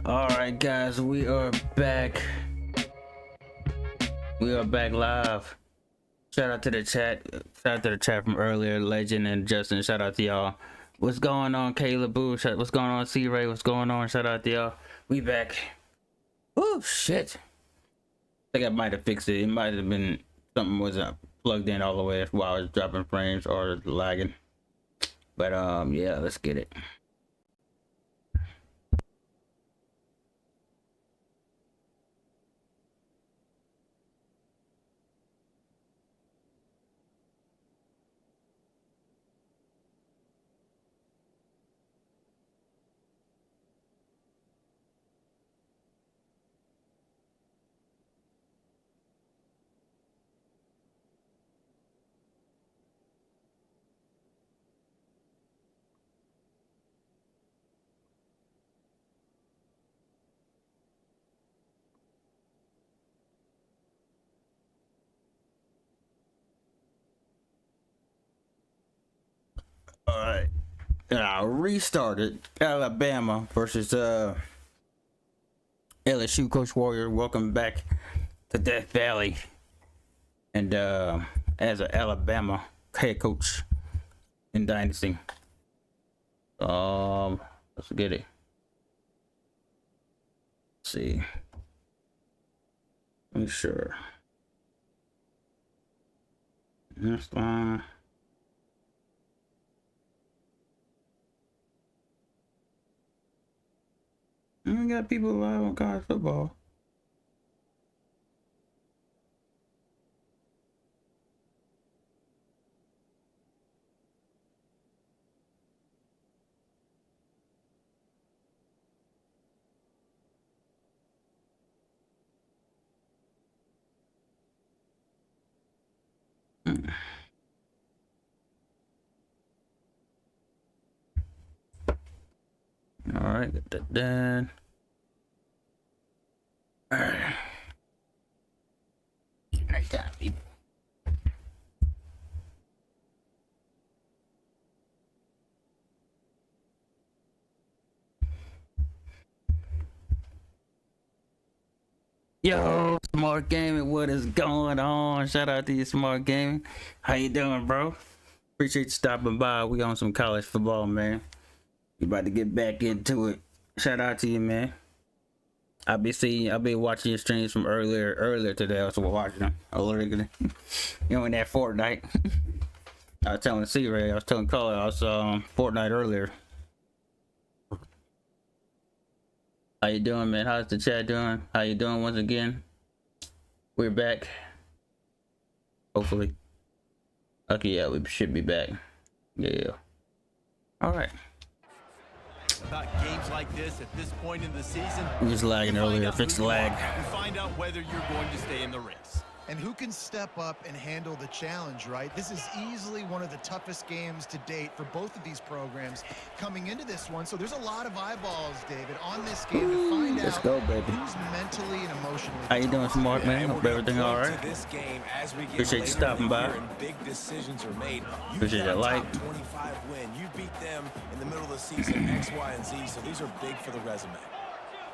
All right, guys, we are back. We are back live. Shout out to the chat. Shout out to the chat from earlier, Legend and Justin. Shout out to y'all. What's going on, Caleb Boo? What's going on, C Ray? What's going on? Shout out to y'all. We back. Oh shit! I think I might have fixed it. It might have been something wasn't plugged in all the way. That's why I was dropping frames or lagging. But yeah, let's get it. All right. I restarted Alabama versus LSU. Coach Warrior, welcome back to Death Valley. And as an Alabama head coach in Dynasty. Let's get it. Let's see. Make sure. Next one. We got people live on college football. All right, get that done. All right. Right down, people. Yo, Smart Gaming, what is going on? Shout out to you, Smart Gaming. How you doing, bro? Appreciate you stopping by. We on some college football, man. We about to get back into it. Shout out to you, man. I'll be watching your streams from earlier today. I was watching them. You know, in that Fortnite. I was telling C-Ray, I was telling Carla, I was Fortnite earlier. How you doing, man? How's the chat doing? How you doing once again? We're back. Hopefully. Okay, yeah, we should be back. Yeah. All right. About games like this at this point in the season, We was lagging earlier. Fix the lag. You find out whether you're going to stay in the race. And who can step up and handle the challenge, right? This is easily one of the toughest games to date for both of these programs coming into this one. So there's a lot of eyeballs, David, on this game to find Let's out go, baby. who's mentally and emotionally. How you doing, Smart man? Hope everything all right. Appreciate you stopping by. Big decisions are made. Appreciate that like. 25 win. You beat them in the middle of the season, X, Y, and Z. So these are big for the resume.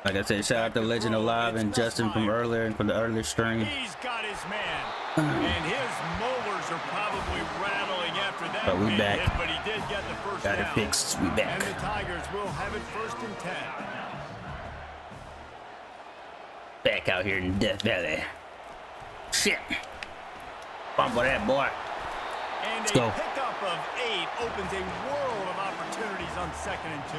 Like I said, shout out to Legend Alive and Justin from the earlier stream. He's got his man, and his molars are probably rattling after that. But we back. Hit, but he did get the first Got it down. fixed. We back. And the Tigers will have it 1st and 10. Back out here in Death Valley. Shit. Bumble that boy. And Let's a go. pickup of 8 opens a world of opportunities on 2nd and 2.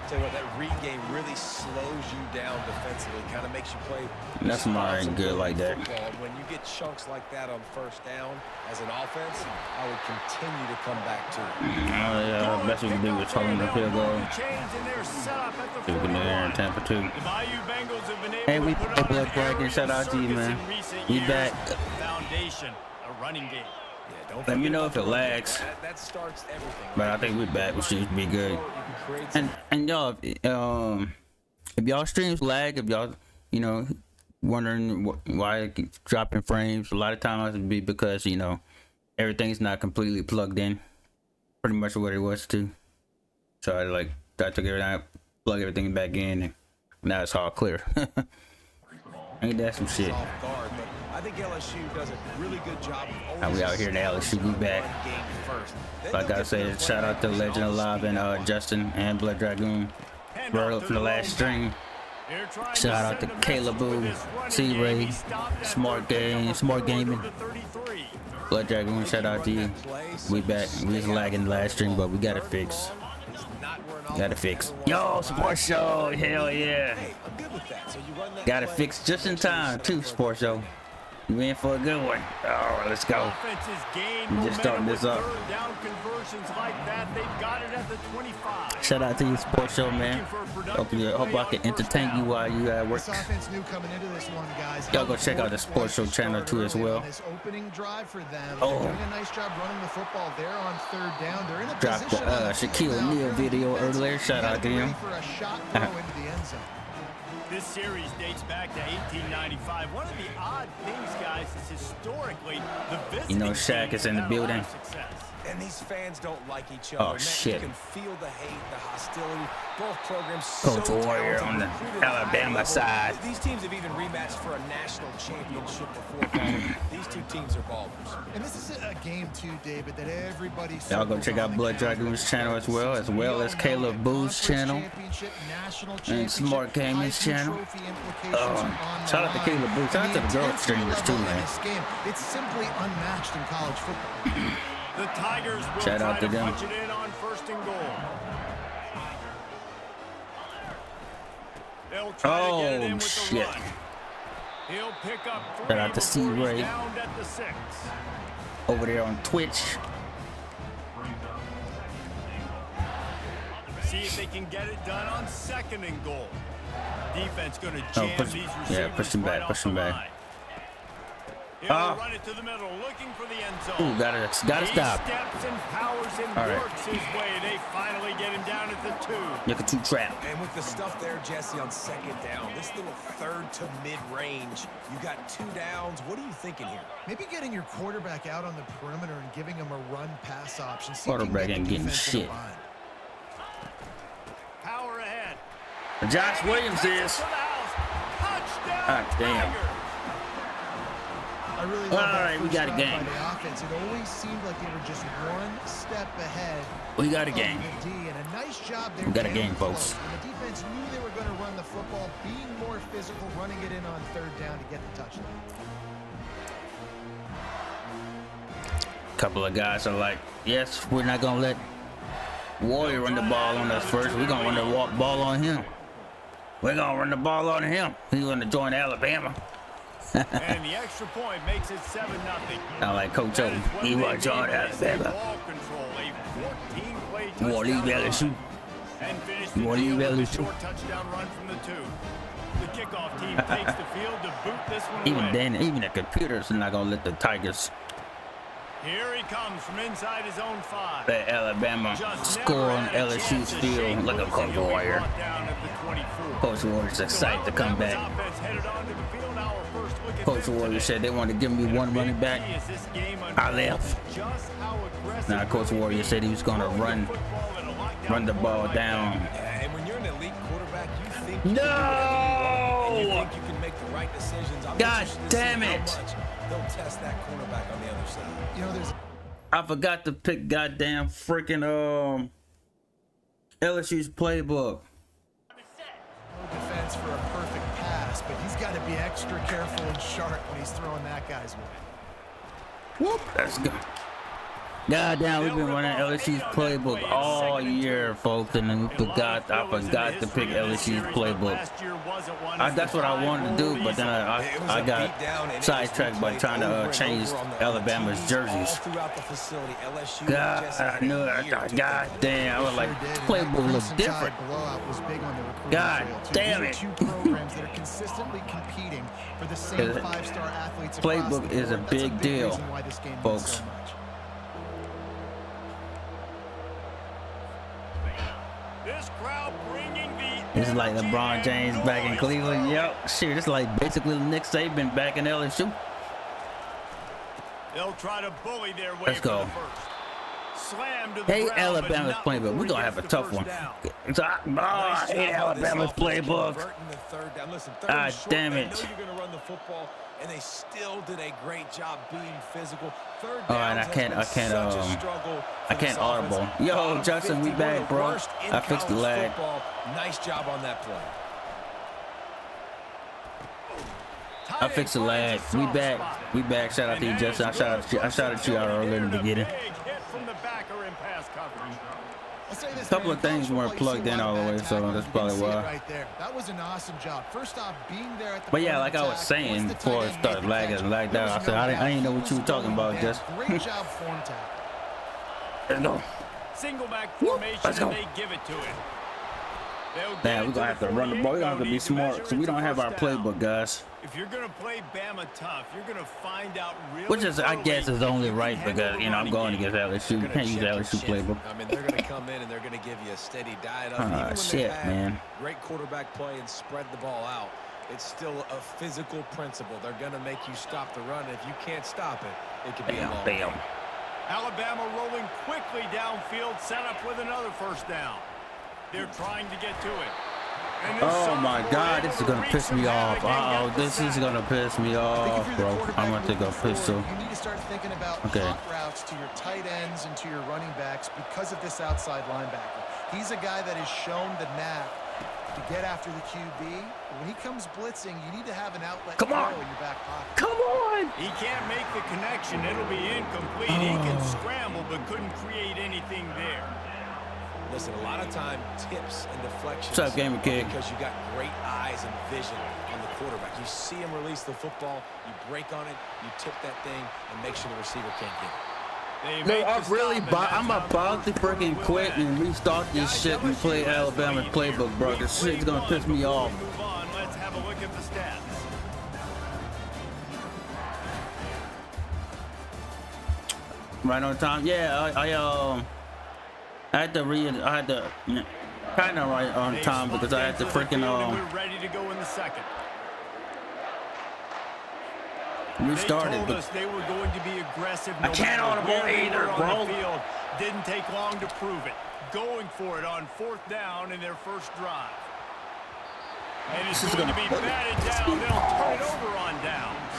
Tell you what, that read game really slows you down defensively, kind of makes you play. That's smart and good like that. Football. When you get chunks like that on 1st down as an offense, I would continue to come back to it. Oh yeah, the best we can do is hold the field goal. See if we can do there in Tampa too. Hey, we Blood Bragging. Shout out to you, man. We back. Foundation, a running game. Yeah, don't Let me forget know if it the- lags. That starts everything. But I think we're back. We should be good. And y'all, if y'all streams lag, if y'all, wondering why it keeps dropping frames, a lot of times it'd be because everything's not completely plugged in. Pretty much what it was too. So I took everything out, plug everything back in, and Now it's all clear. Ain't that some shit? Off guard, but I think LSU does a really good job of Now we out here in the LSU, we back. Like I said, shout out to Legend Alive and Justin and Blood Dragoon. Word from the last stream. Shout out to Caleb Boo, C-Ray, Smart Gaming, Blood Dragoon. Shout out to you. We back. We was lagging the last stream, but we got it fixed. Got it fixed. Yo, Sports Show. Hell yeah. Got it fixed just in time too, Sports Show. You in for a good one. All right, let's go. We just starting this up. Shout out to you, Sports Show, man. Hope I can entertain you while you at work. Y'all go check out the Sports Show channel too as well. Oh, dropped the Shaquille O'Neal video earlier. Shout out to him. This series dates back to 1895. One of the odd things, guys, is historically the visiting Shaq is in the building. And these fans don't like each other. Oh shit! You can feel the hate, the hostility. Both programs. Coach Warrior on the Alabama side. These teams have even rematched for a national championship before. These two teams are ballers. And this is a game too, David, that everybody. Y'all go check out Blood Dragoon's channel as well as Caleb Boo's channel and Smart Gaming's channel. Shout out to Caleb Boo. Shout out to the girl streamers too, man. It's simply unmatched in college football. The Tigers will shout out to them. punch it in on 1st and goal. They'll try to get it in with the run. He'll pick up 3 shout out to C-Ray down at the 6. over there on Twitch. See if they can get it done on 2nd and goal. Defense going to jam these receivers. Yeah, push him back. Run it to the middle, looking for the end zone. Ooh, gotta stop. Steps and powers and works his way. They finally get him down at the 2. Look at 2 trap. And with the stuff there, Jesse, on 2nd down, this little 3rd to mid-range, you got 2 downs. What are you thinking here? Maybe getting your quarterback out on the perimeter and giving him a run-pass option. Quarterback ain't getting shit. Power ahead. Josh Williams is. Ah, damn. I really all right, we got a game. Offense. It always seemed like they were just one step ahead. We got a game. And a nice job there. We got a game, folks. And the defense knew they were going to run the football, being more physical, running it in on 3rd down to get the touchdown. A couple of guys are like, yes, we're not going to let Warrior run the ball on us first. We're going to run the ball on him. We're going to run the ball on him. He's going to join Alabama. And the extra point makes it 7-0. I like Coach O. He was join Alabama. You want to leave LSU? You want to leave LSU? Short touchdown run from the 2. The kickoff team takes the field to boot this one Even away. then, even the computers are not going to let the Tigers. Here he comes from inside his own 5. Let Alabama score on LSU's field like a Coach Warrior. Coach Warrior's excited to come back. Coach Warrior said they wanted to give me 1 running back. I left. Now Coach Warrior said he was going to run the ball down. And when you're an elite quarterback, you think No! you can make the right decisions. God damn it! They'll test that cornerback on the other side. You know, there's. I forgot to pick goddamn freaking LSU's playbook. No defense for a perfect pass, but he's got to be extra careful and sharp when he's throwing that guy's way. Whoop! Let's go. Goddamn, we've been running LSU's playbook all year, folks, and then I forgot to pick LSU's playbook. That's what I wanted to do, but then I got sidetracked by trying to change Alabama's jerseys. God damn, I was like, playbook looks different. God damn it. Playbook is a big deal, folks. This is like LeBron James back in Cleveland. Yep, shit, it's like basically Nick Saban back in LSU. They'll try to bully their way. Let's go. slammed to the Hey, ground, Alabama's but not playbook. before We're he gonna gets have a the tough first one. down. I hate Alabama's playbook. Ah, damn They it. know you're going to run the football, and they still did a great job being physical. Third All right, downs has been such a struggle I for can't this audible. offense. Yo, Bottom Justin, we 50, back, one of the bro. worst in I fixed the college lag. football. Nice job on that play. I fixed the lag. We back. We back. Shout out to you, Justin. I shouted you out earlier in the beginning. A Couple of things weren't plugged in all the way, so that's probably why. Right there. That was an awesome job. First off, being there at the But yeah, point like of I was attack, saying once the before tight it end started made the lagging catch, and lagged there out, was I said, no I doubt ain't know he what you were was talking going about, down. Just. Great job form tackle. Let's go. Single back Whoop, formation, let's go. and they give it to him. Damn, we're gonna have to run the ball. We're gonna have to be smart, so we don't have our playbook, guys. If you're gonna play Bama tough, you're gonna find out really Which is, I early guess, is only if you right can because handle you the know I'm running going game. against LSU. You can't use LSU playbook. I mean, they're going to come in and they're going to give you a steady diet of it. Even Ah, when shit, they've had man. great quarterback play and spread the ball out, it's still a physical principle. They're going to make you stop the run. If you can't stop it, it could be a long Bam. game. Alabama rolling quickly downfield, set up with another first down. They're trying to get to it. And this Oh my sophomore God, able this is to gonna wreak piss some me off. havoc and get the This is sack. gonna piss me I think off, if you're the bro. quarterback I'm gonna take a moving pistol. forward, you need to start thinking about Okay. hot routes to your tight ends and to your running backs because of this outside linebacker. He's a guy that has shown the knack to get after the QB. But when he comes blitzing, you need to have an outlet Come on. throw in your back pocket. Come on. He can't make the connection. It'll be incomplete. He can scramble, but couldn't create anything there. Listen, a lot of time, tips and deflections What's up, Gamer Kid? because you got great eyes and vision on the quarterback. You see him release the football, you break on it, you tip that thing, and make sure the receiver can't get it. They No, make the I'm about to freaking quit and restart this shit and play Alabama's playbook, bro. This shit's gonna piss me off. Move on. Let's have a look at the stats. Right on time. Yeah, I had to kind of right on time because I had to freaking We're ready to go in the second. restart They it. told But us they were going to be aggressive. I can't no matter audible where they either, were on bro. the field. Didn't take long to prove it. Going for it on fourth down in their first drive. And it's This is going to gonna be batted down. They'll turn it over on downs.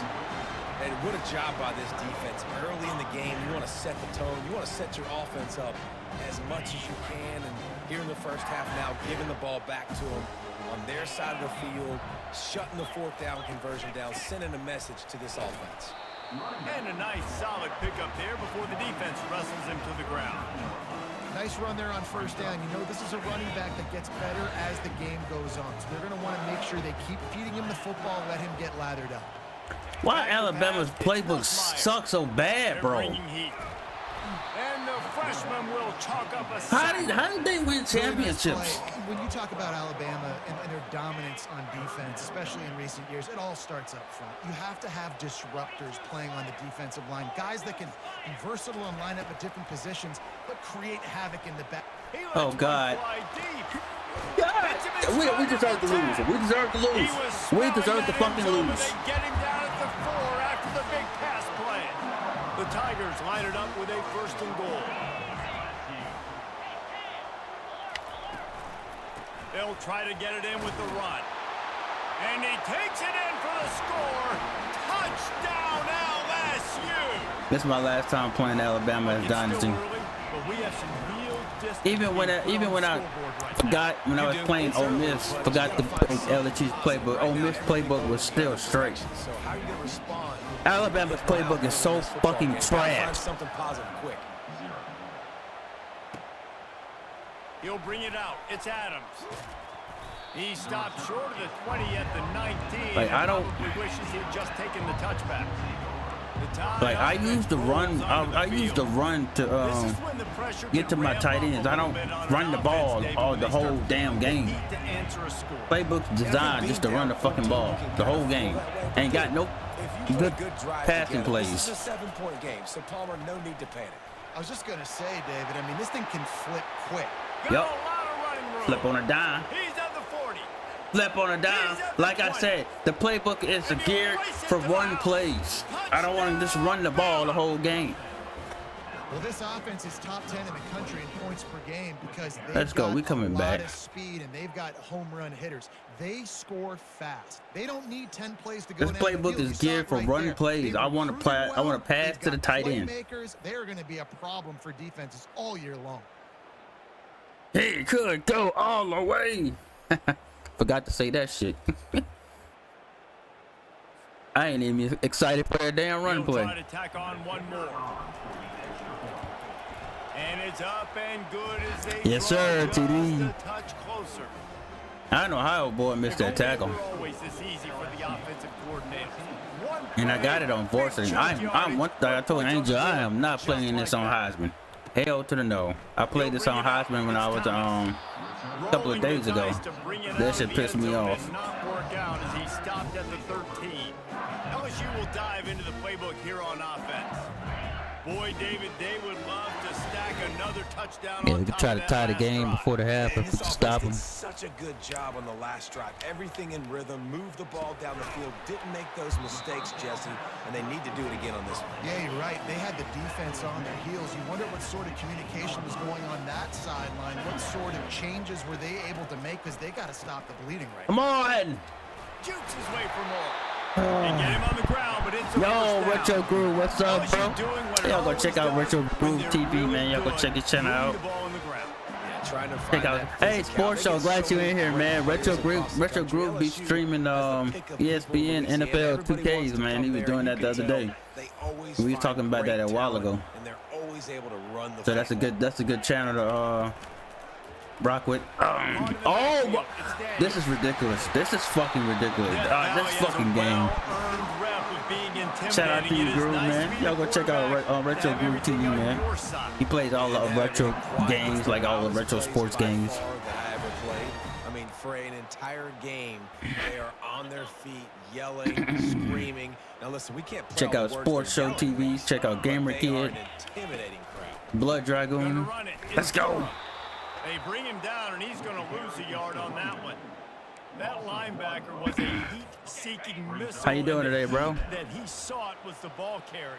And what a job by this defense. Early in the game, you want to set the tone. You want to set your offense up as much as you can. And here in the first half now, giving the ball back to them on their side of the field, shutting the fourth down conversion down, sending a message to this offense. And a nice solid pickup there before the defense wrestles him to the ground. Nice run there on first down. You know, this is a running back that gets better as the game goes on. So they're going to want to make sure they keep feeding him the football and let him get lathered up. why Alabama's playbook sucks so bad, They're bro? bringing heat. And the freshman will chalk up a How sack. did they win Really nice championships? play. When you talk about Alabama and their dominance on defense, especially in recent years, it all starts up front. You have to have disruptors playing on the defensive line, guys that can be versatile and line up at different positions, but create havoc in the back. He lets Oh, one God. fly deep. We deserve to lose. We deserve to lose. We deserve to fucking lose. They get him down at the 4 after the big pass play. The Tigers line it up with a first and goal. They'll try to get it in with the run. And he takes it in for the score. Touchdown LSU. This is my last time playing Alabama as It's Dynasty. still early, but we have some real distance Even when I between the I scoreboard right now. forgot when I was playing Ole Miss, forgot the LSU's playbook. Ole Miss playbook was still straight. So how are you going to respond? Alabama's playbook is so fucking Find trash. something positive quick. He'll bring it out. It's Adams. He stopped short of the 20 at the 19. Like, I don't- Probably wishes he had just taken the touchback. The tie Like I offense used to run, rolls onto the I used to field. run to This is when the pressure get to can my ramp tight up a ends. I little don't bit on run an the ball offense, David, all when the they whole start damn game. heat to answer a score. Playbook's designed just to run the fucking ball the whole game. Ain't got no If you good put a good drive passing together, plays. This is a 7-point game, so Palmer, no need to panic. I was just going to say, David, I mean, this thing can flip quick. Got Yup. a lot of running room. Flip on a dime. He's at the 40. Flip on a dime. Like I said, the playbook is geared for run plays. I don't want to just run the ball the whole game. Well, this offense is top 10 in the country in points per game because they've Let's go. got We coming a lot back. of speed and they've got home run hitters. They score fast. They don't need 10 plays to go This down the playbook field. is You saw geared it for right running there. plays. They I want to recruited I want well. to pass They've to the got tight end. playmakers. They're going to be a problem for defenses all year long. He could go all the way. Forgot to say that shit. I ain't even excited for that damn run He'll play. try to tack on one more. And it's up and good as they Yes, draw sir, just TD. a touch closer. I know how boy missed that tackle. Never always this easy for the offensive coordinator. One And I got play, it on varsity. I'm one thing I told Angel, I am not playing this on Heisman. Hell to the no. I played this on Heisman when I was a couple of days ago. That shit pissed me off. Not work out as he stopped at the 13. LSU will dive into the playbook here on offense. Boy, David, they would love to stack another touchdown. Yeah, on we could top try of to that tie the last game drive. before the half if we And this could stop offense them. did such a good job on the last drive. Everything in rhythm, moved the ball down the field, didn't make those mistakes, Jesse, and they need to do it again on this one. Yeah, you're right. They had the defense on their heels. You wonder what sort of communication was going on that sideline. What sort of changes were they able to make because they got to stop the bleeding right Come on! Jukes his way for more. They get him on the ground, but it's a Yo, first down. Retro Groove, what's up, LSU bro? doing what it Y'all go always check out does Retro when Groove they're TV, really man. Y'all go good, check his channel moving out. the ball on the ground. Yeah, trying to Check find out. that Hey, physicality. Sports Show, They get glad so you in many here, great man. players across the Retro country. Groove be LSU streaming has the pick of ESPN people in NFL Louisiana. Everybody 2Ks, wants to man. come He was there, doing and that you the other can tell day. they always We was find talking about great that a while talent, ago. and they're always able to run the So that's a football. good channel to rock with. Oh, this is ridiculous. This is fucking ridiculous. This fucking game. Shout out to you, Groove, man. Y'all go check out Retro Groove TV, man. He plays all the retro games, like all the retro sports games. That I ever played. I mean, for an entire game, they are on their feet, yelling, screaming. Now listen, we can't play Check all out the words Sports Show they're yelling, TV. Check out but Gamer they are Kid. an intimidating crowd. Blood Dragoon. Let's go. They bring him down, and he's going to lose a yard on that one. That linebacker was a heat-seeking missile. How you doing and the today, bro? heat that he sought was the ball carrier.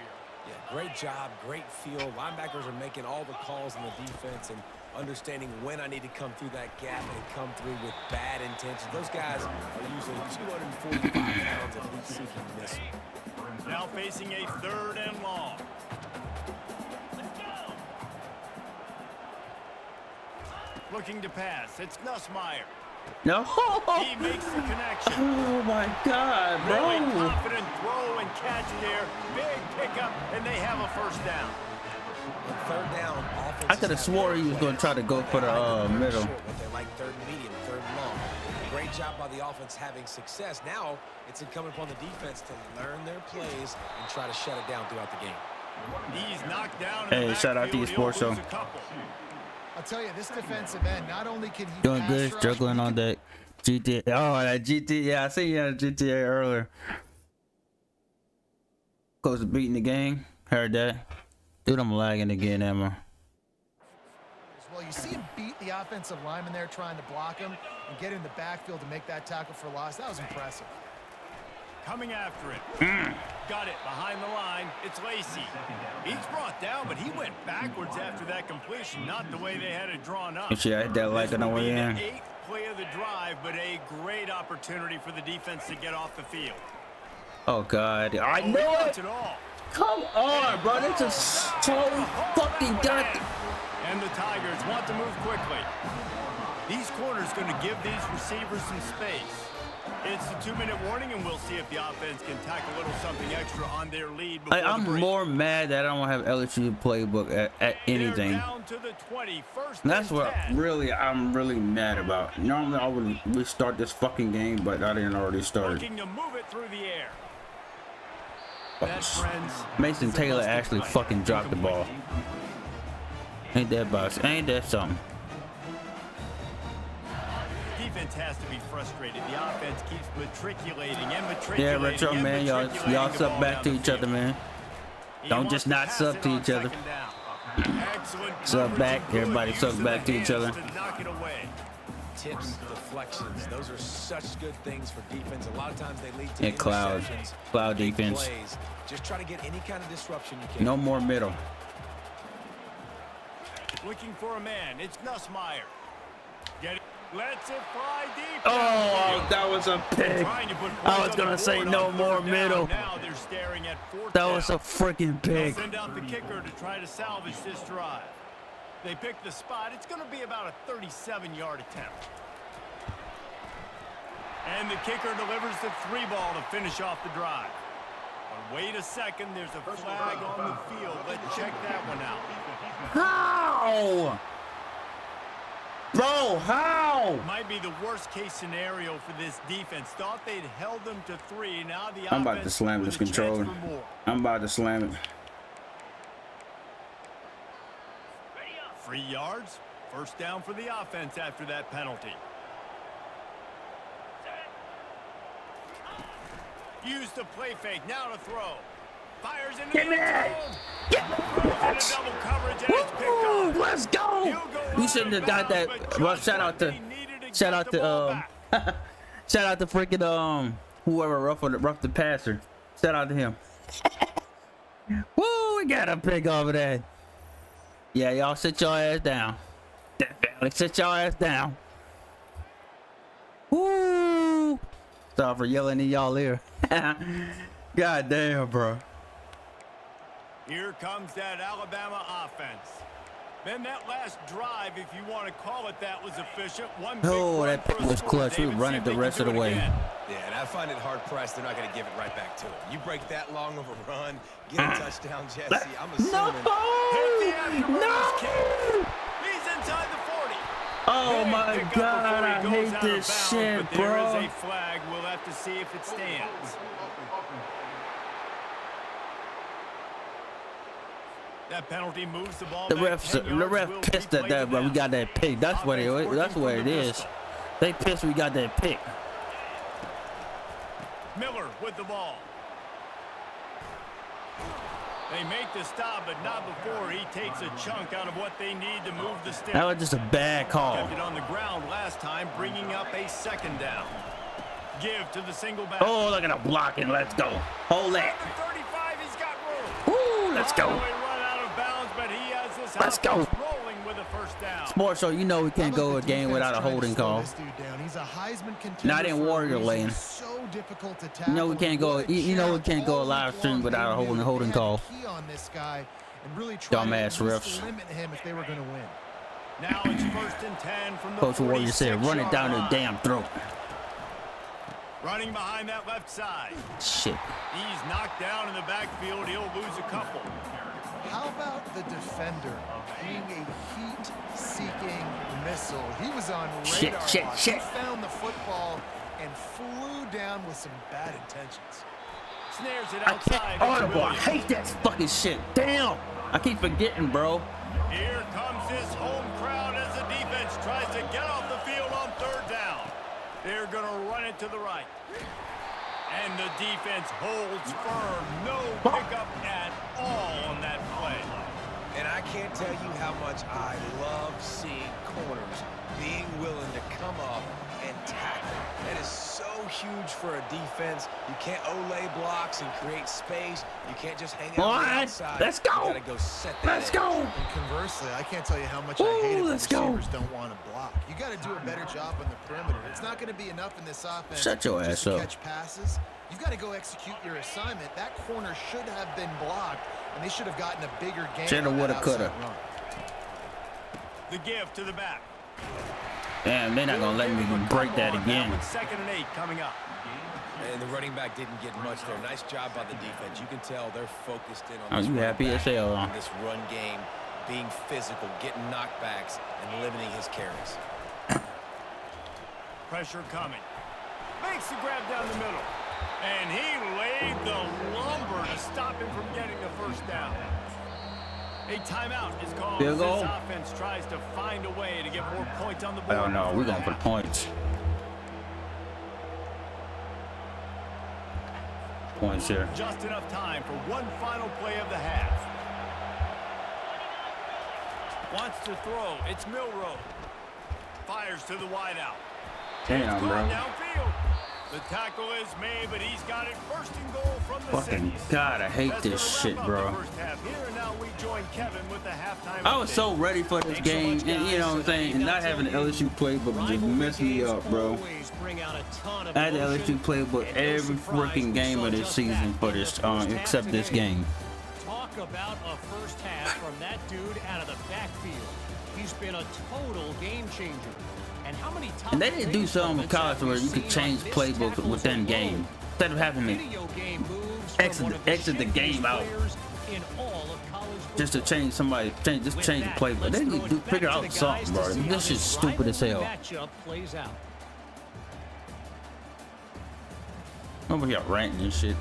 Yeah, great job, great feel. Linebackers are making all the calls in the defense and understanding when I need to come through that gap and come through with bad intentions. Those guys are usually 245 pounds of heat-seeking missile. Now facing a 3rd and long. Looking to pass. It's Nussmeier. No. He makes the connection. Oh my God, Really bro. confident throw and catch there. Big pickup, and they have a first down. On 3rd down, I could have swore he was gonna try to go for the middle. But they like 3rd medium, 3rd long. Great job by the offense having success. Now it's incumbent upon the defense to learn their plays and try to shut it down throughout the game. He's knocked down. Hey, shout out to you, Sports Show. I'll tell you, this defensive end, not only can he Doing pass good, rush, struggling on that GTA. Oh, that GTA. Yeah, I seen you on GTA earlier. Close to beating the game. Heard that. Dude, I'm lagging again, Emma. well, you see him beat the offensive lineman there trying to block him and get in the backfield to make that tackle for loss. That was impressive. Coming after it. Got it behind the line. It's Lacey. He's brought down, but he went backwards after that completion, not the way they had it drawn up. Shit, I hit that like on the way in. The 8th play of the drive, but a great opportunity for the defense to get off the field. Oh God, I He know wants it. it all. Come on, bro. This is so fucking goddamn. And the Tigers want to move quickly. These corners going to give these receivers some space. It's a 2-minute warning, and we'll see if the offense can tack a little something extra on their lead before the I'm break. more mad that I don't have LSU playbook at anything. They're down to the 20, first That's and what 10. I'm really mad about. Normally I would restart this fucking game, but I didn't already start. Looking to move it through the air. That, friends, Mason is a Taylor busted actually play. fucking dropped the ball. Ain't that boss? Ain't that something? Defense has to be frustrated. The offense keeps matriculating and matriculating. Yeah, Retro, and man. Y'all matriculating the sub ball back down to the each other, field. man. He Don't wants just to not pass sub it to on each other. second down. Excellent Sub coverage back. and good Everybody use sub of the back to each hands other. to knock it away. Tips, deflections, those are such good things for defense. A lot of times they lead to Yeah, cloud interceptions, big defense. plays. Just try to get any kind of disruption you can. No more middle. Looking for a man. It's Nussmeier. Lets it fly deep. Oh, that was a pick. I was gonna say no more middle. Now they're staring at fourth That down. was a freaking pick. They'll send out the kicker to try to salvage this drive. They pick the spot. It's going to be about a 37-yard attempt. And the kicker delivers the 3-ball to finish off the drive. But wait a second. There's a flag on the field. Let's check that one out. How? Bro, how? Might be the worst case scenario for this defense. Thought they'd held them to 3. Now the I'm about to slam this controller. I'm about to slam it. 3 yards. First down for the offense after that penalty. Use the play fake. Now to throw. Fires into the end zone. Into double coverage and it's picked off. Let's go. We shouldn't have got that. Well, shout out to freaking whoever roughed the passer. Shout out to him. Woo, we got a pick over that. Yeah, y'all sit your ass down. Definitely sit your ass down. Woo. Sorry for yelling in y'all ear. God damn, bro. Here comes that Alabama offense. Then that last drive, if you want to call it that, was efficient. That pick was clutch. We run it the rest of the way. Yeah, and I find it hard-pressed. They're not going to give it right back to him. You break that long of a run, get a touchdown, Jesse. I'm assuming. No! He's inside the 40. Oh my God, I hate this shit, but there bro. is a flag. We'll have to see if it stands. That penalty moves the ball. The ref pissed at that, but we got that pick. That's what it is. They pissed we got that pick. Miller with the ball. They make the stop, but not before he takes a chunk out of what they need to move the stick. That was just a bad call. Kept it on the ground last time, bringing up a second down. Give to the single back. Oh, look at the blocking. Let's go. Hold that. 35, he's got room. Ooh, let's go. Run out of bounds, but he has this Let's go. rolling with a first down. Sports show, you know we can't go a game without a holding call. He's a Heisman contender. Not in Warrior lane. So difficult to tackle. You know we can't go. You know we can't go a live stream without a holding call. On this guy and really try Dumbass to refs. limit him if they were going to win. Now it's 1st and 10 from the Coach Warrior said, "Run it down line. the damn throat." Running behind that left side. Shit. He's knocked down in the backfield. He'll lose a couple. How about the defender being a heat-seeking missile? He was on radar. Shit. He found the football and flew down with some bad intentions. Snares it I outside. can't audible. I hate that fucking shit. Damn. I keep forgetting, bro. Here comes this home crowd as the defense tries to get off the field on 3rd down. They're going to run it to the right. And the defense holds firm. No pickup at all on that play. And I can't tell you how much I love seeing corners being willing to come up and tackle. That is so huge for a defense. You can't Olay blocks and create space. You can't just hang out on the outside. Let's go. You gotta go set that Let's go. And conversely, I can't tell you how much I hate it when let's go. receivers don't want to block. You got to do a better job on the perimeter. It's not going to be enough in this offense. Shut your just ass to up. catch passes. You've got to go execute your assignment. That corner should have been blocked, and they should have gotten a bigger game. Shoulda, woulda, coulda. The give to the back. Damn, they're not gonna let me break that again. 2nd and 8 coming up. And the running back didn't get much there. Nice job by the defense. You can tell they're focused in on this you running happy back, as hell, huh? on this run game, being physical, getting knockbacks, and limiting his carries. Pressure coming. Makes the grab down the middle. And he laid the lumber to stop him from getting the first down. A timeout is called as this offense tries to find a way to get more points on the board. Oh no, we're going for points. Points here. Just enough time for one final play of the half. Wants to throw. It's Milrow. Fires to the wideout. Damn, bro. Downfield. The tackle is made, but he's got it first and goal from the Fucking 6. God, I hate That's this gonna shit, wrap up bro. the first half here, and now we join Kevin with the halftime I was update. so ready for this game, and you know what I'm saying, and not having the LSU playbook just messed me up, bro. I had the LSU playbook every freaking game of this season for this, except this game. Talk about a first half from that dude out of the backfield. He's been a total game changer. And how many times And they didn't do something in college where you could change playbooks within game instead of having to exit the game out just to change somebody, just change the playbook. They need to figure out something, bro. This is stupid as hell. Over here ranting and shit.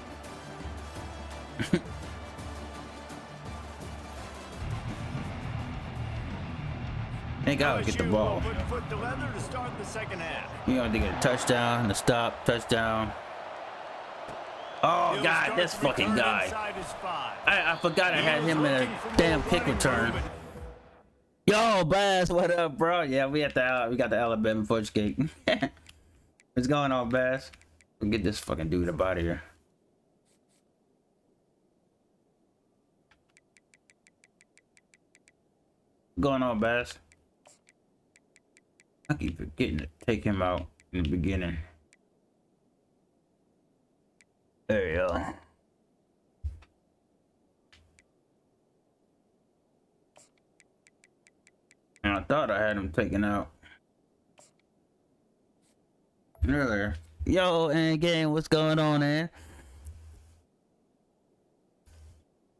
They gotta get the ball. You know, they get a touchdown and a stop, touchdown. Oh God, this fucking guy. I forgot I had him in a damn kick return. Yo, Bass, what up, bro? Yeah, we got the Alabama fudge cake. What's going on, Bass? We'll get this fucking dude up out of here. What's going on, Bass? I keep forgetting to take him out in the beginning. There you go. And I thought I had him taken out earlier. Yo, and game, what's going on, man?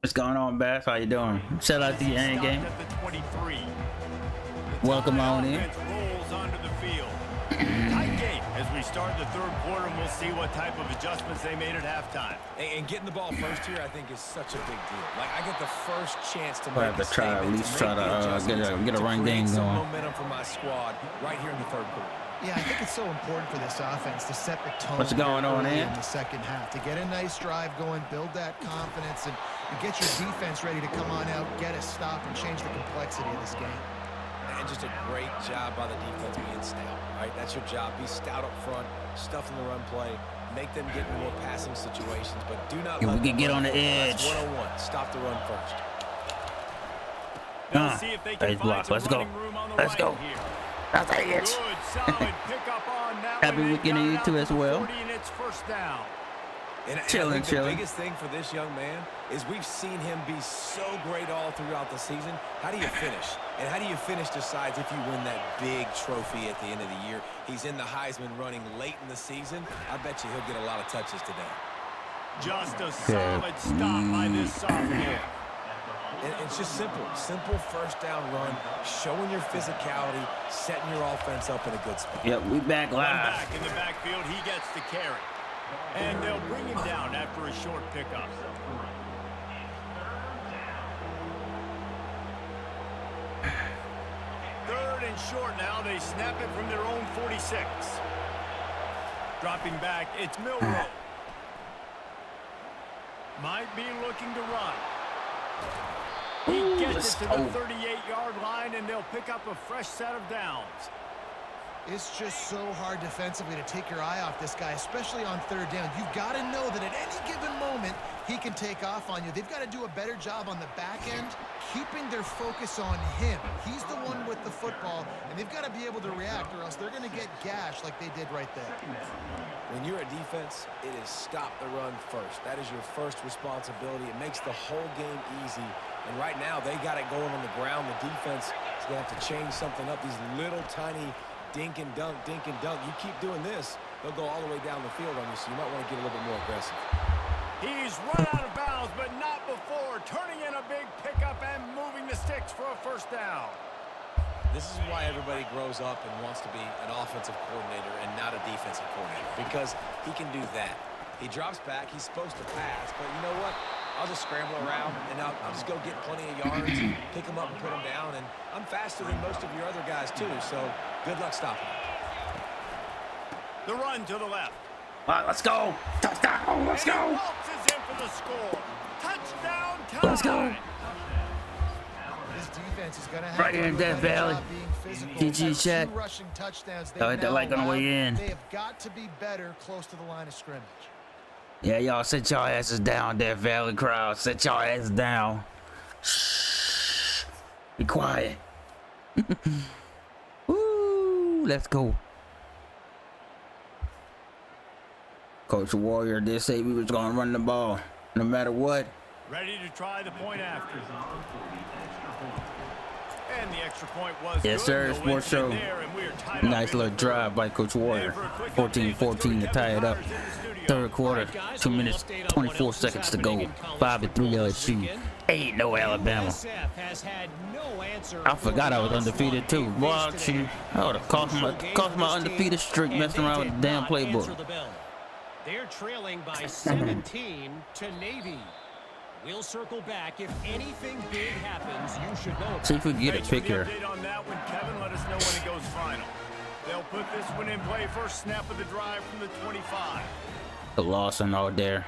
What's going on, Bass? How you doing? Shout out to you, end game. Welcome on in. Tight game as we start the third quarter, and we'll see what type of adjustments they made at halftime. And getting the ball first here, I think, is such a big deal. Like, I get the first chance to I have to try at least try to get a run game going. Momentum for my squad right here in the third quarter. Yeah, I think it's so important for this offense to set the tone. What's going on in here? The second half, to get a nice drive going, build that confidence, and get your defense ready to come on out, get a stop, and change the complexity of this game. And just a great job by the defense being stout, right? That's your job. Be stout up front, stuff in the run play, make them get in more passing situations, but do not let we can get on the edge. That's 101. Stop the run first. They'll see if they can find some Let's go. running room on the Let's right go. here. That's the edge. Good, solid pickup on that Happy one. weekend to you too as well. 40 and it's first down. And Chilling. The biggest thing for this young man is we've seen him be so great all throughout the season. How do you finish? And how do you finish decides if you win that big trophy at the end of the year. He's in the Heisman running late in the season. I bet you he'll get a lot of touches today. Just a solid stop by this sophomore. And it's just simple first down run, showing your physicality, setting your offense up in a good spot. Yep, we back live. Back in the backfield, he gets the carry. And they'll bring him down after a short pickup. Third and short now. They snap it from their own 46. Dropping back, it's Milroe. Might be looking to run. He gets it to the 38-yard line, and they'll pick up a fresh set of downs. It's just so hard defensively to take your eye off this guy, especially on third down. You've got to know that at any given moment, he can take off on you. They've got to do a better job on the back end, keeping their focus on him. He's the one with the football, and they've got to be able to react, or else they're going to get gashed like they did right there. When you're a defense, it is stop the run first. That is your first responsibility. It makes the whole game easy. And right now, they got it going on the ground. The defense is going to have to change something up. These little tiny dink and dunk, dink and dunk. You keep doing this, they'll go all the way down the field on you, so you might want to get a little bit more aggressive. He's run out of bounds, but not before. Turning in a big pickup and moving the sticks for a first down. This is why everybody grows up and wants to be an offensive coordinator and not a defensive coordinator, because he can do that. He drops back. He's supposed to pass, but you know what? I'll just scramble around, and I'll just go get plenty of yards, pick them up and put them down, and I'm faster than most of your other guys, too, so good luck stopping. The run to the left. All right, let's go. Touchdown. Let's go. And he waltzes in for the score. Touchdown time. Let's go. This Bama's defense is going to have Right here in Death Valley. GG chat. Y'all hit that like on the way in. They have got to be better close to the line of scrimmage. Yeah, y'all sit y'all asses down, Death Valley crowd. Sit y'all asses down. Shh. Be quiet. Woo, let's go. Coach Warrior did say we was gonna run the ball, no matter what. Ready to try the point after. And the extra point was Yes, sir. Sports show. Nice little drive by Coach Warrior. 14-14 to tie it up. Third quarter, 2 minutes, 24 seconds to go. 5-3 LSU. Ain't no Alabama. I forgot I was undefeated too. Boy, shoot, I would have cost my undefeated streak messing around with the damn playbook. They're trailing by 17 to Navy. We'll circle back. If anything big happens, you should know. See if we can get a pick here. On that one, Kevin, let us know when it goes final. They'll put this one in play. First snap of the drive from the 25. The Lawson out there.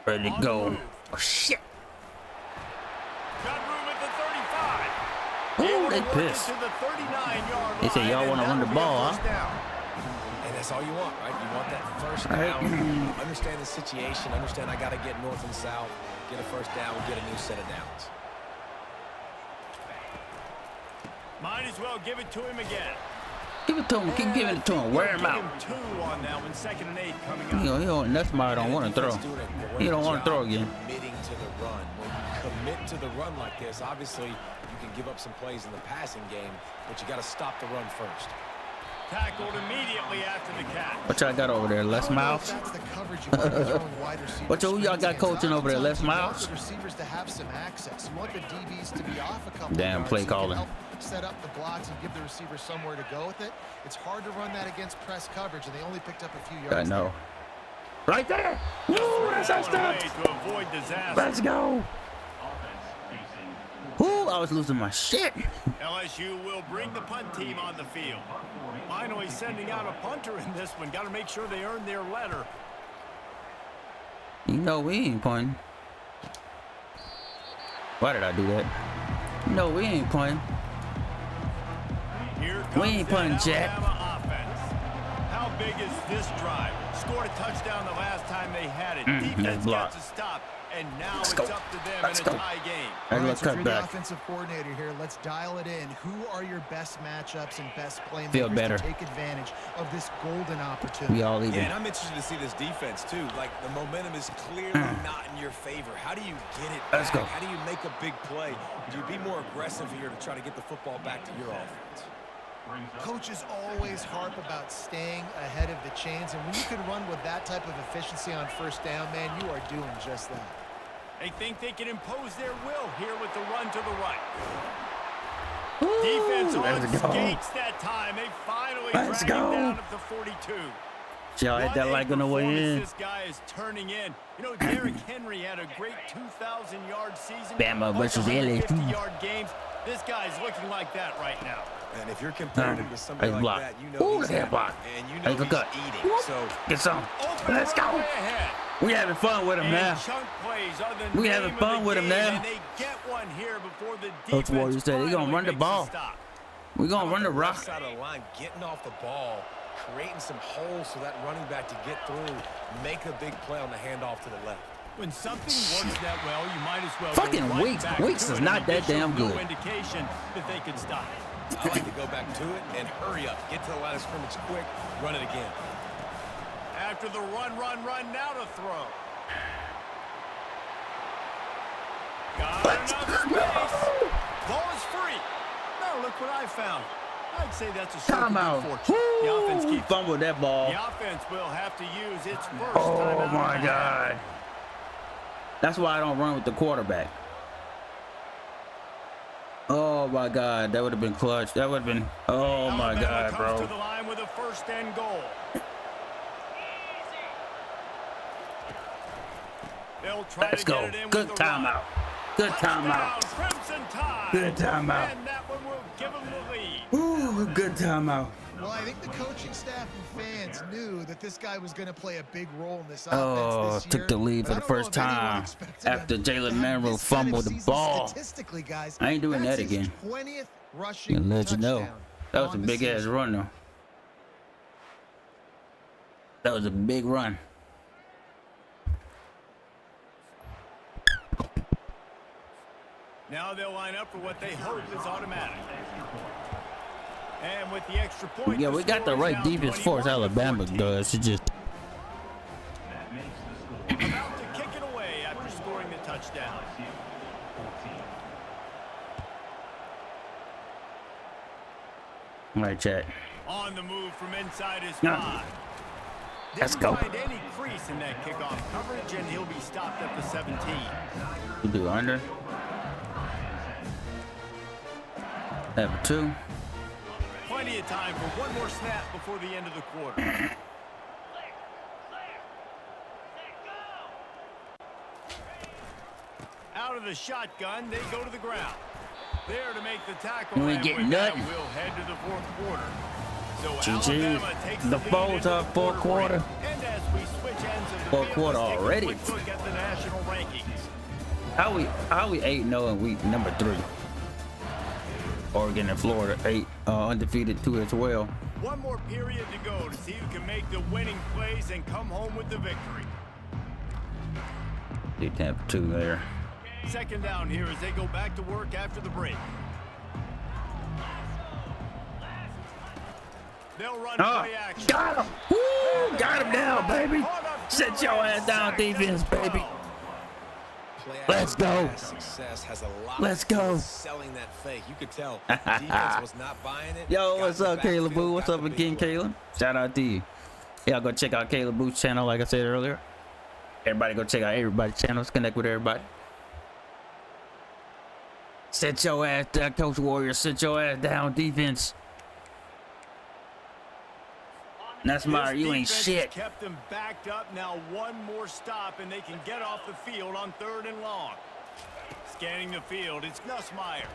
Ready to go. Oh, shit. Got room at the 35. Ooh, they pissed. They say y'all want to run the ball, huh? And that's all you want, right? You want that first down. Understand the situation. Understand I got to get north and south, get a first down, get a new set of downs. Might as well give it to him again. Give it to him. Keep giving it to him. Wear him out. Two on that one. 2nd and 8 coming up. He don't, that's why I don't want to throw. He don't want to throw again. Committing to the run. When you commit to the run like this, obviously you can give up some plays in the passing game, but you got to stop the run first. Tackled immediately after the catch. What y'all got over there? Les Miles? What y'all got coaching over there? Les Miles? Damn play calling. Set up the blocks and give the receiver somewhere to go with it. It's hard to run that against press coverage, and they only picked up a few yards. I know. Right there. Woo, that's our stuff. Let's go. Woo, I was losing my shit. LSU will bring the punt team on the field. Finally sending out a punter in this one. Got to make sure they earn their letter. You know we ain't punting. Why did I do that? No, we ain't punting. We ain't punting, Jack. How big is this drive? Scored a touchdown the last time they had it. Defense got to stop, and now it's up to them in a tie game. All right, so if you're the offensive coordinator here, let's dial it in. Who are your best matchups and best playmakers to take advantage of this golden opportunity? We all even. Yeah, and I'm interested to see this defense too. Like, the momentum is clearly not in your favor. How do you get it back? Let's go. How do you make a big play? Do you be more aggressive here to try to get the football back to your offense? Coaches always harp about staying ahead of the chains, and when you can run with that type of efficiency on first down, man, you are doing just that. They think they can impose their will here with the run to the right. Ooh, defense on skates that time. They finally dragged him down at the 42. Y'all hit that like on the way in. This guy is turning in. You know, Derrick Henry had a great 2,000-yard season. Bama versus LSU. 50-yard games. This guy's looking like that right now. And if you're comparing him to somebody like that, you know he's head block. And you know he's eating. So get some. Let's go. We having fun with him now. We having fun with him now. Coach Warrior said he's gonna run the ball. We're gonna run the rock. Side of the line, getting off the ball, creating some holes so that running back to get through, make a big play on the handoff to the left. When something works that well, you might as well. Fucking Weeks is not that damn good. Indication that they could stop. I like to go back to it and hurry up. Get to the line of scrimmage quick. Run it again. After the run, now to throw. Got enough space. Ball is free. Now look what I found. I'd say that's a timeout. The offense keeps fumbled that ball. The offense will have to use its first Oh my God. That's why I don't run with the quarterback. Oh my God, that would have been clutch. That would have been. Oh my God, bro. To the line with a first and goal. They'll try Let's to go. Get it in Good with the timeout. Good timeout. Crimson Tide. Good timeout. And that one will give them the lead. Ooh, good timeout. Well, I think the coaching staff and fans knew that this guy was going to play a big role in this Oh, offense this year. took the lead for the first time after Jalen Monroe fumbled the ball. Statistically, guys, I ain't doing that that's his again. 20th rushing Let you know. touchdown That was a on the big ass season. run though. That was a big run. Now they'll line up for what they hope is automatic. And with the extra point, Yeah, we got the right defense for us. Alabama does. It just about to kick it away after scoring the touchdown. all right, chat. On the move from inside his Yeah. 5. Let's Didn't go. find any crease in that kickoff coverage, and he'll be stopped at the 17. We do under. Level 2. Plenty of time for one more snap before the end of the quarter. Out of the shotgun, they go to the ground. There to make the tackle. You ain't and getting with that, nothing. we'll head to the fourth quarter. So GG. Alabama takes The lead fourth into the fourth quarter. break. And as we switch ends of the Fourth field, quarter let's take a already. quick look at the national rankings. How we 8-0 and we number 3. Oregon and Florida 8 undefeated 2 as well. One more period to go to see who can make the winning plays and come home with the victory. They have 2 there. Second down here as they go back to work after the break. They'll run play action. Got him! Woo! Got him down, baby. Sit your ass down, defense, baby. Let's go. Success has a lot Let's to do go. with selling that fake. You could tell the defense was not buying it. Yo, Got what's in the up, Caleb backfield, Boo? What's got up the again, big play. Caleb? Shout out to you. Y'all go check out Caleb Boo's channel, like I said earlier. Everybody go check out everybody's channels. Connect with everybody. Sit your ass down, Coach Warrior. Sit your ass down, defense. That's my, This you ain't defense shit. has kept them backed up. Now one more stop and they can get off the field on 3rd and long. Scanning the field, it's Nussmeier.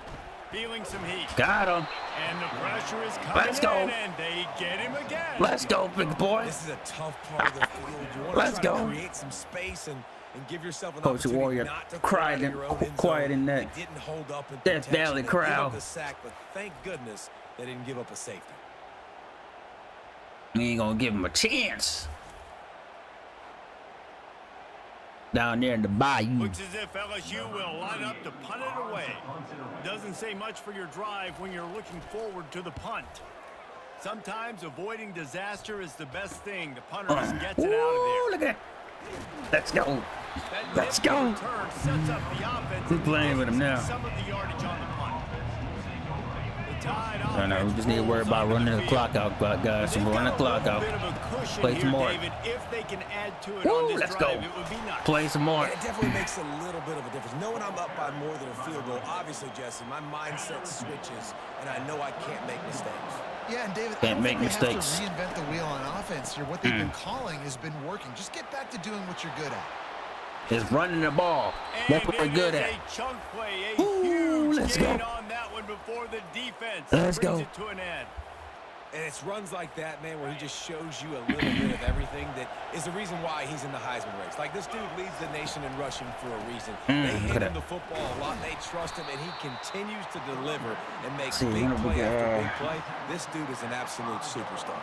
Feeling some heat. Got him. And the pressure is coming Let's go. in, and they get him again. Let's go, big boy. This is a tough part of the field. You want Let's to try go. to create some space and give yourself an Coach opportunity Warrior not to cried throw in- your own end quiet zone. in that They didn't hold up in Death protection. Valley They gave crowd. up the sack, but thank goodness they didn't give up a safety. We ain't gonna give him a chance. Down there in the bayou. Looks as if LSU will line up to punt it away. Doesn't say much for your drive when you're looking forward to the punt. Sometimes avoiding disaster is the best thing. The punter just gets it out of Ooh, there. look at that. Let's go. Let's go. Return sets up the offense. We're playing with him now. Some of the yardage on the punt. The tide I know, we just need to worry about running the clock out, guys. So run the clock out. Play some more. David, if they can add to it Woo, on this let's drive, go. it would be nice. Play some more. And it definitely makes a little bit of a difference. Knowing I'm up by more than a field goal, obviously, Jesse, my mindset switches, and I know I can't make mistakes. Yeah, and David, Can't make they mistakes. have to reinvent the wheel on offense here. What they've been calling has been working. Just get back to doing what you're good at. It's running the ball. That's what we're good at. A chunk play, a Ooh, huge let's gain go. on that one before the defense Let's brings go. it to an end. And it's runs like that, man, where he just shows you a little bit of everything that is the reason why he's in the Heisman race. Like, this dude leads the nation in rushing for a reason. They look hand at him that. the football a lot. They trust him, and he continues to deliver and make See, big one of the- play after big play. This dude is an absolute superstar.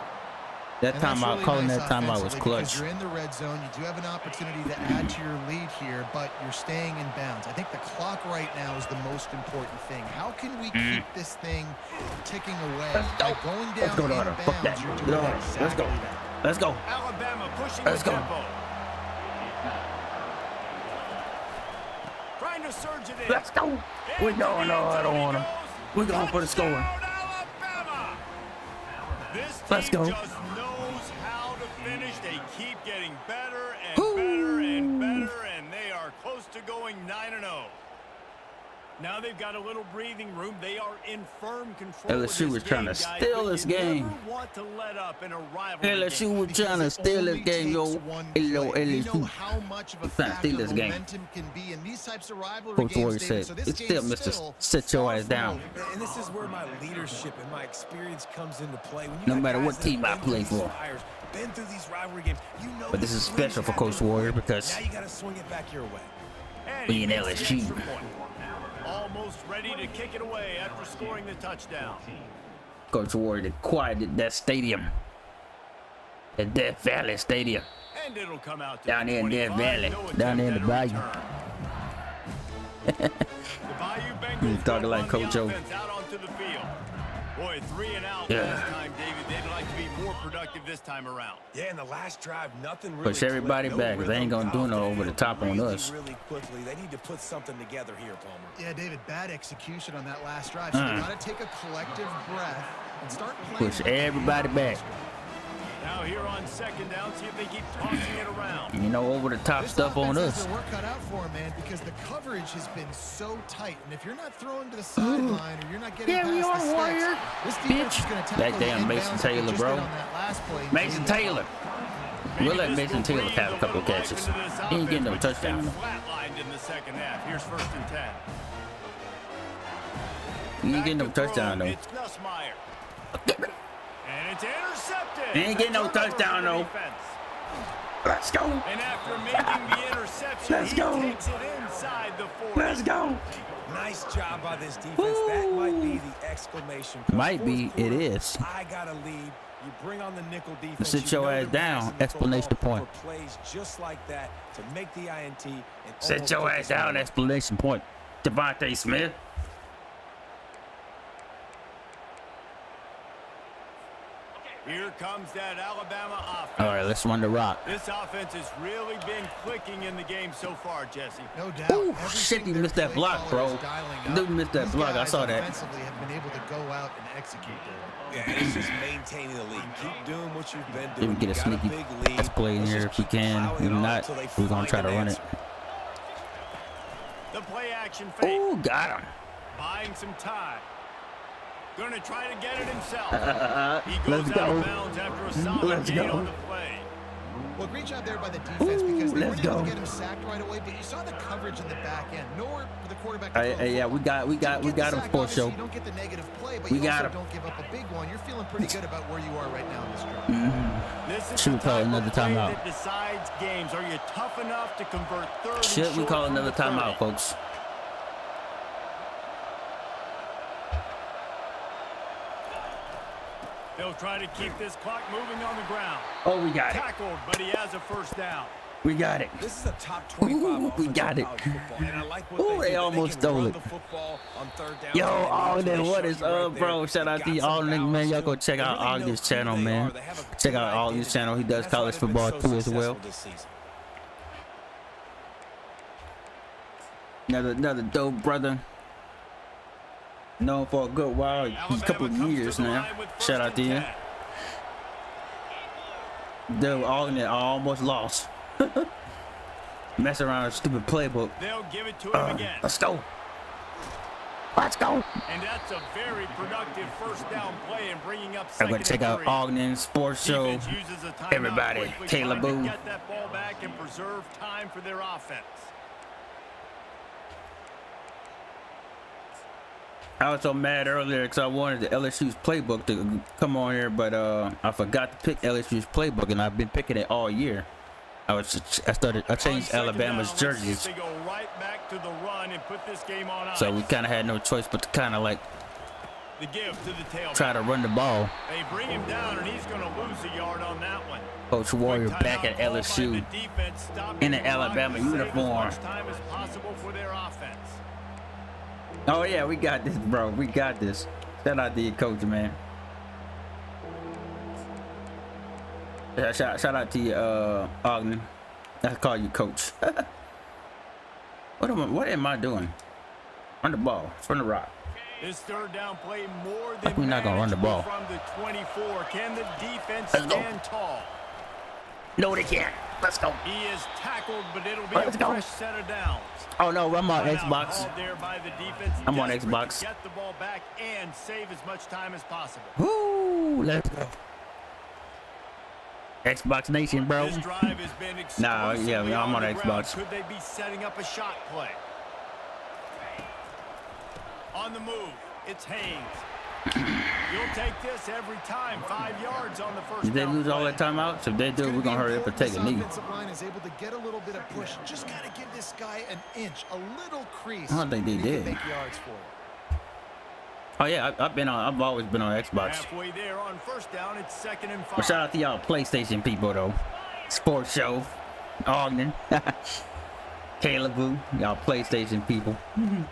That And time that's out, really calling nice that time out was offensively because clutch. You're in the red zone. You do have an opportunity to add to your lead here, but you're staying in bounds. I think the clock right now is the most important thing. How can we keep this thing ticking away? Let's go. By going down Let's go, in daughter. Fuck that. bounds, you're Get doing on. exactly Let's go. that. Let's go. Alabama pushing Let's the go. tempo. Trying to surge it in. Let's go. We going hard on him. We're going for the score. Alabama. This Let's team go. just knows how to finish. They keep getting better and Woo. better and better, and they are close to going 9-0. Now they've got a little breathing room. They are in firm control. LSU was trying to steal this game. Want to let up in a rivalry LSU was trying to steal this game, yo. Hello, LSU. How much of a Trying to steal this game. momentum can be in these types of rivalry Coach games, Warrior David. said, So this it's game still, Mr. Sit your ass down. And this is where my leadership and my experience comes into play. When you No got matter guys what that team I have been play through these for. fires, been through these rivalry games, you know But this is the special for Coach Warrior because now you got to swing it back your way. And we he in makes the LSU. extra point. Almost ready to kick it away after scoring the touchdown. Coach Warrior quieted that stadium. The Death Valley Stadium. And it'll come out to Down the there in Death 25. Valley. No Down there in the attempt bayou. at a return. The Bayou Bengals You talking will like run Coach the O. offense out onto the field. Boy, 3 and out Yeah. last time, David. They'd like to be more productive this time around. Yeah, in the last drive, nothing really Push everybody clicked. No back. They ain't rhythm, gonna do no got over the off top on really, us. Really quickly. They need to put something together here, Palmer. Yeah, David, bad execution on that last drive. So they got to take a collective breath and start playing. Push everybody back. Now here on second down, see if they keep tossing it around. You know, over the top This stuff on offense has us. their work cut out for 'em, man, because the coverage has been so tight, and if you're not throwing to the sideline or you're not getting Yeah, we past are, the sticks, Warrior. this defense Bitch. is going to That tackle damn the Mason inbounds Taylor, they just bro. did on that last play. Mason Taylor. We'll let Maybe Mason this will Taylor have a breathe couple little life catches. into this He ain't getting no offense, which has been touchdown. flatlined in the second half. Here's 1st and 10. He ain't getting no Back to touchdown, throw, though. It's Nussmeier. And it's intercepted. He ain't getting no A turnover touchdown, for the though. defense. Let's go. And after making the interception, Let's he go. takes it inside the 40. Let's go. Nice job by this defense. That might be the exclamation point. Might be. Fourth It quarter, is. I got to lead. You bring on the nickel defense. Sit you your know ass they're down. passing the Explanation football point. for plays just like that to make the INT. And Sit almost your put ass this on down. the Explanation point. Devontae Smith. Here comes that Alabama offense. All right, let's run the rock. This offense has really been clicking in the game so far, Jesse. No doubt. Ooh, Everything shit, he their missed that play block, caller bro. is dialing up. Dude missed that These block. I guys saw that. offensively have been able to go out and execute there. Yeah, it's just maintaining the lead. Keep doing what you've been If doing. we get a You got sneaky big lead. pass play in Let's here, just if we keep can. plowing If it on not, until they we're gonna find try to an run it. answer. The play action fake. Ooh, got him. Buying some time. Gonna try to get it himself. He goes Let's out go. of bounds after a solid Let's gain go. on the play. Well, great job there by the defense because they let's weren't able go. to get him sacked right away, but you saw the coverage in the back end. Nowhere for the quarterback to throw the Yeah, football. we got You get him the sack, for obviously, sure. You don't get the negative play, but We you got also him. don't give up a big one. You're feeling pretty good about where you are right now in this trip. This is Should we the call type of another play timeout? that decides games. Are you tough enough to convert third and Should we short call from another the 30? timeout, folks? They'll try to keep this clock moving on the ground. Oh, we got it. Tackled, but he has a first down. We got it. This is a top 25 Ooh, we offense got in it. college football, and I like what Ooh, they they do. almost can stole run it. the football on third down. Yo, When they need to. Ogden, They what show is you right up, bro? there. Shout out They to got some Ogden, man. balance Y'all to go them. check They out really know Ogden's who channel, they man. are. They have a Check clear out Ogden's identity. channel. He does That's why college they've been football so too as well. successful this season. Another dope brother. Known for a good while. He's a Alabama couple of comes years to the now. line with Shout out to first you. and 10. Dude, Ogden almost lost. Mess around with a stupid playbook. They'll give it to him again. Let's go. Let's go. And that's a very productive first down play and bringing up I'm second gonna check out and 3. Ogden Sports Show. Defense uses a timeout Everybody, quickly, Caleb trying to Boo. get that ball back and preserve time for their offense. I was so mad earlier because I wanted the LSU's playbook to come on here, but I forgot to pick LSU's playbook, and I've been picking it all year. I changed Alabama's jerseys, They go right back to the run and put this game on ice. so we kind of had no choice but to kind of like The give to the tailback. try to run the ball. They bring him down, and he's going to lose a yard on that one. Coach Warrior Quick back timeout at called by LSU the defense, stopping in the an clock Alabama to save uniform. As much time as possible for their offense. Oh yeah, we got this, bro. We got this. Shout out to your coach, man. Yeah, shout out to you, Ogden. I call you coach. What am I doing? Run the ball. Run the rock. This third down play more than We're not gonna run the manageable ball. from the 24. Can the defense Let's go. stand tall? No, they can't. Let's go. He is tackled, but it'll be Let's a go. fresh set of downs. Oh no, I'm on Timeout Xbox. called there by the defense, I'm on desperate Xbox. to get the ball back and save as much time as possible. Woo, let's go. Xbox Nation, bro. This drive has been Nah, yeah, exclusively I'm on the ground. Xbox. Could they be setting up a shot play? On the move, it's Haynes. You'll take this every time. 5 yards on the first Did they down lose all play. that time out? So if they do, we're gonna hurry up and take a knee. Offensive line is able to get a little bit of push. Just gotta give this guy an inch, a little crease. I don't think they and he did. can make yards for it. Oh yeah, I've always been on Xbox. Halfway there on first down, it's 2nd and 5. But shout out to y'all PlayStation people though. Sports Show, Ogden, Caleb, y'all PlayStation people.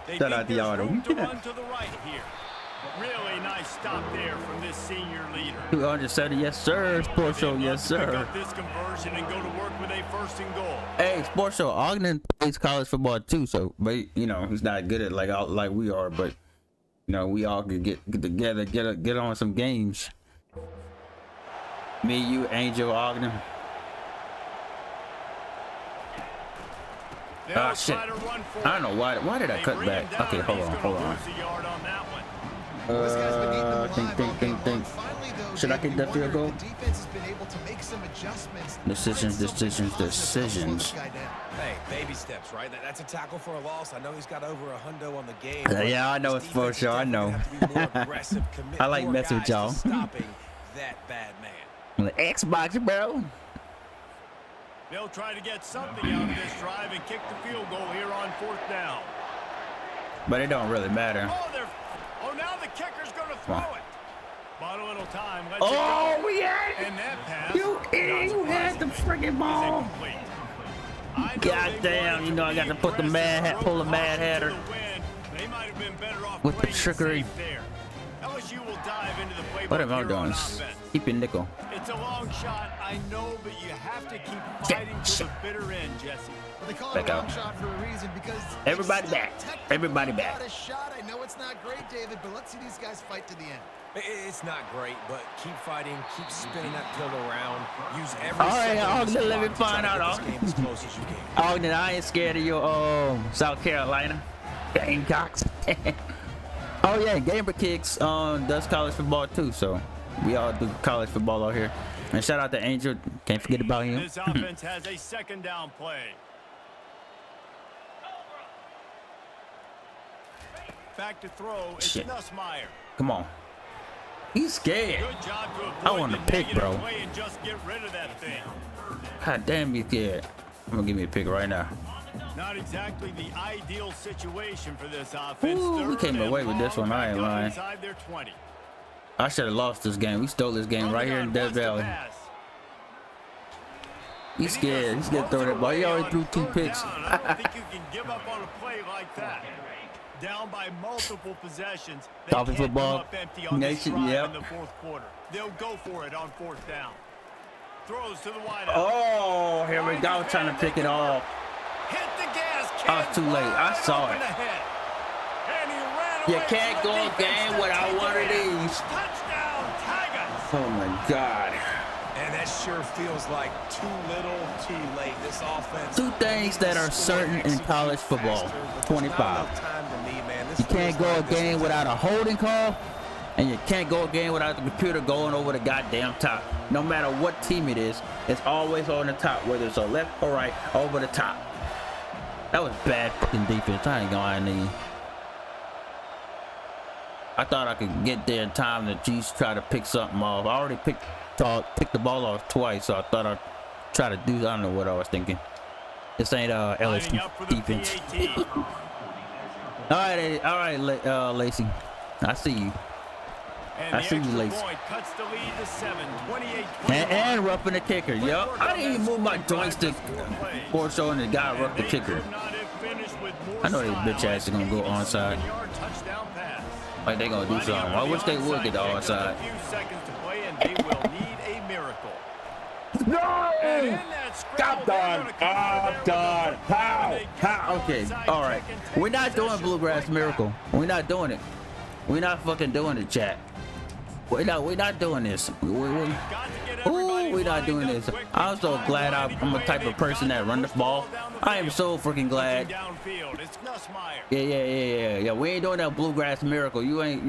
They Shout think out to y'all there's room to though. run to the right here. Really nice stop there from this senior leader. 270, yes sir. Sports Show, They'd yes love to pick sir. up this conversion and go to work with a 1st and goal. Hey, Sports Show, Ogden plays college football too, so but you know he's not good at like we are, but you know we all can get together, get on some games. Me, you, Angel, Ogden. They'll Ah shit! try to run for I don't know why did I They cut bring him back? down, Okay, and hold he's on, gonna hold on. lose a yard on that one. This guy's been eating them alive Think. all game long. Finally, though, Should I Dave, get that you field wonder goal? if the defense has been able to make some adjustments. Decisions. Find something positive to slow this guy down. Hey, baby steps, right? That's a tackle for a loss. I know he's got over a hundo on the game. Yeah, I know This it's for defense sure. I know. definitely have to be more aggressive, commit I like more messing with guys to y'all. Stopping that bad man. Like, Xbox, bro. They'll try to get something out of this drive and kick the field goal here on 4th down. But it don't really matter. Oh, now the kicker's going to throw it. Bought a little time. Let's Oh, it go. we had it. And that pass. You had the freaking is ball. incomplete. I know God they damn, wanted you to know I be got to put the aggressive, mad hat, throw pull the mad caution hatter to the wind. They might have been better off with the playing it trickery. safe there. LSU will dive into the playbook What am I here doing? on offense. Keep your nickel. It's a long shot, I know, but you have to keep fighting to the bitter end, Jesse. Well, they call Back it a long out. shot for a reason because Everybody it's still back. technically Everybody back. not a shot. I know it's not great, David, but let's see these guys fight to the end. It's not great, but keep fighting, keep spinning that pill around. Use every All right, second on Ogden, the let me clock to try find to out, get Ogden. this game as close as you can. Ogden, I ain't scared of your South Carolina Gamecocks. Oh yeah, Gamer Kicks does college football too, so we all do college football out here. And shout out to Angel, can't forget about him. This offense has a 2nd down play. Back to throw, it's Shit. Nussmeier. Come on, he's scared. Good job to avoid I want to the pick, negative bro. play and just get rid of that thing. God damn, he's scared. I'm gonna give me a pick right now. Not exactly the ideal situation for this offense. Ooh, we 3rd came and away with this long one, I back ain't up lying. inside their 20. I should have lost this game. We stole this game right here in Death Valley. He's scared. He's gonna throw that ball. He already threw 2 picks. I don't think you can give up on a play like that. Down by multiple possessions. They Dolphin can't football come up empty on nation, this drive yep. in the 4th quarter. They'll go for it on 4th down. Throws to the wideout. Oh, here we go, trying to pick it off. Hit the gas. Oh, it's too late. I saw it. You can't go a game without one of these. Touchdown, Tigers. Oh my God. And that sure feels like too little, too late. This offense. 2 things that are certain in college football. 25. You can't go a game without a holding call, and you can't go a game without the computer going over the goddamn top. No matter what team it is, it's always on the top, whether it's a left or right, over the top. That was bad fucking defense. I ain't gonna lie to you. I thought I could get there in time to just try to pick something off. I already picked the ball off twice, so I thought I'd try to do. I don't know what I was thinking. This ain't LSU defense. all right, Lacey. I see you. I see you, Lacey. Cuts the lead to 7, 28, And roughing the kicker. Yo, I didn't even move my joystick for showing the guy rough the kicker. I know they bitch ass are gonna go onside. Like they gonna do something. I wish they would get the onside. No! I'm done. I'm done. How? Okay. All right. We're not doing Bluegrass Miracle. We're not doing it. We're not fucking doing it, chat. We're not doing this. Ooh, No, we're not doing this. I'm so glad I'm a type of person that run the ball. I am so freaking glad. Yeah. We ain't doing that bluegrass miracle. You ain't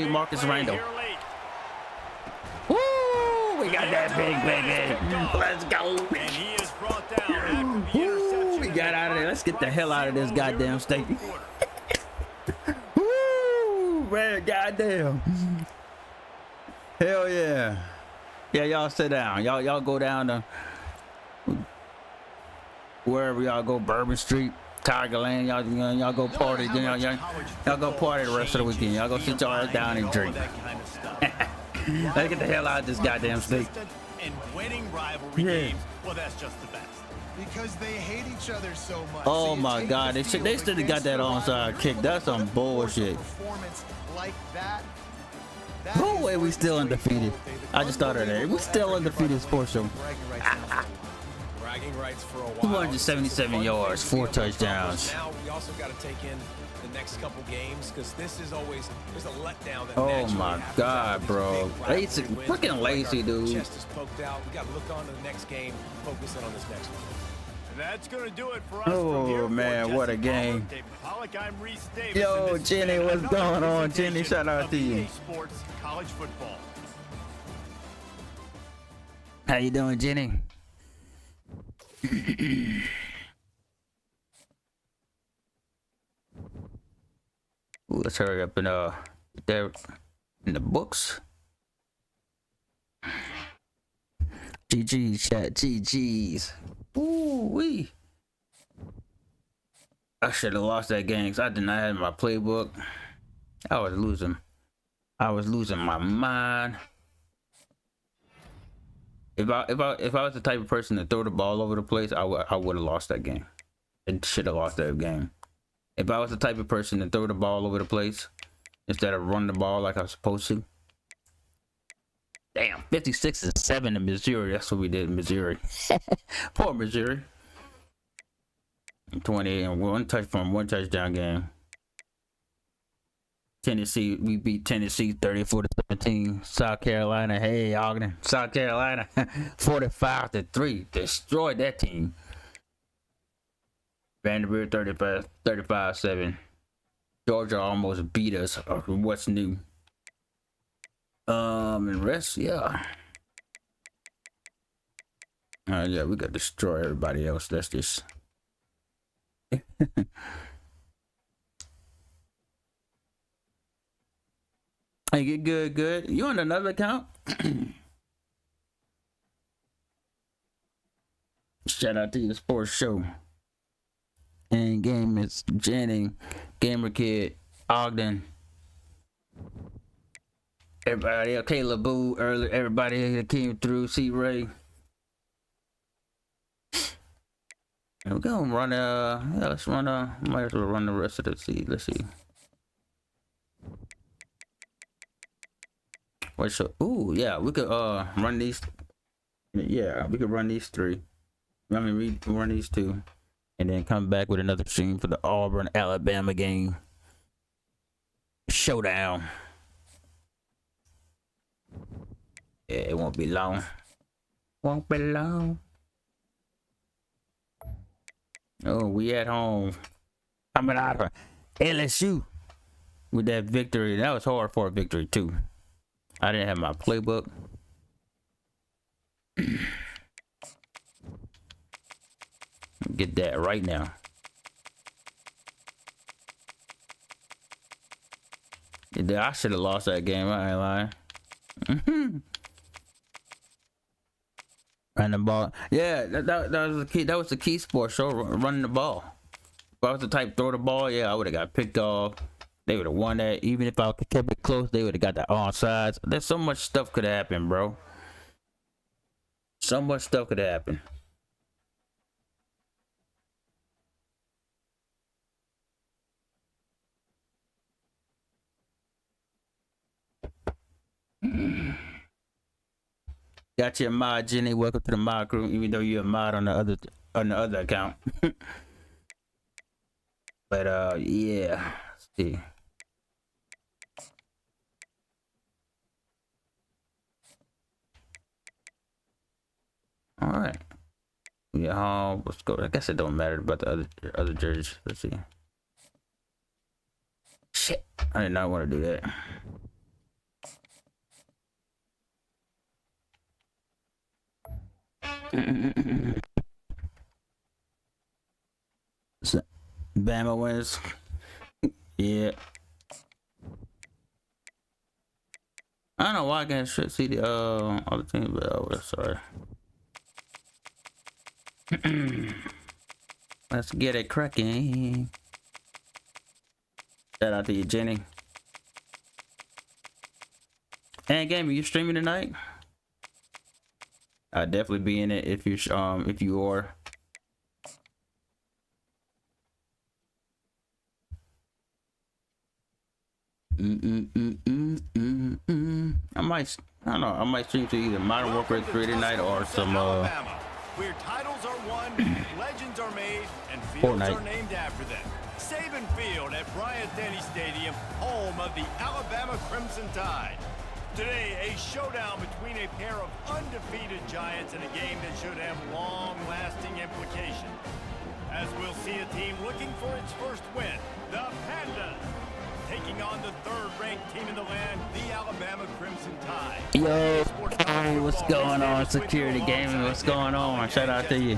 Marcus Randall. Woo! We got that big baby. Let's go. And he is brought down after the interception. We got out of there. Let's get the hell out of this goddamn state. Woo! Man, goddamn. Hell yeah. Yeah, y'all sit down. Y'all go down to wherever y'all go, Bourbon Street, Tiger Lane. Y'all go party. Y'all go party the rest of the weekend. Y'all go sit y'all down and drink. Let's get the hell out of this goddamn state. And winning rivalry games, well, that's just the best. Because they hate each other so much. Oh my God, they still have got that onside kick. That's some bullshit. Performance like that. No way we still undefeated. I just thought of that. We still undefeated sports show. Bragging rights for a while. 277 yards, 4 touchdowns. Now we also got to take in the next couple games because this is always there's a letdown. That Oh my God, bro. Lazy, freaking lazy, dude. Chest is poked out. We got to look on to the next game, focus in on this next one. That's going to do it for us. Oh man, what a game. Yo, Jenny, what's going on? Jenny, shout out to you. Sports, college football. How you doing, Jenny? Ooh, let's hurry up and there in the books. GG's chat, GG's. Ooh wee. I should have lost that game because I did not have my playbook. I was losing my mind. If I was the type of person to throw the ball over the place, I would have lost that game. It should have lost that game. If I was the type of person to throw the ball over the place instead of run the ball like I was supposed to. Damn, 56-7 in Missouri. That's what we did in Missouri. Poor Missouri. 20 and one touchdown game. Tennessee, we beat Tennessee 34-17. South Carolina, hey Ogden. South Carolina 45-3. Destroyed that team. Vanderbilt 35-7. Georgia almost beat us. What's new? And rest, yeah. Yeah, we got to destroy everybody else. That's just. Hey, good. You on another account? Shout out to the sports show. And game is Jenny, Gamer Kid, Ogden. Everybody, okay, LeBoo, early, everybody that came through, C Ray. And we're gonna run let's run might as well run the rest of the seed. Let's see. Wait, so yeah, we could run these. Yeah, we could run these 3. I mean, run these 2, and then come back with another stream for the Auburn Alabama game. Showdown. Yeah, it won't be long. Won't be long. Oh, we at home. Coming out of LSU with that victory. That was hard for a victory too. I didn't have my playbook. Get that right now. Yeah, I should have lost that game. I ain't lying. Run the ball. Yeah, that was the key. That was the key sport show. Running the ball. If I was the type to throw the ball, yeah, I would have got picked off. They would have won that. Even if I kept it close, they would have got that onside. There's so much stuff could happen, bro. So much stuff could happen. Got your mod, Jenny. Welcome to the mod crew. Even though you're a mod on the other account. But yeah. Let's see. at home. Let's go. I guess it don't matter about the other jerseys. Let's see. Shit, I did not want to do that. So, Bama wins. Yeah. I don't know why I can't see the other team, but oh, sorry. Let's get it cracking. Shout out to you, Jenny. And game, are you streaming tonight? I'll definitely be in it if you are. I don't know. I might stream to either Modern Warfare 3 tonight or some where titles are won, legends are made, and fields Fortnite. are named after them. Saban Field at Bryant-Denny Stadium, home of the Alabama Crimson Tide. Today, a showdown between a pair of undefeated giants in a game that should have long-lasting implications. As we'll see a team looking for its first win, the Pandas, taking on the third-ranked team in the land, the Alabama Crimson Tide. Yo, what's going on, Security Gaming? What's going on? Shout out to you.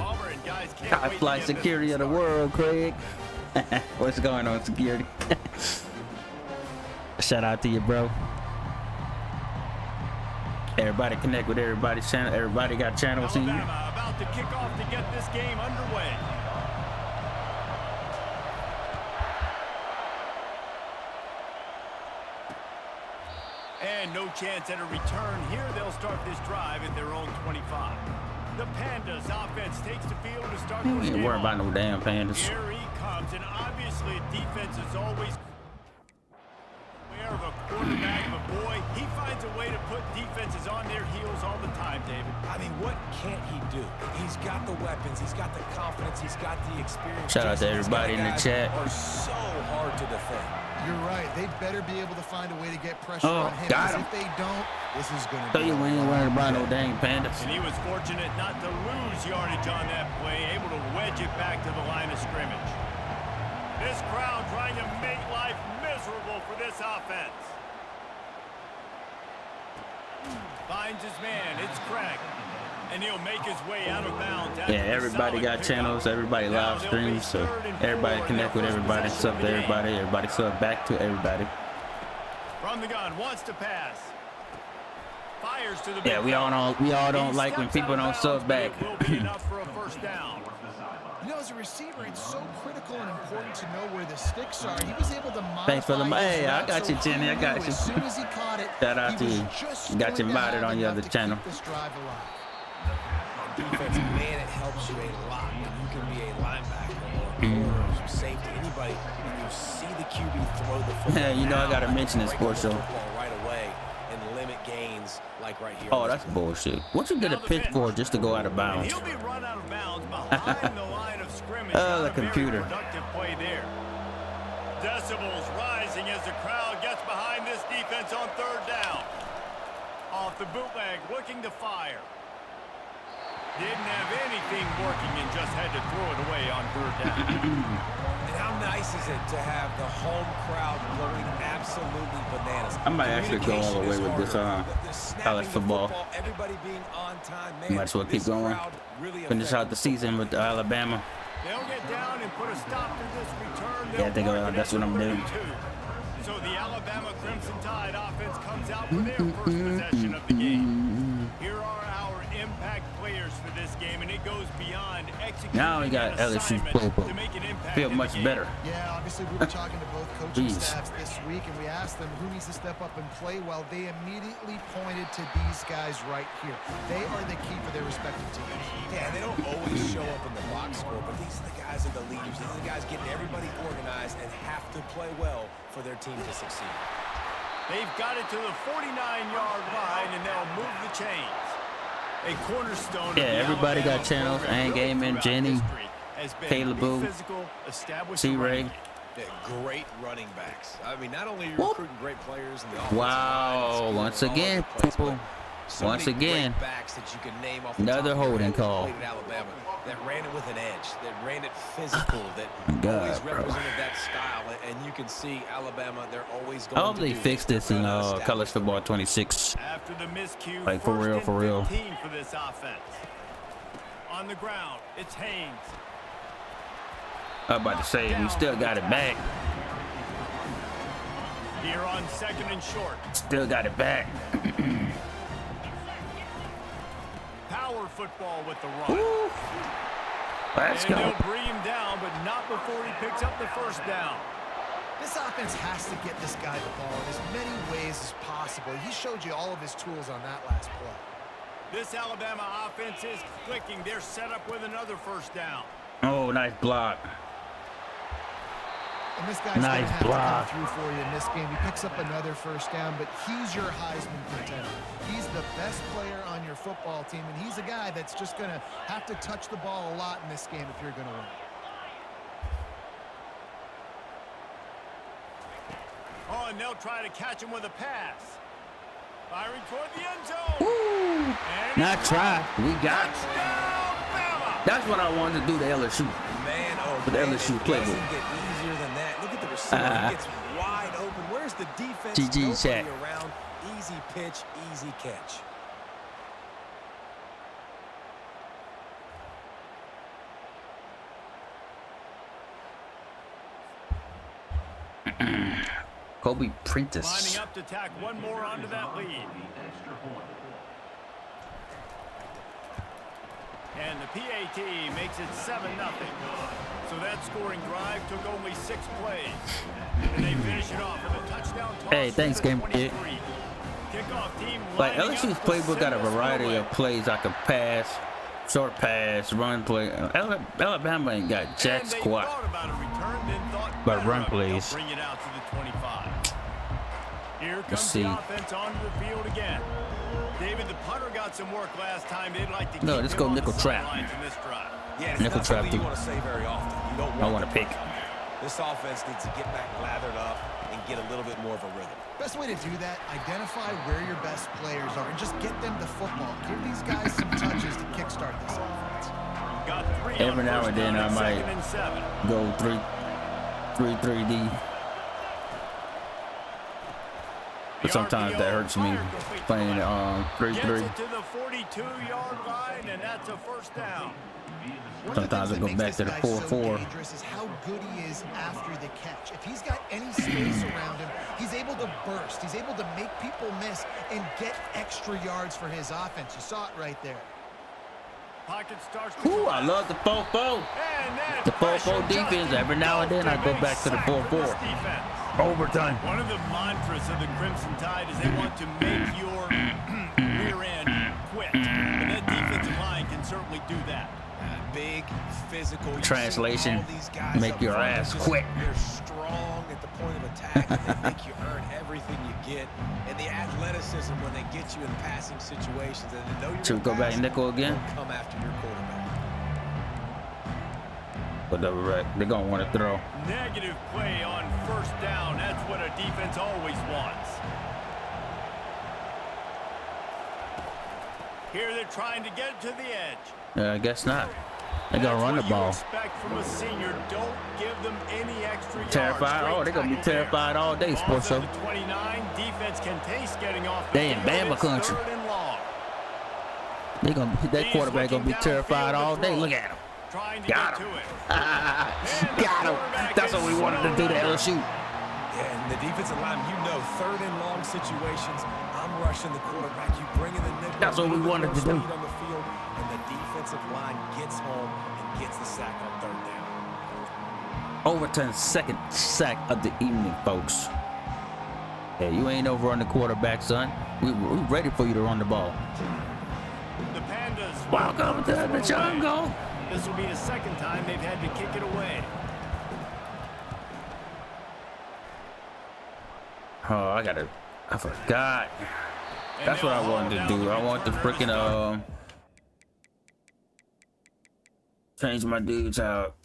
Top flight security of the world, Craig. What's going on, Security? Shout out to you, bro. Everybody connect with everybody's channel. Everybody got channels in you. Alabama about to kick off to get this game underway. And no chance at a return here. They'll start this drive at their own 25. The Pandas offense takes the field to start We this ain't game worried off. about no damn Pandas. Here he comes, and obviously defense is always aware of a quarterback, but boy, he finds a way to put defenses on their heels all the time, David. I mean, what can't he do? He's got the weapons, he's got the confidence, he's got the experience. Shout out to These everybody in the guys chat. are so hard to defend. You're right. They better be able to find a way to get pressure on him. Got Because him. if they don't, this is going to So be you ain't worried about no dang Pandas. And he was fortunate not to lose yardage on that play, able to wedge it back to the line of scrimmage. This crowd trying to make life miserable for this offense. Finds his man, it's Craig. And he'll make his way out of bounds. Yeah, everybody got channels, everybody live streams, so everybody connect with everybody, sub to everybody, everybody sub back to everybody. From the gun, wants to pass. Fires to the Yeah, we all don't like when people don't sub back. Will be enough for a first down. You know, as a receiver, it's so critical and important to know where the sticks are. He was able to modify Thanks for the his hey, I route got so you, Jenny. I he got knew you. As soon as he caught it, Shout out he to was you. just Got you going to modded have on your enough other to channel. keep this drive alive. Defense, man, it helps you a lot. And you can be a linebacker or a corner or safety, anybody. When you see the QB throw the football, Yeah, you know I gotta now, mention this break sports up show. the football right away and limit gains like right here. Oh, that's bullshit. What you get a pitch for just to go out of bounds? He'll be run out of bounds behind the line of scrimmage. Oh, the Not a very computer. productive play there. Decibels rising as the crowd gets behind this defense on third down. Off the bootleg, looking to fire. Didn't have anything working and just had to throw it away on third down. And how nice is it to have the home crowd going absolutely bananas? I might actually go all the way with this college football. Everybody being on time, man. Might as well keep this going. crowd really Finish out the season with Alabama. They'll get down and put a stop to this return. Yeah, I think that's what I'm doing. So the Alabama Crimson Tide offense comes out for their first possession of the game. Here are our impact players for this game, and it goes beyond executing Now we got an LSU assignment football. to make an impact Feel in the much game. better. Yeah, obviously we were talking to both coaching Jeez. staffs this week, and we asked them who needs to step up and play well. They immediately pointed to these guys right here. They are the key for their respective teams. Yeah, they don't always show up in the box score, but these are the guys that are the leaders. These are the guys getting everybody organized and have to play well for their team to succeed. They've got it to the 49-yard line, and they'll move the chains. A cornerstone. Yeah, of the everybody Alabama got channels. program Ain't really Gaming, throughout Jenny, history has been Caleb be Boo, physical, establish C. the Ray. running game. Yeah, great running backs. I mean, not only are you Whoop. recruiting great players in the offensive Wow, line, once scoring all again, over the place, people. but so Once many great again, backs that you can name off the another top of your holding head call. played at Alabama. that ran it with an edge, that ran it physical, that always represented that style. And you can see Alabama, they're always going I hope to they do fix this in college football 26. After the miscue, Like, for real, for real. 15 for this offense. On the ground, it's Haynes. I'm about to say, we still got it back. Here on 2nd and short. Still got it back. Power football with the run. Woo. Let's And go. they'll bring him down, but not before he picks up the first down. This offense has to get this guy the ball in as many ways as possible. He showed you all of his tools on that last play. This Alabama offense is clicking. They're set up with another first down. Oh, nice block. And this guy's Nice going to have block. to come through for you in this game. He picks up another first down, but he's your Heisman contender. He's the best player on your football team, and he's a guy that's just going to have to touch the ball a lot in this game if you're going to win. Oh, and they'll try to catch him with a pass. Firing toward the end zone. Woo. And Not it's try. We got it. touchdown, Bama. That's what I wanted to do to LSU. Man, oh, With the man, LSU it playbook. doesn't get easier than that. Look at the receiver. He gets wide open. Where's the defense? GG, Nobody Shaq. around. Easy pitch, easy catch. Kobe Prentice. Lining up to tack one more onto that lead. And the PAT makes it 7-0. So that scoring drive took only 6 plays. And they finish it off with a touchdown toss. Hey, thanks, to the Game 23. Kid. Kickoff team Like lining LSU's up to playbook got a send us variety away. of plays I could pass, short pass, run play. Alabama ain't got jack And they squat. thought about a return, then thought But better run of it. They'll plays. Bring it out to the 25. Here Let's comes see. the offense onto the field again. David, the punter got some work last time. They'd like to No, keep let's him go on nickel the trap. sidelines in this drive. Yeah, it's Nickel not trap something you deep. want to say very often. You don't I want want to pick. This offense needs to get back lathered up and get a little bit more of a rhythm. Best way to do that, identify where your best players are and just get them the football. Give these guys some touches to kickstart this offense. Got 3 Every on now first and then down I and might 2nd and 7. Go 3-3D. But sometimes that hurts me playing Gets 3-3. it to the 42-yard line, and that's a first down. One of the Sometimes things I go that back makes to the this guy so 4-4. dangerous is how good he is after the catch. If he's got any space around him, he's able to burst. He's able to make people miss and get extra yards for his offense. You saw it right there. Pocket starts to Ooh, I collapse. love the 4-4. And that The 4-4 pressure defense. Justin Every now and then I go Big back to the sack for 4-4. this defense. Overtime. One of the mantras of the Crimson Tide is they want to make your rear end quit. And that defensive line can certainly do that. Big, physical. You Translation, see all these guys make up your front, ass they're quit. They're strong at the point of attack, and they make you earn everything you get. And the athleticism when they get you in passing situations, and they know you're Should we go gonna back pass, nickel again? they'll come after your quarterback. Whatever, right? They're going to want to throw. Negative play on first down. That's what a defense always wants. Here they're trying to get it to the edge. I guess not. They're going to That's run the what you ball. expect from a senior. Don't give them any extra yards. Terrified? Oh, they're going to be terrified all day, sports show. Ball's at the 29. Defense can taste getting off the They in field. Bama It's country. 3rd and long. That quarterback going to be terrified all day. Look at him. Trying to Got get him. to it. Got him. That's what we wanted to do to LSU. Yeah, and the defensive line, you know, 3rd and long situations, I'm rushing the quarterback. You bring in the nickel. That's what we you wanted to throw do. speed on the field, and the defensive line gets home and gets the sack on 3rd down. Overtime, second sack of the evening, folks. Hey, you ain't over on the quarterback, son. We ready for you to run the ball. The Pandas. Welcome to the jungle. This will be the 2nd time they've had to kick it away. Oh, I forgot. That's what I wanted to do. I want to freaking change my dudes out.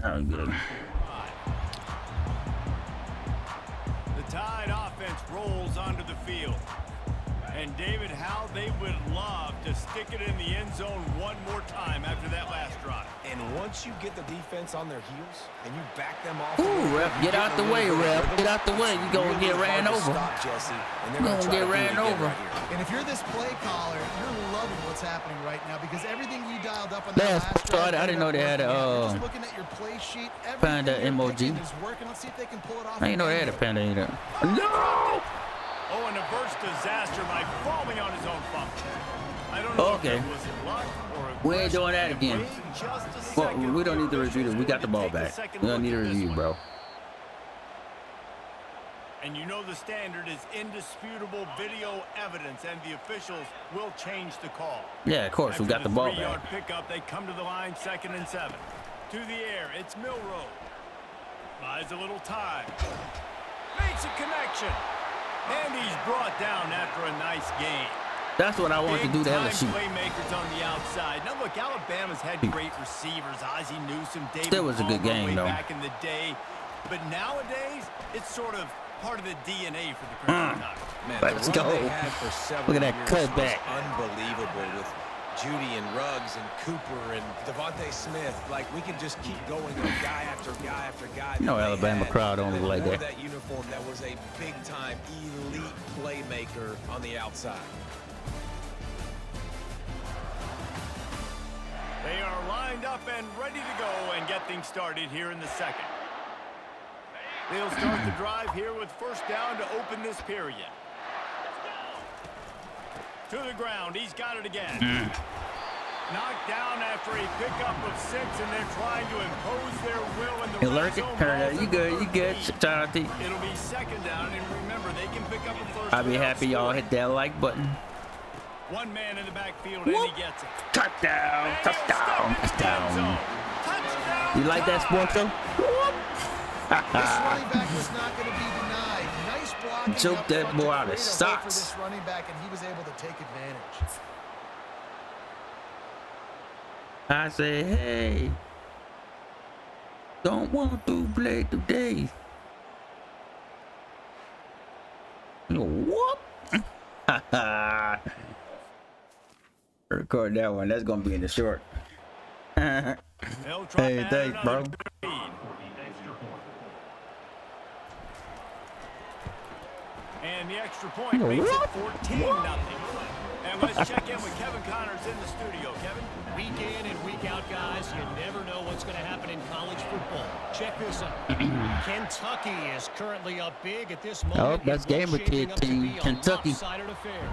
Oh, good. The Tide offense rolls onto the field. And David, how they would love to stick it in the end zone one more time after that last drive. And once you get the defense on their heels and you back them off. Ooh, ref, get out the way, ref. Get out the way. You're going to get ran over. You're going to get ran over. And if you're this play caller, you're loving what's happening right now because everything you dialed up on That's that last drive. I didn't know they had a just looking at your play sheet, panda emoji. is working. Let's see if they can pull it off. I didn't know they had a panda either. No! Oh, and a burst disaster by falling on his own function. I don't know Okay. if it was luck or We ain't doing that again. Well, we don't need to review this. We got the ball back. We don't need to review, bro. And you know the standard is indisputable video evidence, and the officials will change the call. Yeah, of course. We got the ball back. 3-yard pickup, they come to the line, 2nd and 7. To the air, it's Milrow. Buys a little time. Makes a connection. And he's brought down after a nice game. That's what I want to do to LSU. Playmakers on the outside. Now look, Alabama's had great receivers. Ozzie Newsome, David Still was a good Palmer game, way though. back in the day. But nowadays, it's sort of part of the DNA for the Crimson Tide. Man, Let's the run go. they had for several Look at that years cutback. was unbelievable with Judy and Ruggs and Cooper and Devontae Smith. Like, we can just keep going on guy after guy after guy. You know that they Alabama had crowd don't look like wore that. uniform that was a big-time elite playmaker on the outside. They are lined up and ready to go and get things started here in the second. They'll start the drive here with first down to open this period. To the ground, he's got it again. Knocked down after a pickup of 6, and they're trying to impose their will in the Hey, red Lurk, zone. you good, you good. Shout out to you. It'll be 2nd down, and remember, they can pick up a first. I'll be happy y'all hit that like button. One man in the backfield, and he gets it. Touchdown, And touchdown, he'll step into the end touchdown. zone. Touchdown, You like that, Tide. sports show? This running back was not going to be denied. Nice blocking. Choke up that front boy to out of create a hole for socks. this running back, and he was able to take advantage. I say, hey, don't want to play today. You go, whoop. Record that one. That's gonna be in the short. They'll try Hey, to add thanks, bro. another lead. And the extra point You makes what? it 14-0. And let's check in with Kevin Connors in the studio. Kevin? Week in and week out, guys, you never know what's going to happen in college football. Check this out. Kentucky is currently up big at this moment. Oh, that's in what's Gamer shaping Kid up to team, be a Kentucky. lopsided affair.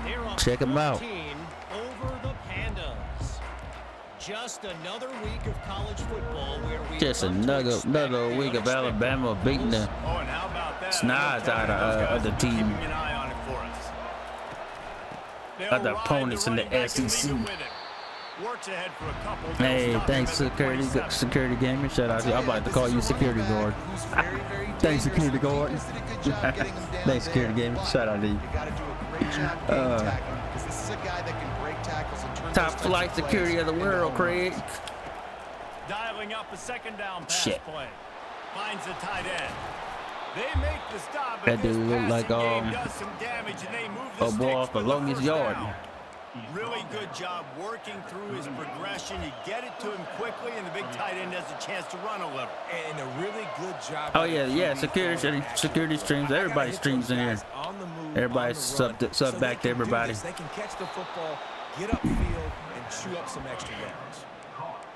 They're up Check 'em out. 14 over the Pandas. Just another week of college football where we Just come to another expect the week of unexpected. Alabama beating the Oh, and how about that? Snods out of Those the guys are team. keeping an eye on it for us. They'll Other ride opponents in the running back and SEC. lead it with it. Works ahead for a couple. They'll Hey, stop thanks him at the 27. security gaming. Shout out to you. I'm about to call you security guard. Thanks, security guard. Thanks, security gaming. Shout out to you. You got to do a great job getting tackling because this is a guy that can break tackles and turn Top those types flight of security plays of the into world, home Craig. runs. Dialing up a 2nd down pass Shit. play. Finds the tight end. They make the stop, but That this dude look passing like, game does some damage, and they move the a boy sticks off the for longest first yard. down. Really good job working through his progression. You get it to him quickly, and the big tight end has a chance to run a little. And a really good job. Oh by yeah, the yeah. QB Security throwing security action. streams. I gotta Everybody hit streams those in here. guys on the move, Everybody on the sub run, sub so back to they can do everybody. this. They can catch the football, get upfield, and chew up some extra yards.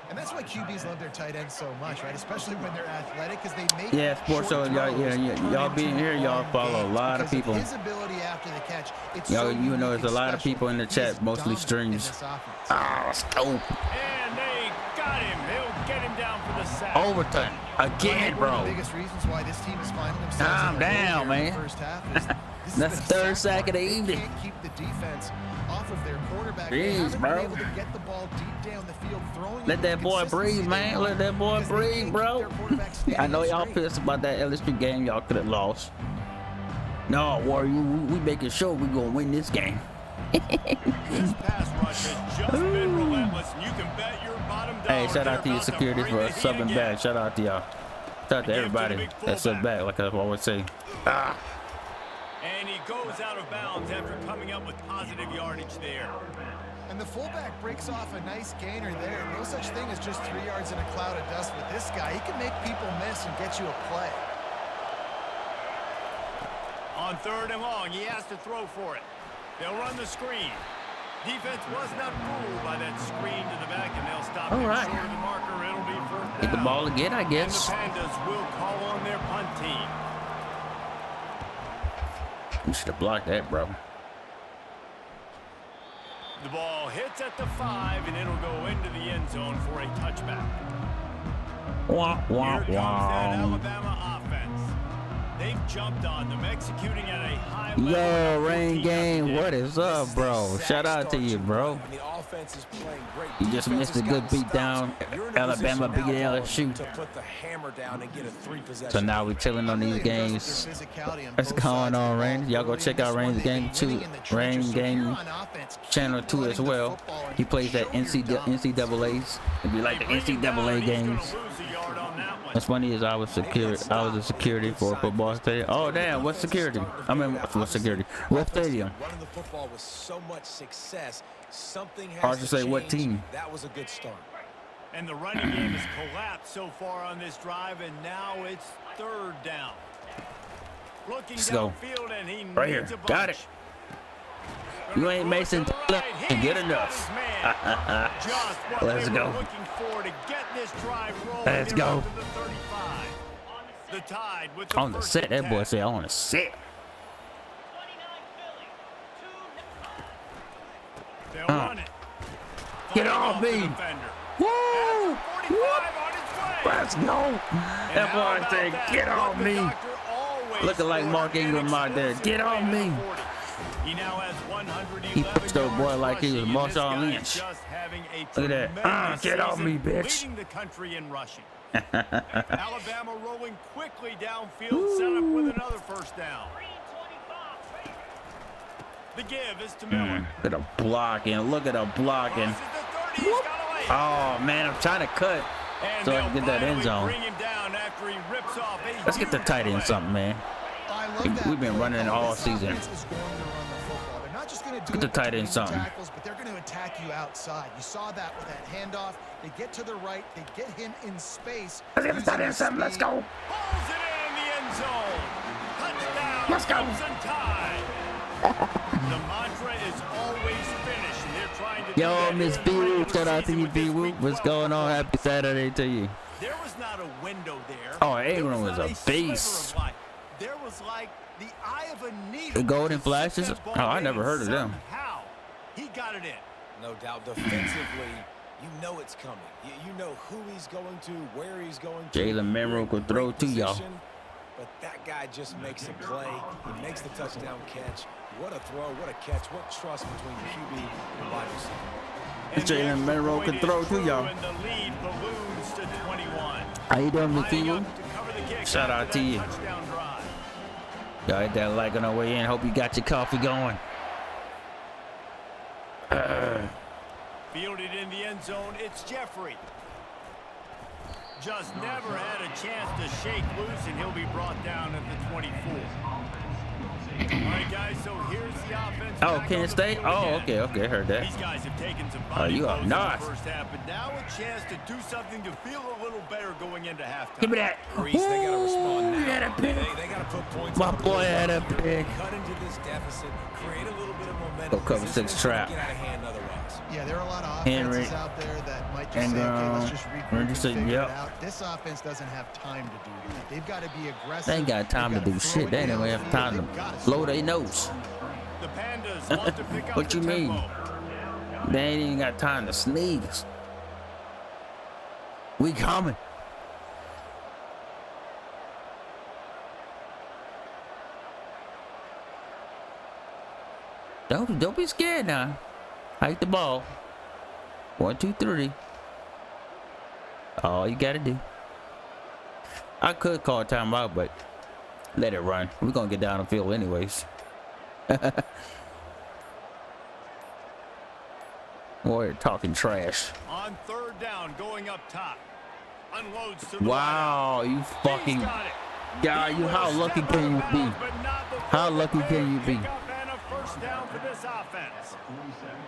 And that's why QBs love their tight ends so much, right? Especially when they're athletic, because they make Yeah, sports show, short y'all- throws yeah, turn y'all being into here, y'all long follow a gains lot of because people. His ability after the catch, it's Y'all, so you know, unique there's a and lot of special. people in the He chat, is mostly dominant in streams. this offense. Ah, let's go. And they got him. They'll get him down for the sack. Overtime again, One of bro. the biggest reasons why this team is finding themselves Calm in the hole down, here in the man. first half is this has That's been the a third sack of the they evening. Can't keep the defense off of their quarterback. Jeez, They haven't bro. been able to get the ball deep down the field, throwing Let it that with boy consistency breathe, they man. want Let that boy because they breathe, can't keep bro. their quarterback I standing know y'all straight. pissed about that LSU game. Y'all could have lost. No, Warrior, we making sure we gonna win this game. This pass rush has just been relentless, and you can bet your bottom dollar. Hey, shout out to they're your about to security bring for the heat subbing again. back. Shout out to y'all. Shout out to everybody that sub back, like I always say. And he goes out of bounds after coming up with positive yardage there. And the fullback breaks off a nice gainer there. No such thing as just 3 yards in a cloud of dust with this guy. He can make people miss and get you a play. On 3rd and long, he has to throw for it. They'll run the screen. Defense was not fooled by that screen to the back, and they'll stop him right. short of the marker. It'll be 4th down. Get the ball again, I guess. And the Pandas will call on their punt team. You should have blocked that, bro. The ball hits at the 5, and it'll go into the end zone for a touchback. Wah, wah, Here comes that wah. Alabama offense. They've jumped on them, executing at a high level. Yo, Rain Team Game, up what is up, bro? Shout out to you, bro. I mean, offense is playing great. You just Defense missed has a good gotten beat down. stops. You're in a Alabama position beat now, LSU. to put the hammer down and get a 3-possession. So now we chilling on these games. What's going on, Rain? Y'all go check out Rain's game too. Rain Game channel 2 as well. He plays at NCAA's. If you like the NCAA games. What's funny is I was a security for a football stadium. Oh damn, what security? I mean, what security? What stadium? Running the football with so much success, something has Hard to say what change. team. That was a good start. And the running game has collapsed so far on this drive, and now it's 3rd down. Looking Let's go. downfield, and he Right here. needs a bunch. Got it. You ain't Mason Taylor and get enough. Let's go. Let's go. The Tide with On the set, that boy said on the set. They'll run it. Get Fighting off the me. defender. Woo! 45 on his way. Let's go. That boy said, get off me. Looking like Mark Ingram out there. Get on me. He now has 111 He pushed the boy like he was rushing, and this Marshawn guy Lynch. is just having a Look at that. tremendous Get off me, season, bitch. leading the country in rushing. Alabama rolling quickly downfield, set up with another 1st down. The give is to Miller. Look at the blocking. Look at the blocking. Crosses the 30, he's got away. Oh, man, I'm trying to cut And so I can they'll get that end finally zone. bring him down after he rips off a Let's get the huge tight end play. something, man. I love that We've been play running call. all This season. offense is going to run the football. They're not just going to do Get the it tight end between something. tackles, but they're going to attack you outside. You saw that with that handoff. They get to the right. They get him in space. Let's get the tight end something. Let's go. Pulls it in the end zone. Touchdown. Let's go. Crimson Tide. The mantra is always finish, and they're trying to do Yo, that Miss here B in the Whoop. regular Shout out to season you, with B this Whoop. week What's 12. going on? Happy Saturday to you. There was not a window there. Oh, There Ingram was was not a sliver of beast. light. There was like the eye of a needle. The Golden Flashes? That ball Oh, I in, never heard of them. Somehow, he got it in. No doubt defensively, you know it's coming. You know who he's going to, where he's going to. Jalen Monroe could throw Great to y'all. position, But that guy just makes a play. He makes the touchdown catch. What a throw, what a catch, what trust between QB and wide receiver. And the Jalen extra Monroe point could is throw to true, y'all. and the lead balloons to 21. How you doing, Miss B Lining Whoop? up to cover the kick Shout out after to that you. touchdown drive. Y'all hit that like on our way in. Hope you got your coffee going. Fielded in the end zone, it's Jeffrey. Just never had a chance to shake loose, and he'll be brought down at the 24. All right, guys, so here's the offense. Oh, back Kent on the State? field Oh, again. okay, heard that. These guys have taken some Oh, you body up blows in the north. first half, but now a chance to do something to feel a little better going into halftime. Give me that. Reese, they got to respond now. Ooh, had a pick. They got to put points My on the boy board. had a pick. Cut into this deficit, create a little bit of momentum. Go cover This six is gonna trap. Get out of hand otherwise. Yeah, there are a lot of Henry. offenses out there that might just say, And, okay, let's just regroup Randy and said, figure yep. it out. This offense doesn't have time to do that. They've got to be aggressive. They ain't got time to They've do gotta throw shit. it They ain't even downfield. have time They've to gotta blow slow their it nose. The Pandas want to pick up What the you mean? tempo. They ain't even got time to sneeze. We coming. Don't be scared now. Hike the ball. 1, 2, 3. All you gotta do. I could call a timeout, but let it run. We're gonna get down the field anyways. Warrior talking trash. On third down, going up top. Unloads to the Wow, you fucking guy. You how lucky can you be? How lucky can you be? First down for this offense.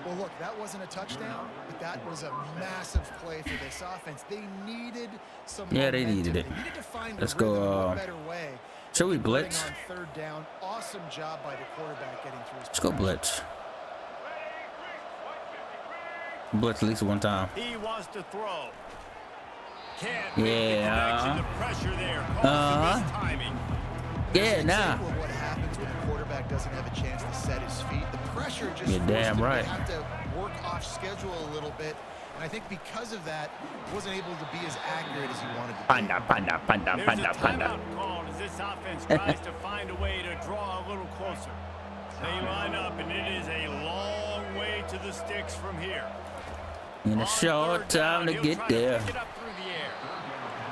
Well, look, that wasn't a touchdown, but that was a massive play for this offense. They needed some Yeah, they momentum. needed it. They needed to find Let's a go, rhythm, a better way. Should we Converting blitz? on third down. Awesome job by the quarterback getting through his Let's go blitz. Blitz at least one time. He wants to throw. Can't Yeah. the pressure there. Timing. Yeah, nah. What happens when the quarterback doesn't have a chance to set his feet? The pressure just You're damn forced him right. to have to work off schedule a little bit. And I think because of that, wasn't able to be as accurate as he wanted to be. Panda, panda, panda, There's panda, a panda. timeout called as this offense tries to find a way to draw a little closer. They line up, and it is a long way to the sticks from here. In a short time to get there. Pick it up through the air.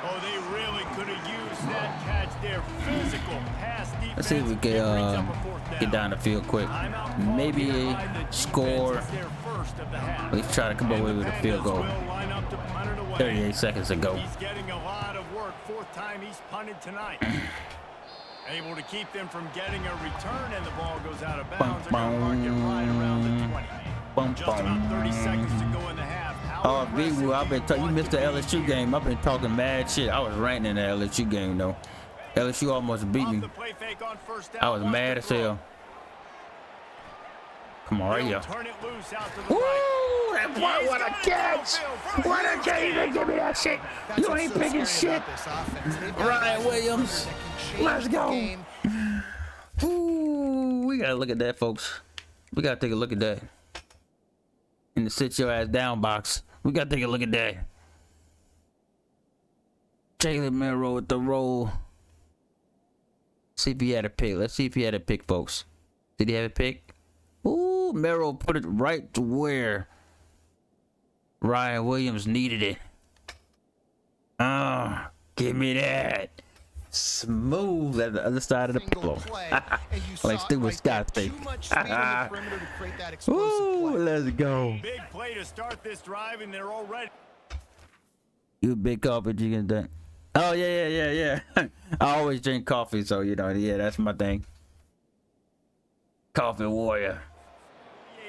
Oh, they really could have used that catch there. Physical pass defense. Let's see if we It brings can up a fourth get down the field quick. Timeout called Maybe here by the defense score. as their first of the half. At least try to come away with a field goal. Will line up to punt it away. 38 seconds to go. He's getting a lot of work. Fourth time he's punted tonight. Able to keep them from getting a return, and the ball goes out of bounds. They're going to mark it right around the 20. Just about 30 seconds to go in the half. Oh, V-Woo, I've been you missed the LSU game. I've been talking mad shit. I was ranting in the LSU game though. LSU almost beat me. I was mad as hell. Come on, right here. Woo! That boy, what a catch! What a catch! You didn't give me that shit. You ain't picking shit. Ryan Williams. Let's go. Ooh, we gotta look at that, folks. We gotta take a look at that. In the sit your ass down box. We gotta take a look at that. Jalen Milroe with the roll. See if he had a pick. Let's see if he had a pick, folks. Did he have a pick? Ooh, Milroe put it right to where Ryan Williams needed it. Give me that. Smooth at the other side of the floor. Like stupid Scott thing. Ooh, let's go. Big play to start this drive, and they're already. You a big coffee drinking that? Oh yeah. I always drink coffee, so you know, yeah, that's my thing. Coffee warrior.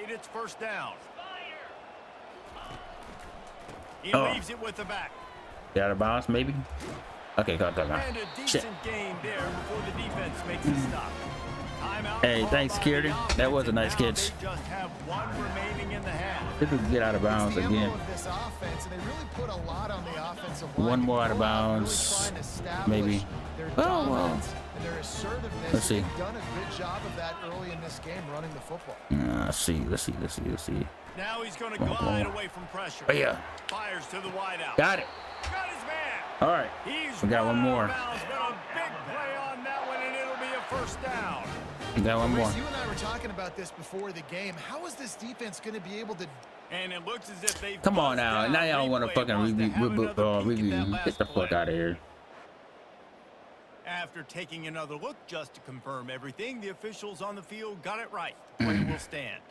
It's first down. He Oh. leaves it with the back. Get out of bounds, maybe. Okay, got that. And a decent gain there before the defense makes a stop. Timeout Hey, called thanks, by security. the offense, That was a and nice now catch. They just have one remaining in the half. If we can get out of bounds It's the again. MO of this offense, and they really put a lot on the offensive line. One more They out of go out really bounds, trying to establish maybe. their Oh, well. dominance and their assertiveness. Let's see. They've done a good job of that early in this game, running the football. Let's see. Now he's going to glide away from pressure. Oh yeah, Fires to the wideout. got it. Got his man. All right, He's we got one run out more. of bounds, but a big play on that one, and it'll be a first down. We got one more. Reese, you and I were talking about this before the game. How is this defense going to be able to? And it looks as if they've Come on buzzed now. down. Now y'all want to Replay fucking wants to have another peek at review. that Get the last fuck play. out of here. After taking another look just to confirm everything, the officials on the field got it right. Play will stand.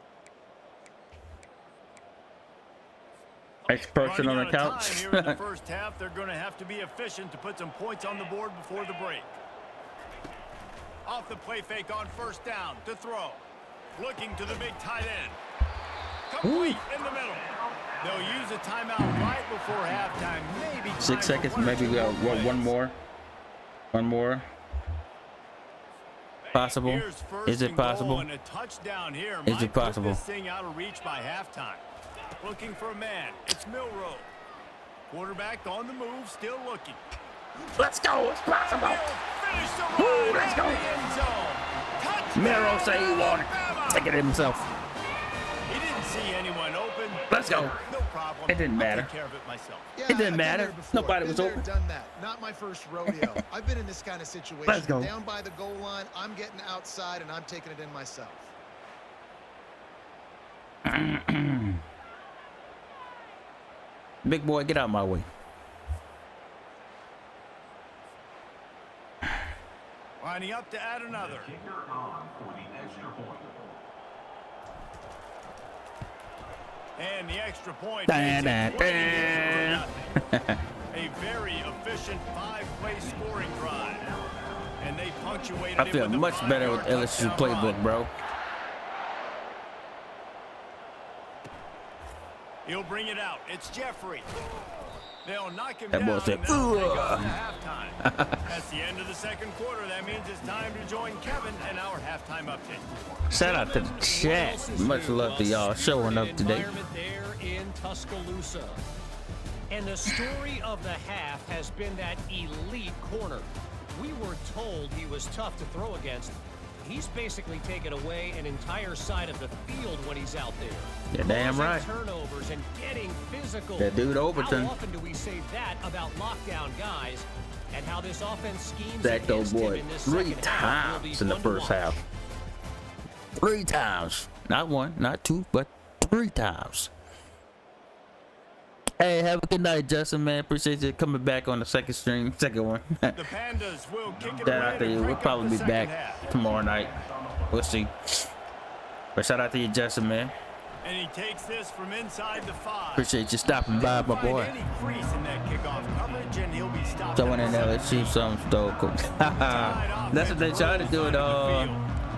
Next person on the Running out of couch. time here in the first half, they're going to have to be efficient to put some points on the board before the break. Off the play fake on first down to throw. Looking to the big tight end. Complete in the middle. They'll use a timeout right before halftime. Maybe 6 seconds. Maybe we got one more. One more. Possible? Here's first Is it and goal possible? and a touchdown here. Is Might it possible? Put this thing out of reach by halftime. Looking for a man. It's Milroe. Quarterback on the move, still looking. Let's go. It's possible. Finish the Woo, run let's in go. the end zone. Touchdown, Milroe say he won it. Bama. Take it himself. He didn't see anyone open. Let's go. No problem. It didn't I'll matter. take care of it myself. Yeah, It didn't I've been matter. there before. Nobody Been was there, open. Done that. Not my first rodeo. I've been in this kind of situation. Let's go. Down by the goal line, I'm getting outside and I'm taking it in myself. Big boy, get out my way. Lining up to add another. And the extra point Dun, makes it dun, 20-0. A very efficient 5-play scoring drive. And they punctuated I feel it with a much better with 5-yard LSU touchdown playbook, run. bro. He'll bring it out. It's Jeffrey. They'll knock him That down. boy said, And that'll take "Ooh." us to halftime. That's the end of the second quarter. That means it's time to join Kevin and our halftime update. Shout out to the chat. Much love to y'all showing up today. There in Tuscaloosa. And the story of the half has been that elite corner. We were told he was tough to throw against. He's basically taken away an entire side of the field when he's out there. You're damn Causing right. Turnovers and getting physical. That dude Overton. How often do we say that about lockdown guys and how this offense schemes Sacked old against him boy in this 3 second half will be times in the fun to first watch. half. 3 times. Not 1, not 2, but 3 times. Hey, have a good night, Justin, man. Appreciate you coming back on the second one. The Pandas will kick it Shout away out to to you. We'll crank up probably the be second back half. tomorrow night. We'll see. But shout out to you, Justin, man. And he takes this from inside the 5. Appreciate you stopping by, my boy. Any crease in that kickoff coverage, and he'll be stopped Someone at in the LSU, some stole. That's what they try to do at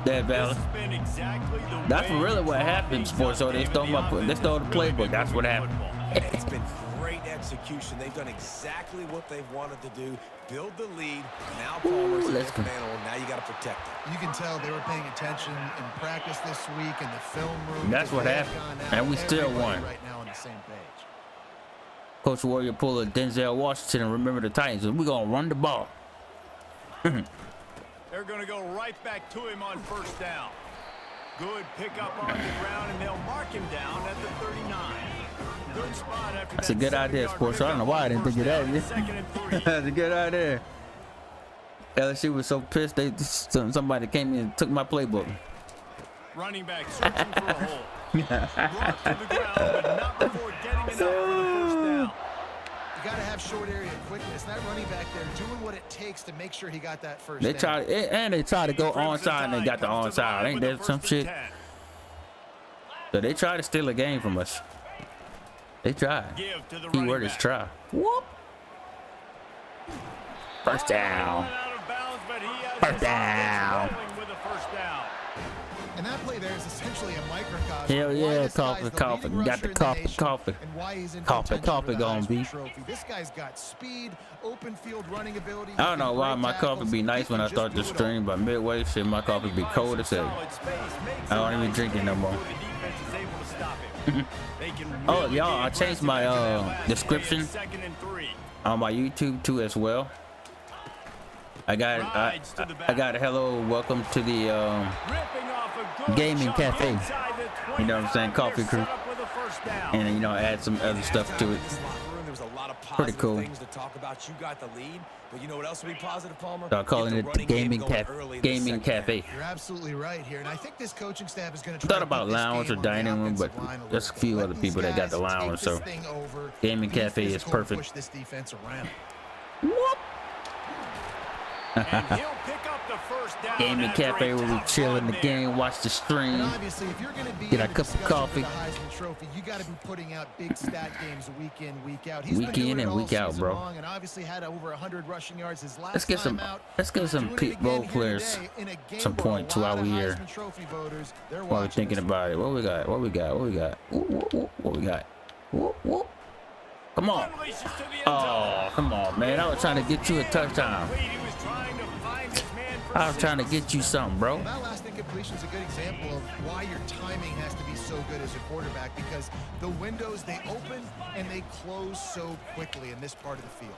that Valley. This has been exactly the That's way really what the happened, sports. So they stole they stole the playbook. That's what happened. It's been great execution. They've done exactly what they've wanted to do. Build the lead. Now Palmer's a let's different animal. Now you got to protect it. You can tell they were paying attention in practice this week in the film room. That's what They have happened. gone out. And we still Everybody won. right now on the same page. Coach Warrior pull a Denzel Washington and remember the Titans. We're going to run the ball. They're going to go right back to him on first down. Good pickup on the ground, and they'll mark him down at the 39. Good spot after That's a that good idea, 7-yard sports. I don't know why I didn't think of pickup on that. first down, 2nd and 3. That's a good idea. LSU was so pissed. Somebody came in and took my playbook. Running back searching for a hole. Brought to the ground, but not before getting enough for the first down. You got to have short area quickness. That running back there doing what it takes to make sure he got that first They down. tried and they tried to go onside and they got the onside. Ain't that some shit? So they tried to steal a game from us. They tried. Give to the Keyword running is back. try. Whoop. First down. Out of bounds, but he has First his down. offense rolling with a first down. And that play there is essentially a microcosm. Hell of yeah, why this guy's coffee, the coffee. leading You got rusher the in coffee, nation coffee. and why he's in Coffee, contention coffee for the gonna Heisman be. Trophy. This guy's got speed, open field running ability. I don't know He can why break my tackles. coffee be nice He when can I start the just do it all. stream, but midway shit, my coffee be cold as hell. Solid space makes I don't it even nice drink it no and more. the defense is able to stop him. They can Oh, really y'all, be I changed my aggressive after that last description play in 2nd and 3. on my YouTube too as well. I got a hello, welcome to the Ripping off a good Gaming chunk Cafe. inside the You know what I'm saying, 25. coffee They're crew. set up with a first down. and you know add some other stuff to it. This locker room, there was a lot of Pretty positive cool. things to talk about. You got the lead, but you know what else would be positive, Palmer? So I'm calling Get it the the running game Gaming going Cafe. early in the Gaming second half. Cafe. You're absolutely right here, and I think this coaching staff is going to I thought about lounge or dining room, but there's a few other people that got the lounge, so Gaming Cafe is perfect. Push this defense around. And he'll pick up the first down Gaming after a Cafe where we tough chill in run the there. game, watch the And stream. obviously, if you're going to be Get a in the cup of discussion coffee. for the Heisman Trophy, you got to be putting out big stat games week in, week out. He's Week been doing in it and all week out, season bro. long, and obviously had over 100 rushing yards his last Let's get some time out. some Doing it role again here players today in a game some where a points lot while of we here. Heisman Trophy voters, they're While we're watching thinking this about it. What we got? What we got? What we got? Whoop, whoop, whoop. What we got? Whoop, whoop. Come on. Unleashes to the end Oh, come on, man. I was trying to get you a touchdown. zone. He was trying to find his man for I was trying to get you something, bro. That last incompletion is a good example of why your timing has to be so good as a quarterback, because the windows, they open and they close so quickly in this part of the field.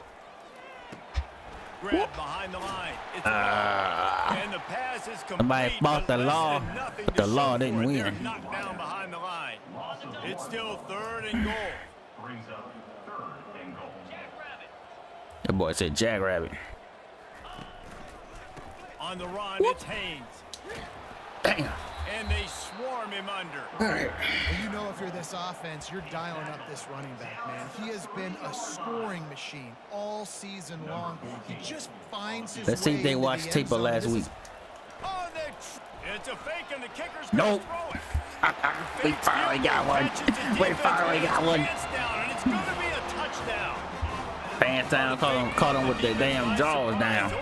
Grab behind the line. It's and the pass is complete. Somebody fought but the less law, than nothing but to the law show didn't for it. win. They're knocked down behind the line. It's still 3rd and goal. That boy said Jackrabbit. On the run, it's Haynes. Damn. And they swarm him under. And you know, if you're this offense, you're dialing up this running back, man. He has been a scoring machine all season long. He just finds his Let's see way if they into watched the tape end of zone. last This week. is Oh, it's a fake, and the kicker's Nope. going to throw it. We finally got one. We finally got one. And it's going to be a touchdown. Pants down, caught him with their damn jaws down.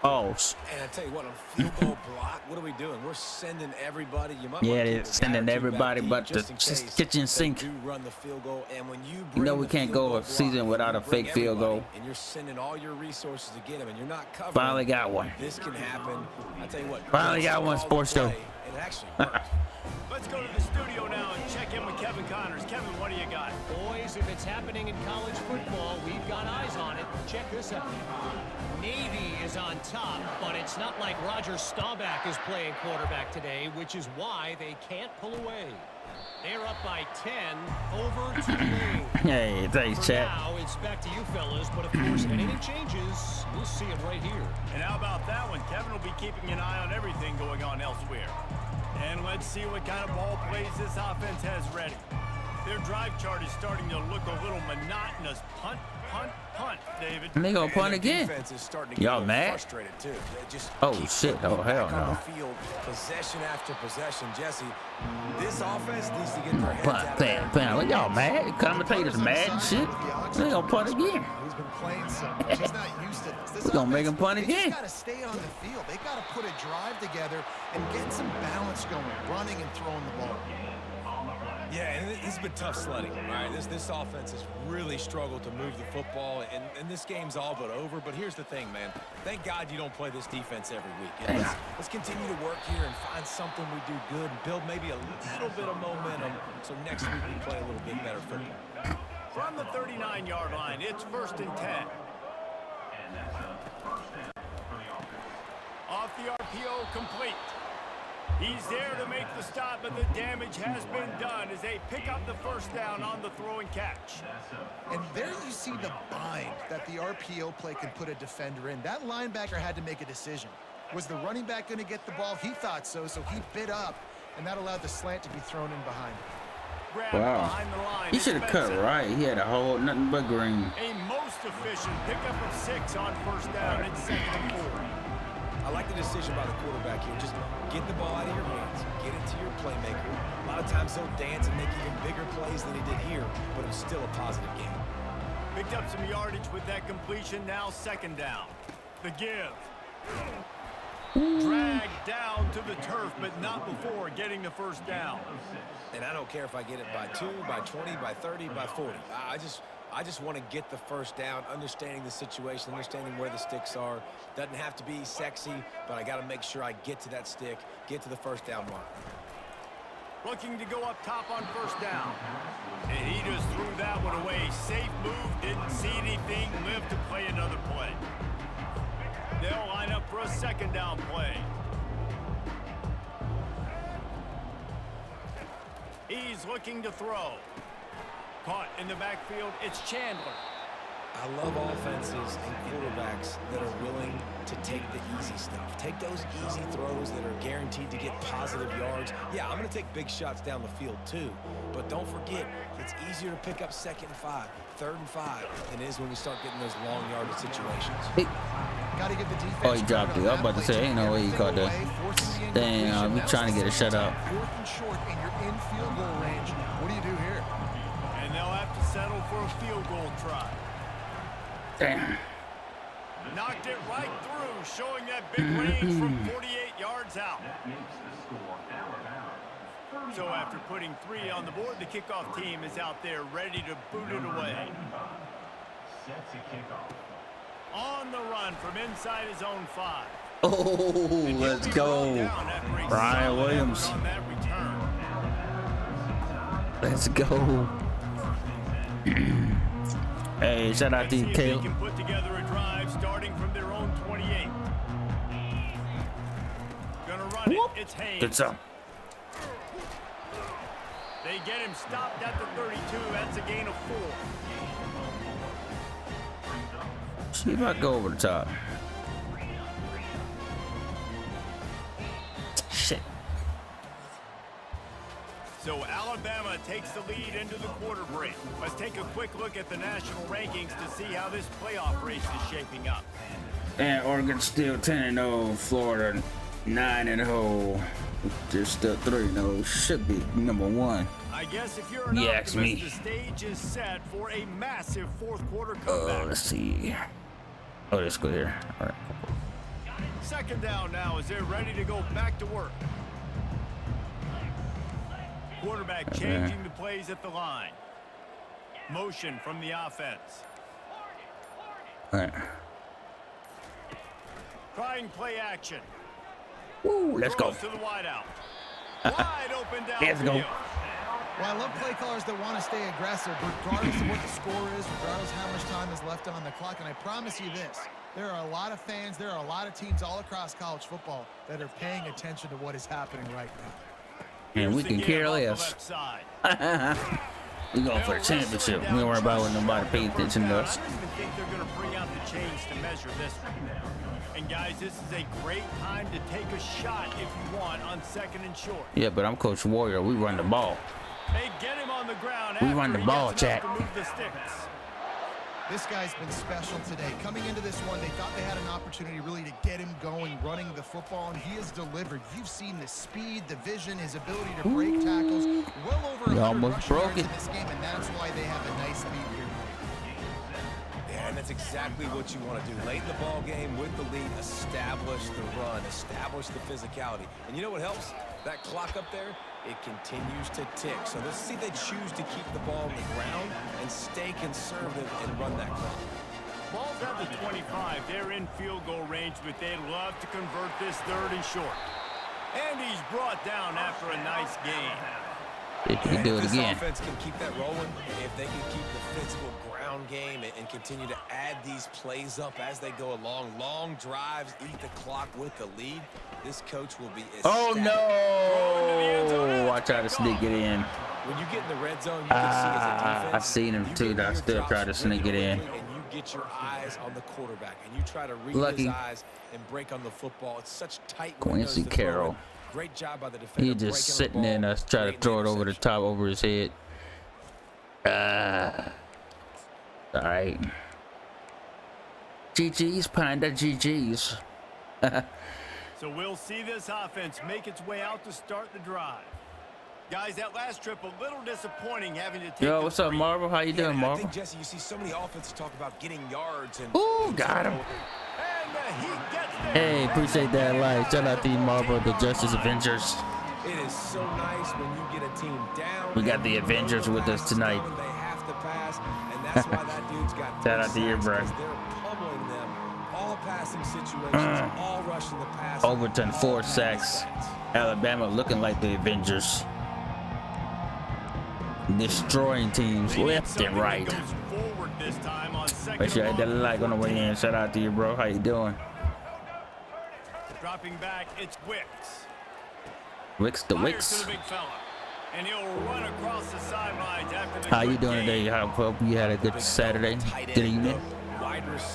Oh, And I tell you what, on field goal block, what are we doing? We're sending everybody. You might yeah, want to they're keep a sending guy or two everybody back but deep, the just in case kitchen they sink. do run the field goal. And when you You bring know we the can't field go goal a season block, without you a bring fake field everybody, goal. and you're sending all your resources to get them, and you're not covering. Finally got one. This can happen. I tell you what. Finally got one, sports show. And it actually worked. Let's go to the studio now and check in with Kevin Connors. Kevin, what do you got? Boys, if it's happening in college football, we've got eyes on it. Check this out. Navy is on top, but it's not like Roger Staubach is playing quarterback today, which is why they can't pull away. They're up by 10, over 2 lanes. Hey, thanks, For chat. now, it's back to you fellas, but of course, anything changes, we'll see it right here. And how about that one? Kevin will be keeping an eye on everything going on elsewhere. And let's see what kind of ball plays this offense has ready. Their drive chart is starting to look a little monotonous. Punt, punt, punt, David. And they gonna punt And the again. defense is starting to get Y'all a little mad? frustrated too. They just Oh, keep shit. putting Oh, it hell back on no. the field, possession after possession. Jesse, this offense needs to get their heads Punt, out of bam, bam. What y'all mad? Commentators mad and shit. They gonna punt again. He's been playing so much. He's not used to this. We're gonna make him punt They again. just got to stay on the field. They got to put a drive together and get some balance going, running and throwing the ball. Yeah, and this has been tough sledding. All right, this offense has really struggled to move the football, and this game's all but over. But here's the thing, man. Thank God you don't play this defense every week. And let's continue to work here and find something we do good and build maybe a little bit of momentum so next week we play a little bit better football. From the 39-yard line, it's 1st and 10. Off the RPO, complete. He's there to make the stop, but the damage has been done as they pick up the first down on the throw and catch. And there you see the bind that the RPO play can put a defender in. That linebacker had to make a decision. Was the running back going to get the ball? He thought so, so he bit up, and that allowed the slant to be thrown in behind. Grab Wow. behind the line. He It's should have cut Benson. right. He had a whole nothing but green. A most efficient pickup of 6 on 1st down. It's 2nd and 4. I like the decision by the quarterback here. Just get the ball out of your hands, get it to your playmaker. A lot of times he'll dance and make even bigger plays than he did here, but it was still a positive game. Picked up some yardage with that completion. Now 2nd down. The give. Dragged down to the turf, but not before getting the first down. And I don't care if I get it by 2, by 20, by 30, by 40. I just want to get the first down, understanding the situation, understanding where the sticks are. Doesn't have to be sexy, but I got to make sure I get to that stick, get to the first down mark. Looking to go up top on 1st down. And he just threw that one away. Safe move, didn't see anything, lived to play another play. They'll line up for a 2nd down play. He's looking to throw. Caught in the backfield, it's Chandler. I love offenses and quarterbacks that are willing to take the easy stuff. Take those easy throws that are guaranteed to get positive yards. Yeah, I'm going to take big shots down the field too. But don't forget, it's easier to pick up 2nd and 5, 3rd and 5 than it is when we start getting those long yardage situations. Got to give the defense. Oh, he dropped it. I was about to say, ain't no way he caught that. Damn, we trying to get a shutout. 4th and short, and you're in field goal range. What do you do here? And they'll have to settle for a field goal try. Damn. Knocked it right through, showing that big range from 48 yards out. So after putting 3 on the board, the kickoff team is out there ready to boot it away. On the run from inside his own 5. Oh, let's go. Ryan Williams. On that return. Let's go. Hey, shout out to you, Let's see if they Caleb. can put together a drive starting from their own 28. Gonna run it. It's Haynes. Good job. They get him stopped at the 32. That's a gain of 4. See if I go over the top. Shit. So Alabama takes the lead into the quarter break. Let's take a quick look at the national rankings to see how this playoff race is shaping up. And Oregon still 10-0. Florida 9-0. There's still 3. No, should be number 1. I guess if you're an You ask me. optimist, the stage is set for a massive fourth quarter comeback. Let's see. Oh, let's go here. All right. Second down now as they're ready to go back to work. Quarterback changing the plays at the line. Motion from the offense. All right. Trying play action. Woo, let's go. Throws to the wideout. Wide open downfield. Let's go. Well, I love play callers that want to stay aggressive, regardless of what the score is, regardless of how much time is left on the clock. And I promise you this, there are a lot of fans, there are a lot of teams all across college football that are paying attention to what is happening right now. And we can care less. We going for the championship. We don't worry about what nobody pays attention to us. I don't even think they're going to bring out the chains to measure this one. And guys, this is a great time to take a shot if you want on second and short. Yeah, but I'm Coach Warrior. We run the ball. Hey, get him on the ground. We run the ball, Jack. This guy's been special today. Coming into this one, they thought they had an opportunity really to get him going, running the football, and he has delivered. You've seen the speed, the vision, his ability to break tackles. Well over 100 almost rushing broke yards it. in this game, and that's why they have a nice lead here. Yeah, and that's exactly what you want to do. Late in the ball game with the lead, establish the run, establish the physicality. And you know what helps? That clock up there, it continues to tick. So let's see if they choose to keep the ball on the ground and stay conservative and run that clock. Ball's at the 25. They're in field goal range, but they'd love to convert this third and short. And he's brought down after a nice gain. If you can do it If again. this offense can keep that rolling, if they can keep the physical ground game and continue to add these plays up as they go along, long drives, eat the clock with the lead, this coach will be Oh ecstatic. no! I tried to sneak it in. When you get in the red zone, you can see as a defense. I seen him you too. get I your still drops try to sneak it in. quickly, and you get your eyes on the quarterback, and you try to read Lucky. his eyes and break on the football. It's such tight Quincy windows to throw Carroll. in. Great job by the defender. He just sitting breaking there on and the us ball, try to creating throw it over the interception. top over his head. All right. GG's, Panda, GG's. So we'll see this offense make its way out to start the drive. Guys, that last trip a little disappointing having to take Yo, the what's up, three. Marvel? How you Yeah, doing, and I Marvel? think, Jesse, you see so many offenses talk about getting yards and Ooh, got him. And he gets there. Hey, appreciate that like. Shout out to you, Marvel, the Justice Avengers. It is so nice when you get a team down. We got the and Avengers with us tonight. They have to pass, and that's why that dude's got Shout out to you, bro. because they're pummeling them. All passing situations, all rushing the pass. Overton, 4 sacks. Alabama looking like the Avengers. Destroying teams They need left something and that right. goes forward this time on second Make sure you and hit that long. like on the way in. Shout out to you, bro. How you doing? Dropping back, it's Wicks. Wicks the Fires Wicks. to the big fella. And he'll run across the sidelines after the How you quick doing gain. today? I hope you had a good Saturday. Good evening.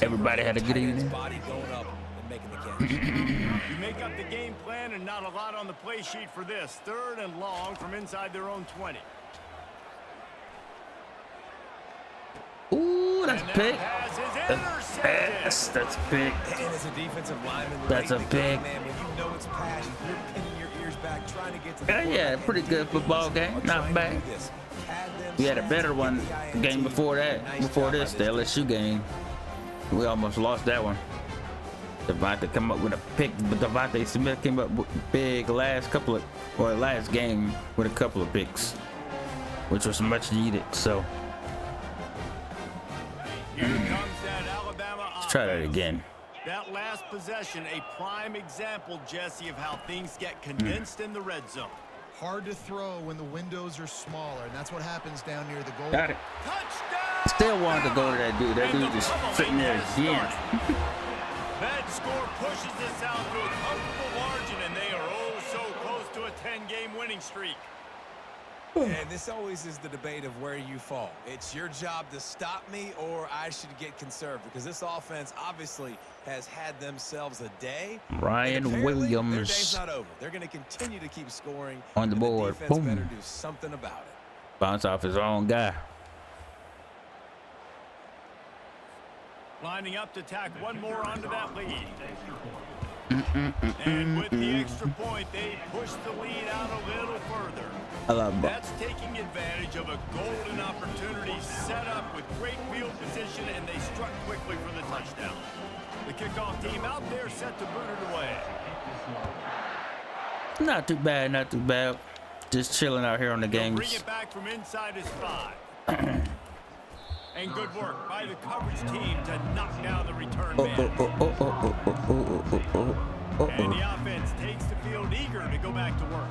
Everybody had a good evening. Body going up and making the catch. You make up the game plan and not a lot on the play sheet for this. Third and long from inside their own 20. Ooh, that's And that big. pass is intercepted. That's big. And as a defensive lineman, That's late a in the game, big- man, when you know it's pass, you're pinning your ears back, trying to get to the Yeah, quarterback pretty and good get football loose, game. or Not trying to bad. do this. Pad them, We had a snap, better get one the game INT. before that. Nice Before job by this, the LSU game. We almost lost that one. Devontae come up with a pick, but Devontae Smith came up with big last game with a couple of picks, which was much needed. So Here comes that Alabama let's try that offense. again. That last possession, a prime example, Jesse, of how things get condensed in the red zone. Hard to throw when the windows are smaller, and that's what happens down near the goal. Got it. Touchdown! Still wanted to go to that dude. That And dude the just pummeling sitting there has again. started. That score pushes this out to a comfortable margin, and they are oh so close to a 10-game winning streak. And this always is the debate of where you fall. It's your job to stop me, or I should get conservative, because this offense obviously has had themselves a day. Ryan And apparently, their Williams day's not over. They're going to continue to keep scoring on the and board. defense Boom. better do something about it. Bounce off his own guy. Lining up to tack one more onto that lead. And with the extra point, they push the lead out a little further. I love Bama. That's taking advantage of a golden opportunity set up with great field position, and they struck quickly for the touchdown. The kickoff team out there set to boot it away. Not too bad, not too bad. Just chilling out here on the Bring games. it back from inside his 5. And good work by the coverage team to knock down the return man. And the offense takes the field eager to go back to work.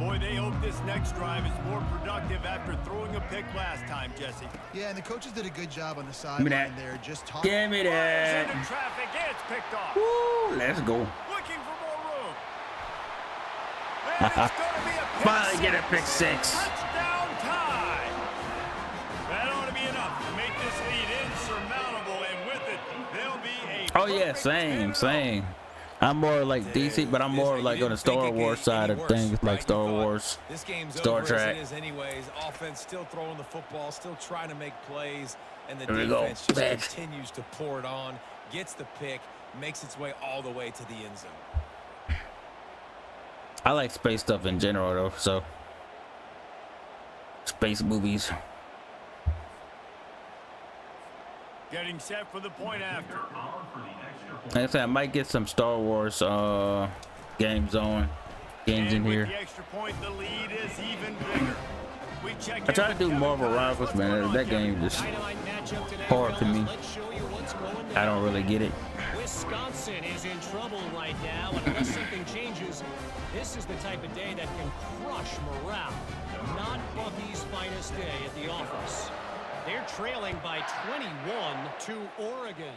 Boy, they hope this next drive is more productive after throwing a pick last time, Jesse. Yeah, and the coaches did a good job on the Give me that. sideline there. Just talking. Give me Into that. traffic, it's picked off. Woo, let's go. Looking for more room. And it's going to be a pick Finally get a six. pick 6. Touchdown tie. That ought to be enough to make this lead insurmountable, and with it, there'll be a Oh yeah, perfect same, 10-0. same. I'm more like DC, but I'm more like on the Star Wars side of things, like Star Wars, This game's Star over Trek. as it is anyways. Offense still throwing the football, still trying to make plays, and the Here we go. defense just Back. continues to pour it on, gets the pick, makes its way all the way to the end zone. I like space stuff in general though, so space movies. Getting set for the point after. Like I said, I might get some Star Wars games in And with here. the extra point, the lead is even bigger. We check I try to in do with Marvel Kevin Myers. Rivals, What's going man. on, That Kevin? game is Dynamite matchup today, hard to fellas. me. Let's show you what's going down. I don't really get it. Wisconsin is in trouble right now, and unless something changes, this is the type of day that can crush morale. Not Bucky's finest day at the office. They're trailing by 21 to Oregon.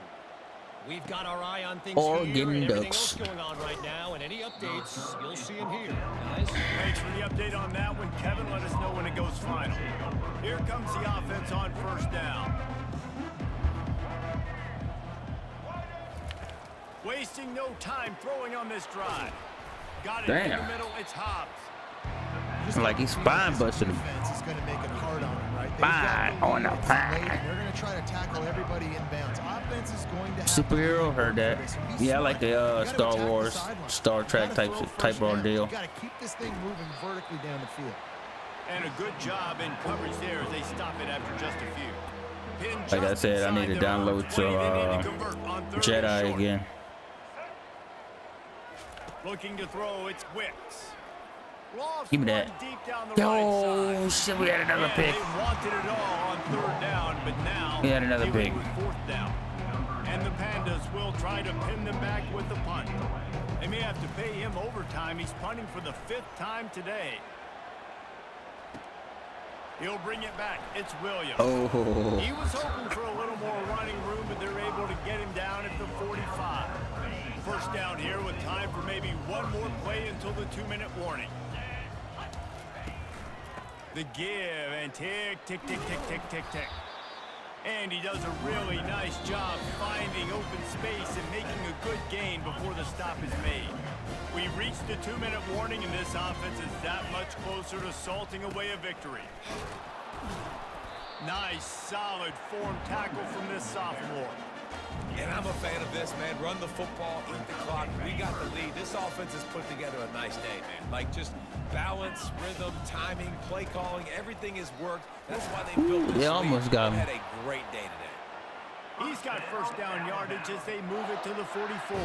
We've got our eye on things Oregon here and everything Ducks. else going on right now, and any updates, you'll see them here, guys. Thanks for the update on that one, Kevin. Let us know when it goes final. Here comes the offense on first down. Wasting no time throwing on this drive. Got it in Damn. the middle. It's Hobbs. Just Like he's spine busting him. Defense is going to make it hard on him, right? They've Spine got on the lead, it's pine. late, and they're going to try to tackle everybody inbounds. Offense is going to have Superhero, to heard that. Yeah, I like the Star Star Wars, Star Trek type ordeal. You got to keep this thing moving vertically down the field. And a good job in coverage there as they stop it after just a few. Pin Like I just said, I need to inside their download own some 20, they need to convert on third and Jedi short. again. Looking to throw, it's Wicks. Lost Give me one that. deep down the Yo, right side. shit, we had another Yeah, pick. They wanted it all on third down, but now We had another dealing pick. with fourth down. And the Pandas will try to pin them back with the punt. They may have to pay him overtime. He's punting for the 5th time today. He'll bring it back. It's Williams. Oh, He was hoping for a little more running room, but they're able to get him down at the 45. First down here with time for maybe one more play until the 2-minute warning. The give and tick, tick, tick, tick, tick, tick, tick. And he does a really nice job finding open space and making a good gain before the stop is made. We reached the 2-minute warning, and this offense is that much closer to salting away a victory. Nice, solid form tackle from this sophomore. And I'm a fan of this, man. Run the football, eat the clock. We got the lead. This offense has put together a nice day, man. Like, just balance, rhythm, timing, play calling, everything has worked. That's why they built this They lead. almost got him. Had a great day today. He's got first down yardage as they move it to the 44.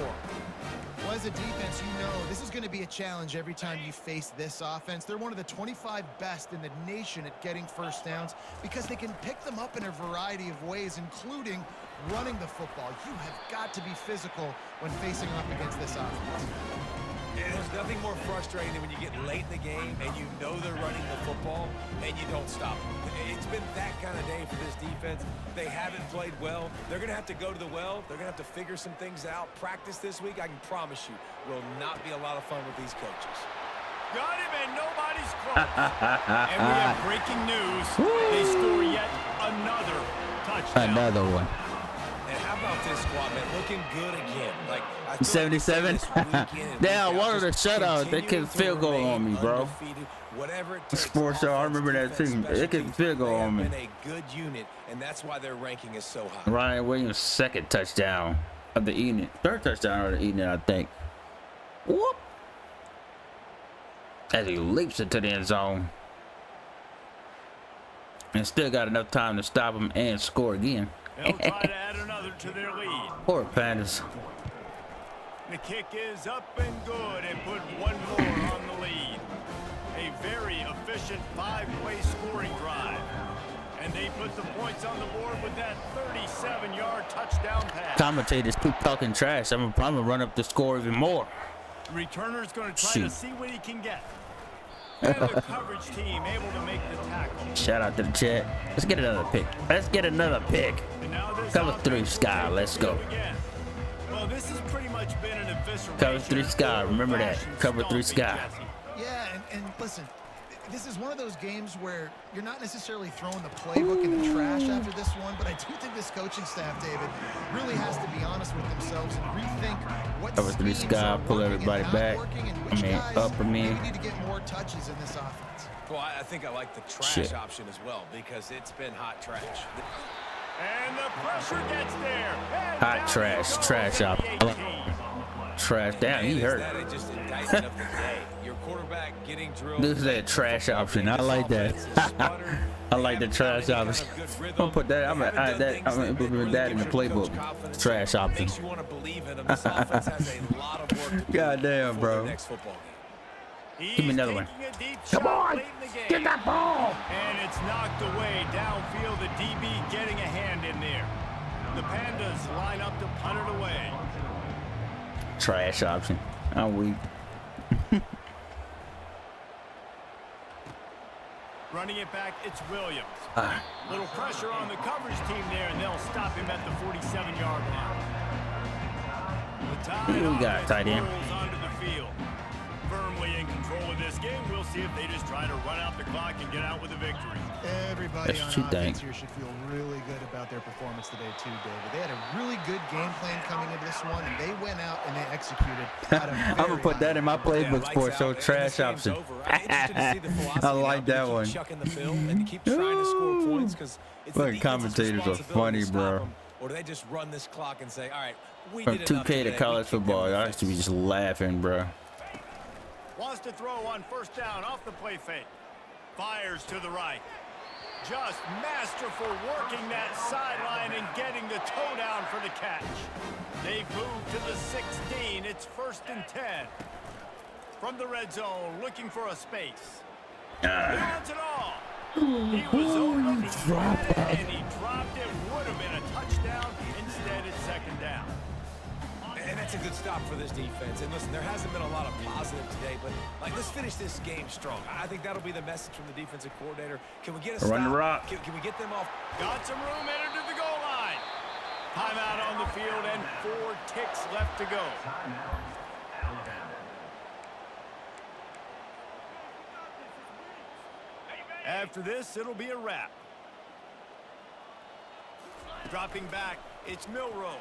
Well, as a defense, you know this is going to be a challenge every time you face this offense. They're one of the 25 best in the nation at getting first downs because they can pick them up in a variety of ways, including running the football. You have got to be physical when facing off against this offense. And there's nothing more frustrating than when you get late in the game and you know they're running the football and you don't stop them. It's been that kind of day for this defense. They haven't played well. They're going to have to go to the well. They're going to have to figure some things out. Practice this week, I can promise you, will not be a lot of fun with these coaches. Got him, and nobody's close. And we have breaking news. They score yet another touchdown. another one. And how about this squad, man? Looking good again. Like, I feel 77? like week in and week Damn, out, one of the just shutouts, they continuing kicked to field goal on me, remain bro. undefeated, whatever it takes. Sports show, I remember that Offense, too. defense, They kicked special field goal teams, on me. They have been a good unit, and that's why their ranking is so high. Ryan Williams' second touchdown of the evening. Third touchdown of the evening, I think. Whoop. As he leaps into the end zone. And still got enough time to stop him and score again. They'll try to add another to their lead. Poor Panthers. The kick is up and good and put one more on the lead. A very efficient 5-play scoring drive. And they put the points on the board with that 37-yard touchdown pass. Commentators keep talking trash. I'm gonna run up the score even more. The returner's going to try to see what he can get. And the coverage team able to make the tackle. Shout out to the chat. Let's get another pick. Let's get another pick. Cover 3 Sky. Let's go. Well, this has pretty much been an evisceration. Cover 3 Sky. Remember that. Cover 3 Sky. Yeah, and listen, this is one of those games where you're not necessarily throwing the playbook in the trash after this one, but I do think this coaching staff, David, really has to be honest with themselves and rethink what Cover 3 Sky. Pull everybody back. Up for me. Need to get more touches in this offense. Well, I think I like the trash option as well because it's been hot trash. And the pressure gets there. Hot trash. Trash option. Trash. Damn, he hurt. Your quarterback getting drilled. This is a trash option. I like that. I like the trash option. I'm gonna put that. I'm gonna add that. I'm gonna implement that in the playbook. Trash option. God damn, bro. Give me another one. Come on, get that ball. And it's knocked away downfield. The DB getting a hand in there. The Pandas line up to punt it away. Trash option. I'm weak. Running it back, it's Williams. Little pressure on the coverage team there, and they'll stop him at the 47-yard line. Who we got, tight end? Onto the field. Firmly in control of this game. We'll see if they just try to run out the clock and get out with a victory. Everybody on offense here should feel really good about their performance today too, David. They had a really good game plan coming into this one, and they went out and they executed. I'm gonna put that in my playbook for so trash option. I like that one. Look, commentators are funny, bro. Or do they just run this clock and say, all right, we From did 2K to college football, I used to be just laughing, bro. Wants to throw on first down off the play fake. Fires to the right. Just masterful working that sideline and getting the toe down for the catch. They've moved to the 16. It's 1st and 10. From the red zone, looking for a space. He wants it all. He was open, and he dropped it. Would have been a touchdown. Instead, it's 2nd down. And that's a good stop for this defense. And listen, there hasn't been a lot of positive today, but like, let's finish this game strong. I think that'll be the message from the defensive coordinator. Can we get a stop? Run the rock. Can we get them off? Got some room, entered to the goal line. Timeout on the field and 4 ticks left to go. After this, it'll be a wrap. Dropping back, it's Milrow.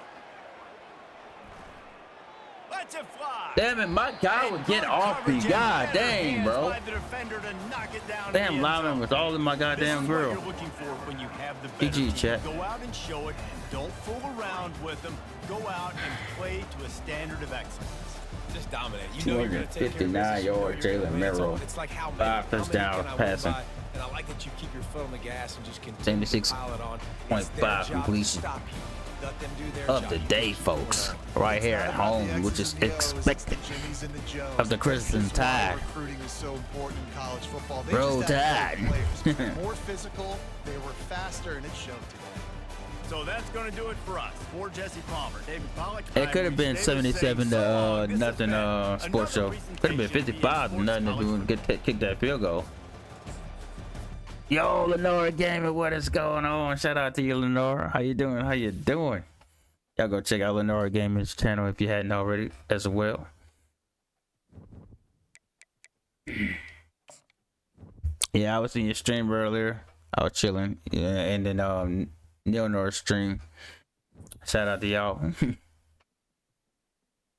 Let's it fly. Damn it, my guy would get off me. God dang, bro. Damn lineman was all in my goddamn grill. GG, chat. Go out and show it. Don't fool around with them. Go out and play to a standard of excellence. Just dominate. 259-yard Jalen Merrill. 5 touchdowns passing. And I like that you keep your foot on the gas and just continue to pile it on. 76.5 completion. Of the day, folks. Right here at home, which is expected of the Crimson Tide. Roll Tide. More physical, they were faster, and it showed today. So that's going to do it for us. For Jesse Palmer, David Pollack. It could have been 77 to nothing sports show. Could have been 55 to nothing to do and kick that field goal. Yo, Lenora Gaming, what is going on? Shout out to you, Lenora. How you doing? How you doing? Y'all go check out Lenora Gaming's channel if you hadn't already as well. Yeah, I was in your stream earlier. I was chilling. Yeah, and then Neil stream. Shout out to y'all.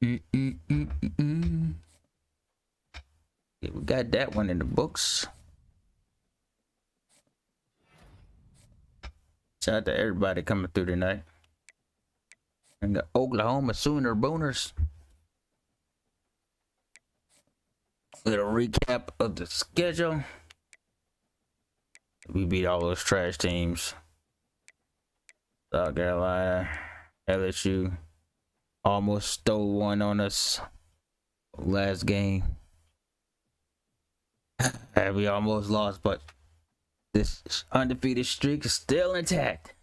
Yeah, we got that one in the books. Shout out to everybody coming through tonight. And the Oklahoma Sooner Booners. Little recap of the schedule. We beat all those trash teams. South Carolina, LSU almost stole one on us last game. And we almost lost, but this undefeated streak is still intact.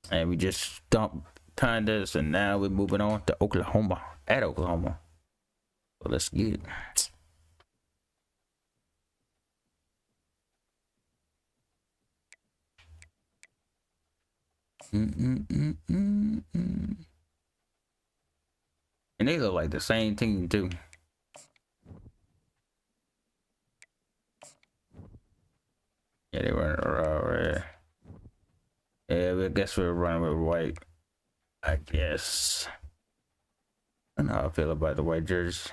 And we just stumped Tondas, and now we're moving on to Oklahoma, at Oklahoma. So let's get it. And they look like the same team too. Yeah, they run red. Yeah, I guess we're running with white. I guess. I don't know how I feel about the white jerseys.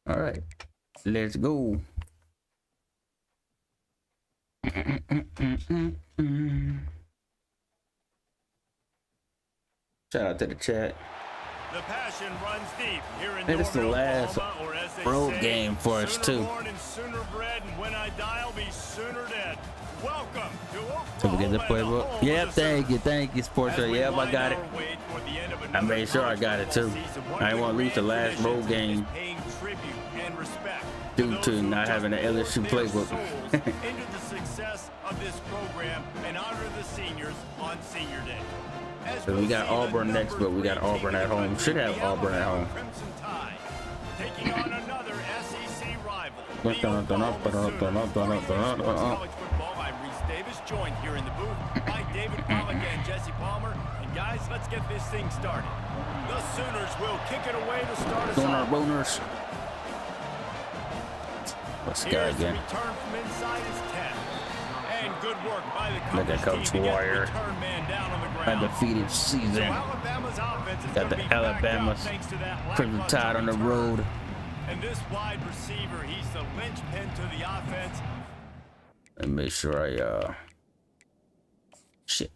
All right, let's go. Shout out to the chat. The passion runs deep here in Hey, this is the last Oklahoma, or as they road say, game for us sooner too. born and sooner bred, and when I die, I'll be sooner dead. Welcome to Oklahoma. So we get the playbook. home Yeah, of the thank you, sports. As we Yeah, I wind got it. our way toward the end of I another made sure I college got it too. football season, one I of didn't want to lose the last grand road traditions game is paying tribute and respect due those to who not just having an poured LSU their playbook. souls into the success of this program and honor the seniors on Senior Day. As So we got we'll see, Auburn the next, but we got number Auburn at 3 home. Should have the Auburn at home. Crimson Tide, taking on another SEC rival. The Dun, dun, dun, Oklahoma dun, dun, dun, dun, Sooners. dun, dun, dun, dun. College football. I'm Reese Davis, joined here in the booth by David Pollock and Jesse Palmer. And guys, let's get this thing started. The Sooners will kick it away to start us Donor off. boners. Let's go Here's the again. return from inside is 10. And good work by the Look at coverage Coach team to get the Wire. return man down on the ground. Undefeated So season. Alabama's offense is Got gonna the be backed up Alabama's thanks to that Crimson lackluster Tide on the return. road. And this wide receiver, he's the linchpin to the offense. Let me make sure I shit.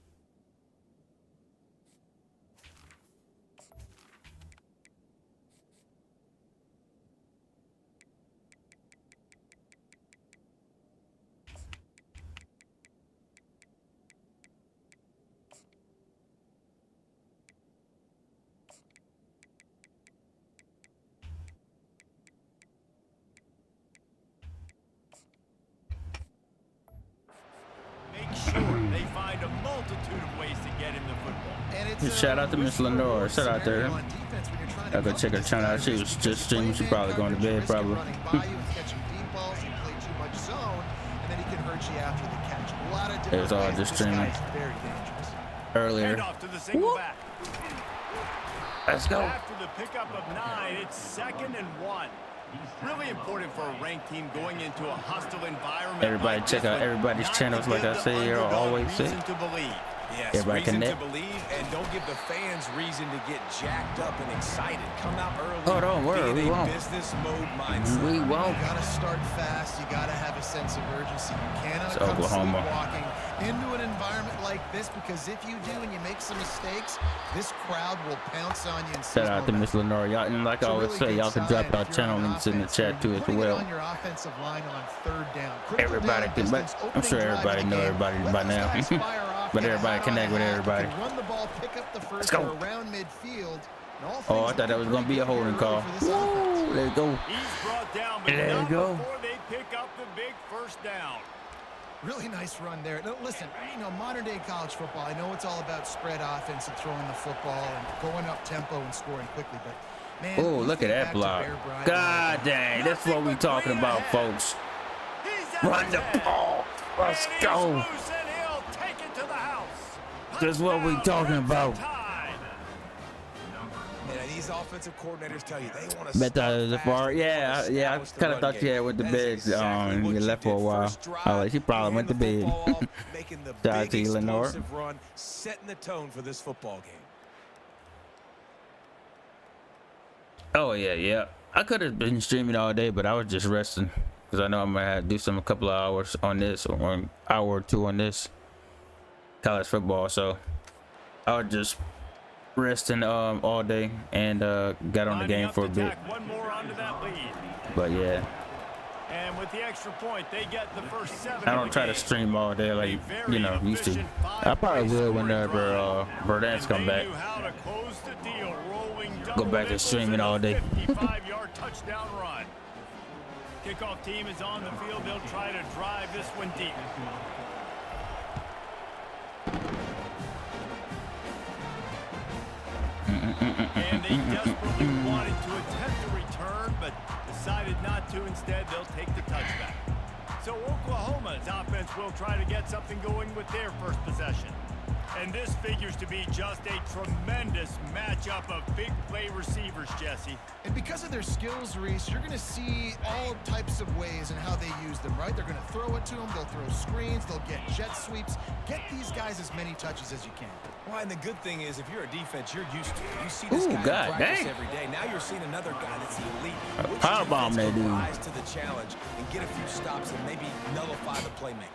Make sure they find a multitude of ways to get him the football. And it's, Shout out to Miss Lenore. Shout out to her. on defense when you're trying I to go check her channel out. She was just streaming. She probably going to bed, probably. Running by you and catching deep balls, you play too much zone, and then he can hurt you after the catch. A lot of different It's all ways. just This streaming. guy's very dangerous. Earlier. Hand off to the single back. Let's go. After the pickup of 9, it's 2nd and 1. Really important for a ranked team going into a hostile environment. Everybody like check this out one. everybody's Not to channels, like give I the say here, underdog always say. reason to believe. Yes, Everybody reason connect. to believe, and don't give the fans reason to get jacked up and excited. Come out early. Oh, don't worry, be in we a won't. business mode mindset. We won't. You gotta start fast. You gotta have a sense of urgency. You cannot It's come Oklahoma. sleepwalking into an environment like this, because if you do and you make some mistakes, this crowd will pounce on you and Shout out to Miss Lenore. Y'all, and like I always say, y'all can drop our channel links in the chat too as well. On your offensive line on 3rd down. Critical Everybody down can, but distance, I'm sure opening drive everybody of the know game. everybody Let by those now. guys fire off, But get a everybody hat connect on with a hat, everybody. can run the ball, pick up the first Let's go. or around midfield. And all Oh, I things thought that was gonna be a looking holding pretty call. good for this offense. Woo, let's go. He's brought down, but There you not go. before they pick up the big first down. Really nice run there. Now, listen, you know, modern-day college football, I know it's all about spread offense and throwing the football and going up tempo and scoring quickly, but, man, Oh, you look at think that back to block. Bear Bryant. God dang, that's what we talking about, folks. He's at Run the 10. ball. Let's And he's go. loose, and he'll take it to the house. That's what we Touchdown, talking about. Crimson Tide. Man, I need these offensive coordinators tell you they want to Bet that was a far. Yeah, I kind of thought you had went to bed. You left for a while. I was like, she probably went to bed. Making the Shout out big to you, Lenore. explosive run, setting the tone for this football game. Oh yeah. I could have been streaming all day, but I was just resting because I know I'm gonna have to do some a couple of hours on this, or an hour or two on this college football. So I was just resting all day and got on the game for a bit. One more onto that lead. But yeah, And with the extra point, they get the first 7. I don't try to stream all day like you know used to. I probably will whenever Verdance come back. Go back to streaming all day. 55-yard touchdown run. Kickoff team is on the field. They'll try to drive this one deep. And they desperately wanted to attempt a return, but decided not to. Instead, they'll take the touchback. So Oklahoma's offense will try to get something going with their first possession. And this figures to be just a tremendous matchup of big play receivers, Jesse. And because of their skills, Reese, you're going to see all types of ways in how they use them, right? They're going to throw it to them. They'll throw screens. They'll get jet sweeps. Get these guys as many touches as you can. Well, and the good thing is, if you're a defense, you're used to it. You see this guy in practice every day. Now you're seeing another guy that's elite. Power bomb they do. Rise to the challenge and get a few stops and maybe nullify the playmaker.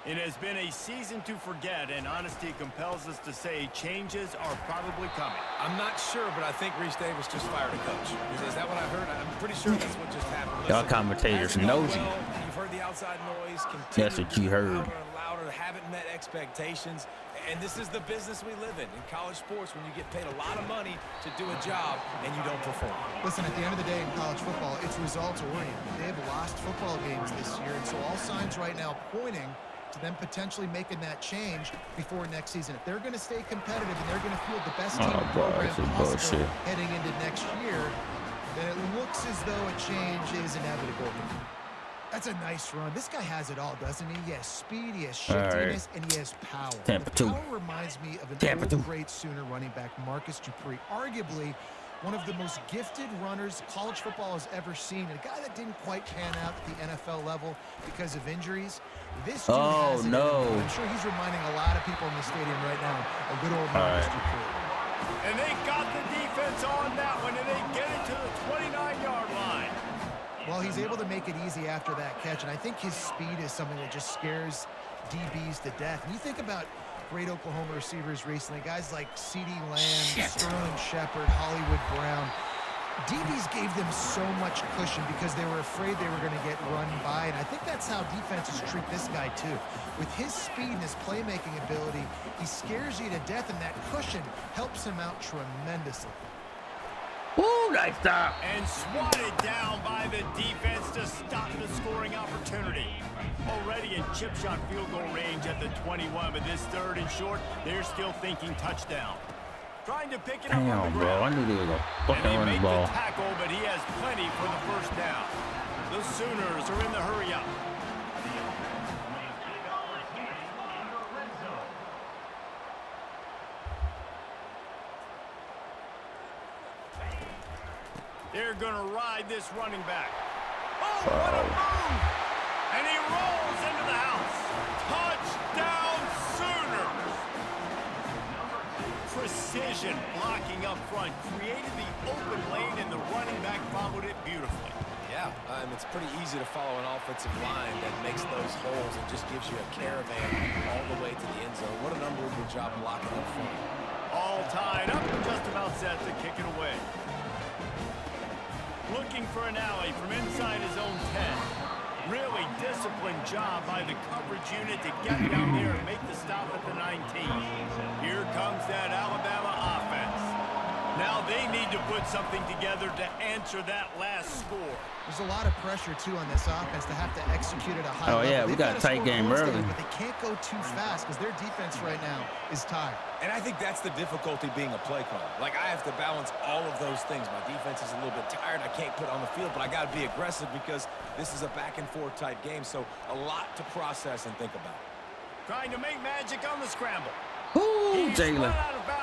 It has been a season to forget, and honesty compels us to say changes are probably coming. I'm not sure, but I think Reese Davis just fired a coach. Is that what I heard? I'm pretty sure that's what just happened. Y'all commentators nosy. You've heard the outside noise. That's what you heard. Louder and louder, haven't met expectations. And this is the business we live in college sports, when you get paid a lot of money to do a job and you don't perform. Listen, at the end of the day in college football, it's results-oriented. They have lost football games this year, and so all signs right now pointing to them potentially making that change before next season. If they're going to stay competitive and they're going to field the best team program possible heading into next year, then it looks as though a change is inevitable. That's a nice run. This guy has it all, doesn't he? He has speed, he has shiftiness, and he has power. The power reminds me of an old great Sooner running back, Marcus Dupree, arguably one of the most gifted runners college football has ever seen. And a guy that didn't quite pan out at the NFL level because of injuries. This dude has it. I'm sure he's reminding a lot of people in the stadium right now of good old Marcus Dupree. And they got the defense on that one, and they get it to the 29-yard line. Well, he's able to make it easy after that catch, and I think his speed is something that just scares DBs to death. And you think about great Oklahoma receivers recently, guys like CeeDee Lamb, Sterling Shepard, Hollywood Brown. DBs gave them so much cushion because they were afraid they were going to get run by, and I think that's how defenses treat this guy too. With his speed and his playmaking ability, he scares you to death, and that cushion helps him out tremendously. Ooh, nice stop. And swatted down by the defense to stop the scoring opportunity. Already in chip shot field goal range at the 21, but this third and short, they're still thinking touchdown. Trying to pick it up on the bro. I knew they were gonna fucking run the ball. Tackle, but he has plenty for the first down. The Sooners are in the hurry up. They're going to ride this running back. Oh, what a move! And he rolls into the house. Touchdown, Sooners! Precision blocking up front created the open lane, and the running back followed it beautifully. Yeah, it's pretty easy to follow an offensive line that makes those holes and just gives you a caravan all the way to the end zone. What an unbelievable job blocking up front. All tied up and just about set to kick it away. Looking for an alley from inside his own 10. Really disciplined job by the coverage unit to get down there and make the stop at the 19. Here comes that Alabama offense. Now they need to put something together to answer that last score. There's a lot of pressure, too, on this offense to have to execute at a high level. Oh, yeah, we got a tight game early. But they can't go too fast because their defense right now is tired. And I think that's the difficulty being a play caller. Like, I have to balance all of those things. My defense is a little bit tired. I can't put on the field, but I got to be aggressive because this is a back-and-forth type game. So a lot to process and think about. Trying to make magic on the scramble. Ooh, Jalen.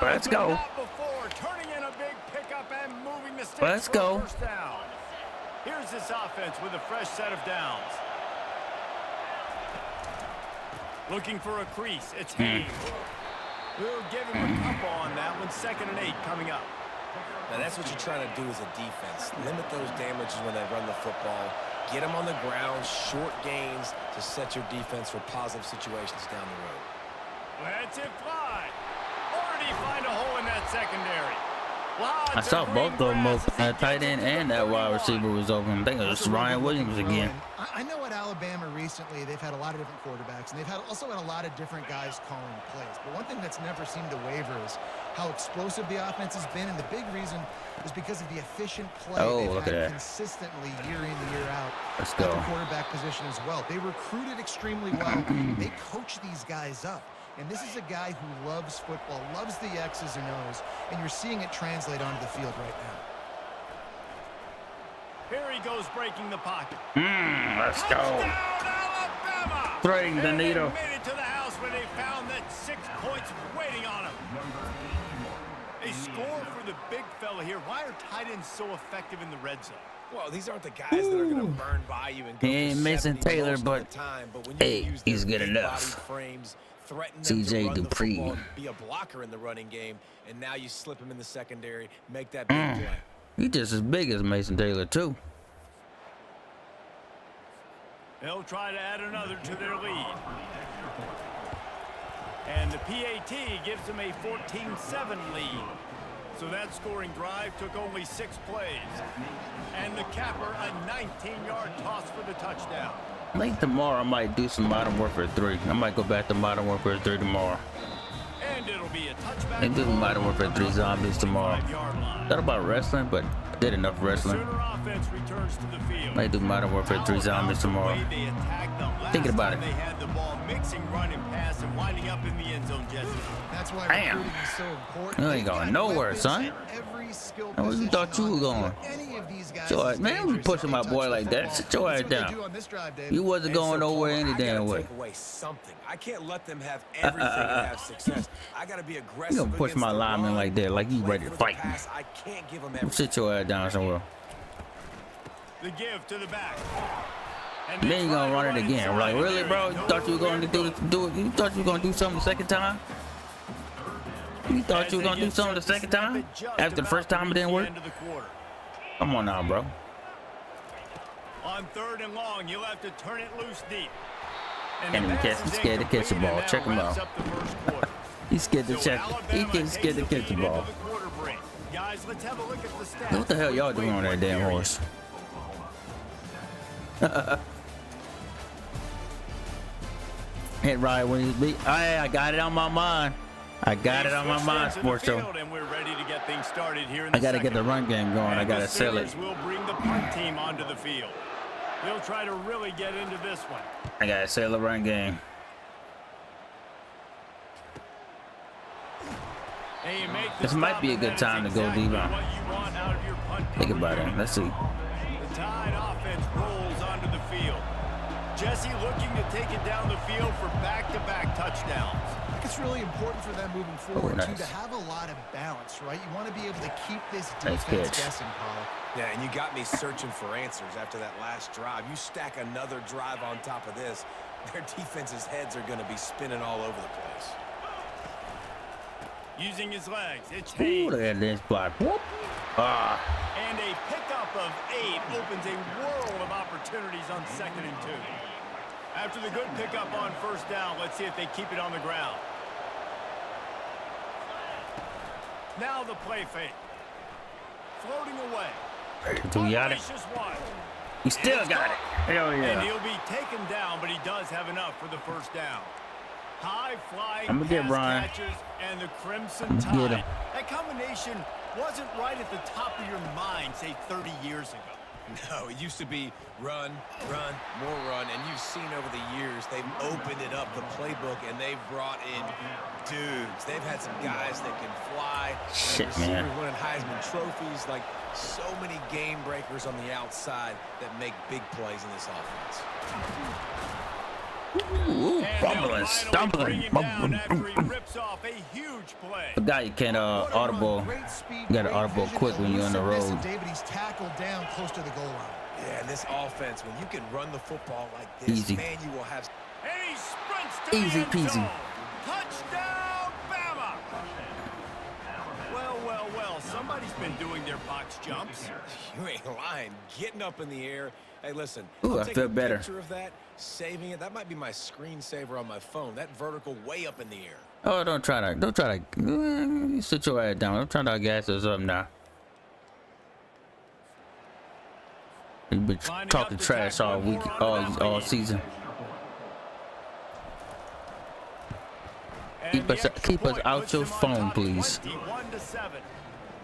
Let's go. Before, turning in a big pickup up and moving the sticks. Let's go. First down. Here's this offense with a fresh set of downs. Looking for a crease. It's Hayes. We'll give him a couple on that one. 2nd and 8 coming up. Now that's what you're trying to do as a defense. Limit those damages when they run the football. Get them on the ground, short gains to set your defense for positive situations down the road. Let's it fly. Already find a hole in that secondary. I saw both of them open. That tight end and that wide receiver was open. I think it was Ryan Williams again. I know at Alabama recently they've had a lot of different quarterbacks, and they've also had a lot of different guys calling plays. But one thing that's never seemed to waver is how explosive the offense has been, and the big reason is because of the efficient play they've had consistently year in, year out. Let's at go. the quarterback position as well. They recruited extremely well. They coach these guys up. And this is a guy who loves football, loves the X's and O's, and you're seeing it translate onto the field right now. Here he goes, breaking the pocket. Let's go. Touchdown, Alabama! Threading the needle. They made it to the house where they found that 6 points waiting on them. They score for the big fella here. Why are tight ends so effective in the red zone? Well, these aren't the guys that are going to burn by you and go He ain't for Mason 70 Taylor, most of but the time. But when you hey, use he's their good big enough. body frames, threaten them CJ to run the Dupree. football and be a blocker in the running game, and now you slip him in the secondary, make that big play. He just as big as Mason Taylor too. They'll try to add another to their lead. And the PAT gives them a 14-7 lead. So that scoring drive took only 6 plays. And the capper, a 19-yard toss for the touchdown. I think tomorrow I might do some Modern Warfare 3. I might go back to Modern Warfare 3 tomorrow. And it'll be a touchback. They do Modern Warfare 3 Zombies tomorrow. Thought about wrestling, but I did enough wrestling. Sooner offense returns to the field. Might do Modern Warfare 3 Zombies tomorrow. Thinking about it. They had the ball mixing, running, pass, and winding up in the end zone, Jesse. That's why Damn. recruiting is so important. You ain't going nowhere, son. Where you thought you were going? Sure, man, you pushing my boy like that. Sit your ass down. You wasn't going nowhere any damn way. Take away something. I can't let them have everything and have success. I got to be aggressive. You gonna push my lineman like that, like you ready to fight. I can't give them everything. Sit your ass down somewhere. The give to the back. Then you gonna run it again. Like, really, bro? You thought you were gonna do it? You thought you were gonna do something the second time? You thought you were gonna do something the second time? After the first time it didn't work? Come on now, bro. On 3rd and long, you'll have to turn it loose deep. Can't even catch. He's scared to catch the ball. Check him out. He's scared to check. He's scared to catch the ball. Guys, let's have a look at the stats. What the hell y'all doing on that damn horse? Hit right when he's beat. I got it on my mind. I got it on my mind, Sports Show. And we're ready to get things started here in I gotta get the run game going. I gotta sell it. We'll bring the punt team onto the field. They'll try to really get into this one. I gotta sell the run game. Hey, This might be a good time to go deep on. Think about it. Let's see. The Tide offense rolls onto the field. Jesse looking to take it down the field for back-to-back touchdowns. I think it's really important for them moving forward, nice. too, to have a lot of balance, right? You want to be able to keep this Nice defense pitch. guessing, Paul. Yeah, and you got me searching for answers after that last drive. You stack another drive on top of this, their defense's heads are going to be spinning all over the place. Using his legs, it's Ooh, Hayes. look at this block. Whoop. Ah. And a pickup of 8 opens a world of opportunities on 2nd and 2. After the good pickup on 1st down, let's see if they keep it on the ground. Now the play fake. Floating away. Do we got it? Unleashes one. He still got it. Hell And yeah. he'll be taken down, but he does have enough for the 1st down. High flying I'ma get pass Brian. catchers and the Crimson I'ma get Tide. him. That combination wasn't right at the top of your mind, say 30 years ago. No, it used to be run, run, more run, and you've seen over the years they've opened it up, the playbook, and they've brought in dudes. They've had some guys that can fly. Shit, receivers man. winning Heisman trophies, like so many game breakers on the outside that make big plays in this offense. Ooh, And fumbling, they'll finally stumbling. bring him down after he rips off a huge play. Forgot you can't What a run. audible. Great speed, You got to great audible vision, quick when you're on the elusiveness, road. and David, he's tackled down close to the goal line. Yeah, and this offense, when you can run the football like this, Easy. man, you will have... And he sprints to Easy the end peasy. zone. Touchdown, Bama! Well, well, well, somebody's been doing their box jumps. You ain't lying. Getting up in the air. Hey, listen. Ooh, I'll I take feel a better. picture of that, saving it. That might be my screensaver on my phone. That vertical way up in the air. Oh, don't try to sit your ass down. Don't try to gas us up now. You've been talking trash all week, all season. And Keep the us extra point out puts your them on phone, top please. 21-7.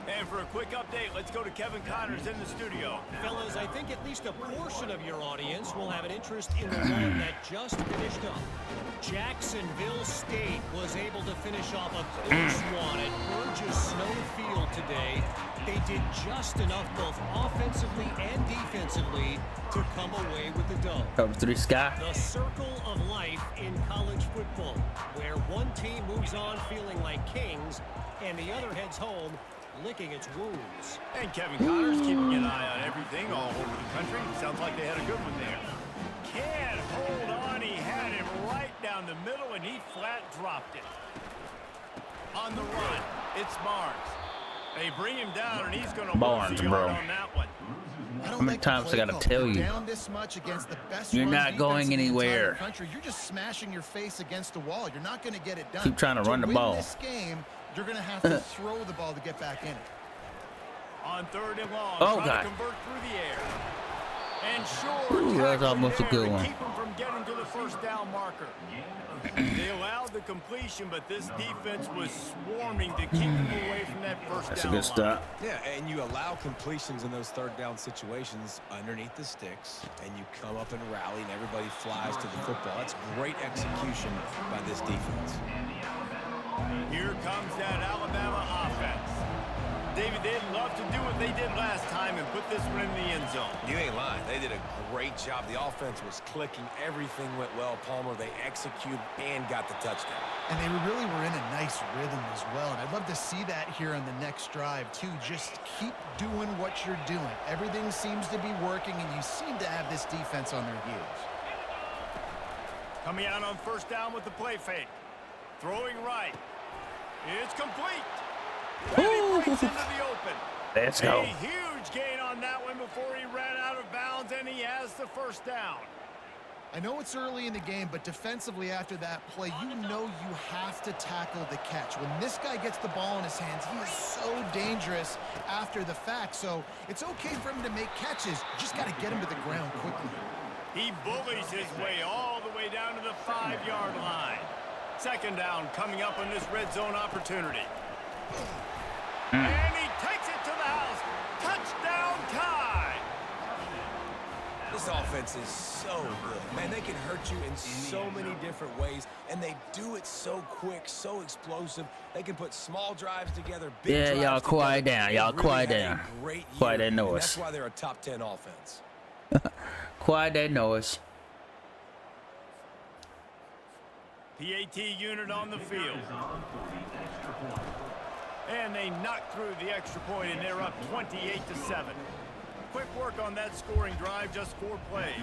And for a quick update, let's go to Kevin Connors in the studio. Fellas, I think at least a portion of your audience will have an interest in the one that just finished up. Jacksonville State was able to finish off a close one at Burgess Snow Field today. They did just enough both offensively and defensively to come away with the dub. Cover 3 Sky. The circle of life in college football, where one team moves on feeling like kings and the other heads home licking its wounds. And Kevin Connors keeping an eye on everything all over the country. Sounds like they had a good one there. Can't hold on. He had him right down the middle, and he flat dropped it. On the run, it's Barnes. They bring him down, and he's going to Barnes, lose the bro. yard on that one. How many times I gotta tell you? Down this much against the best You're runs not going defense in the entire anywhere. country. You're just smashing your face against the wall. You're not going to get it done. Keep trying to run the win ball. This game, you're going to have to throw the ball to get back in it. On 3rd and long, Oh, trying God. to convert through the air. And sure, Ooh, that was almost a there good to one. keep him from getting to the first down marker. They allowed the completion, but this defense was swarming to keep him away from that first That's a down good line. stop. Yeah, and you allow completions in those third down situations underneath the sticks, and you come up and rally, and everybody flies to the football. That's great execution by this defense. Here comes that Alabama offense. David, they'd love to do what they did last time and put this one in the end zone. You ain't lying. They did a great job. The offense was clicking. Everything went well. Palmer, they executed and got the touchdown. And they really were in a nice rhythm as well. And I'd love to see that here on the next drive, too. Just keep doing what you're doing. Everything seems to be working, and you seem to have this defense on their heels. Coming out on first down with the play fake. Throwing right. It's complete. And he breaks into the open. Let's go. A huge gain on that one before he ran out of bounds, and he has the first down. I know it's early in the game, but defensively after that play, you know you have to tackle the catch. When this guy gets the ball in his hands, he is so dangerous after the fact. So it's okay for him to make catches. You just got to get him to the ground quickly. He bullies his way all the way down to the 5-yard line. Second down coming up on this red zone opportunity. And he takes it to the house. Touchdown time. This offense is so good. Man, they can hurt you in so many different ways, and they do it so quick, so explosive. They can put small drives together, big Yeah, drives y'all quiet together. down. They Y'all really quiet had a down. great year, Quiet that and noise. that's why they're a top 10 offense. Quiet that noise. PAT unit on the field. And they knock through the extra point, and they're up 28-7. Quick work on that scoring drive, just 4 plays.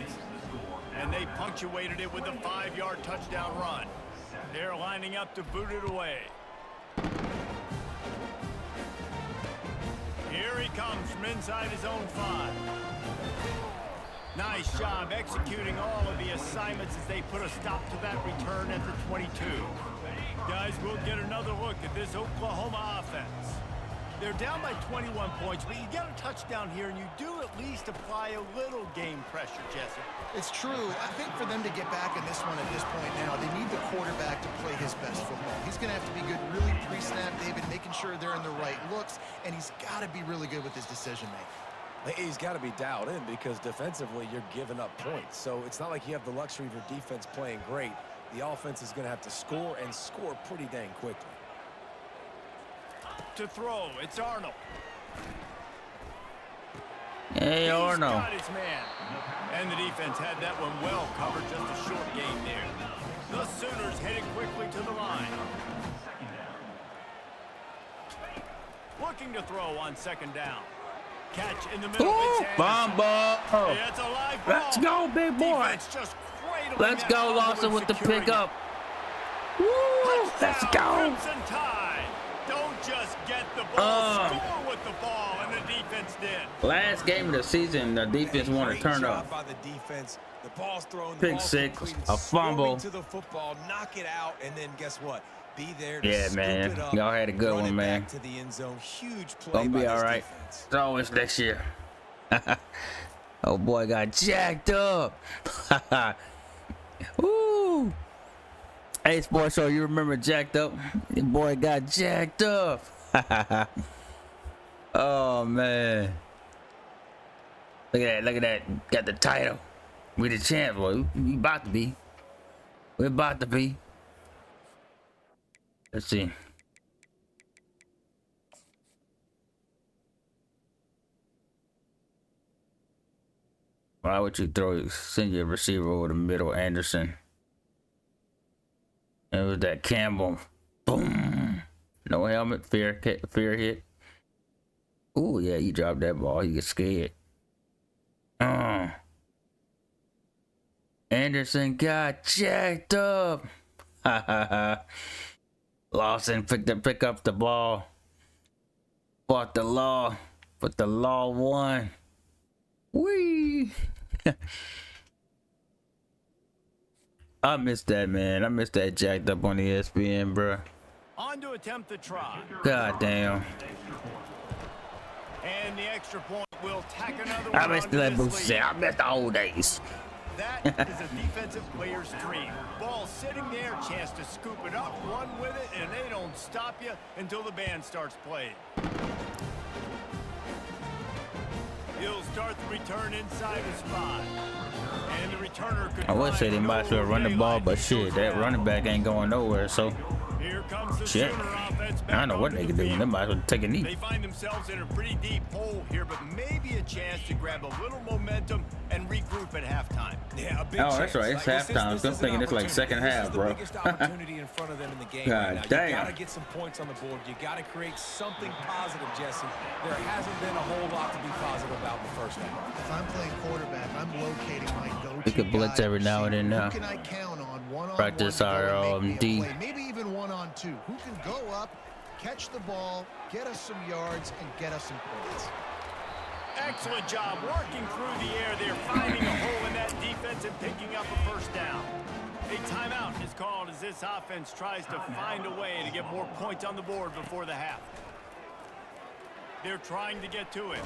And they punctuated it with a 5-yard touchdown run. They're lining up to boot it away. Here he comes from inside his own 5. Nice job executing all of the assignments as they put a stop to that return at the 22. Guys, we'll get another look at this Oklahoma offense. They're down by 21 points, but you get a touchdown here, and you do at least apply a little game pressure, Jesse. It's true. I think for them to get back in this one at this point now, they need the quarterback to play his best football. He's going to have to be good really pre-snap, David, making sure they're in the right looks, and he's got to be really good with his decision-making. He's got to be dialed in because defensively you're giving up points. So it's not like you have the luxury of your defense playing great. The offense is going to have to score and score pretty dang quickly. To throw, it's Arnold. Hey, He's Arnold. got his man. And the defense had that one well covered, just a short game there. the line. Looking to throw on second down. Catch in the middle. Ooh, fumble. Yeah, it's a live ball. Let's go, big boy. Defense just cradling Let's that go, ball Lawson, with with the security. pickup. Woo, let's Touchdown, go. Crimson Tide. Don't just get the ball, score with the ball, and the defense did. Last game of the season, the defense wanted to turn Great up. job by the defense. The ball's thrown, the Pick ball's six, completed, a fumble. swarming to the football, knock it out, and then guess what? Be there to Yeah, scoop man. it up, Y'all had a good run one, it man. back to the end zone. Huge play Gonna by be this all right. defense. It's always next year. Oh boy, got jacked up. Woo. Hey, Sports Show, you remember jacked up? Your boy got jacked up. Oh man. Look at that, look at that. Got the title. We the champ, boy. We about to be. We're about to be. Let's see. Why would you send your receiver over the middle, Anderson? It was that Campbell. Boom. No helmet, fear hit. Ooh, yeah, you dropped that ball. You get scared. Anderson got jacked up. Lawson pick up the ball. Fought the law, but the law won. Whee! I missed that, man. I missed that jacked up on the ESPN, bro. On to attempt the try. God damn. And the extra point will tack another one I missed onto that this boost. lead. I missed the old days. That is a defensive player's dream. Ball sitting there, chance to scoop it up, run with it, and they don't stop you until the band starts playing. He'll start the return inside the spot. And the returner could I would say they find might as well no run the ball, daylight but to shit, goes that down. running back ain't going nowhere, so Here comes the shit. Sooner offense back I don't know what onto they the can do. field. They might as well take a knee. They find themselves in a pretty deep hole here, but maybe a chance to grab a little momentum and regroup at halftime. Yeah, a big Oh, that's chance. right. It's Like, halftime. this I'm is thinking an it's like second opportunity. half, This is bro. the biggest opportunity in front of them in the game God right now. damn. You gotta get some points on the board. You gotta create something positive, Jesse. There hasn't been a whole lot to be positive about in the first half. If I'm playing quarterback, I'm locating my go-to We could blitz guy, every now and then now. Who can I count on one-on-one Practice to go our, and make me a D. play? Maybe even one-on-two. Who can go up, catch the ball, get us some yards, and get us some points? Excellent job working through the air. They're finding a hole in that defense and picking up a first down. A timeout is called as this offense tries to find a way to get more points on the board before the half. They're trying to get to it.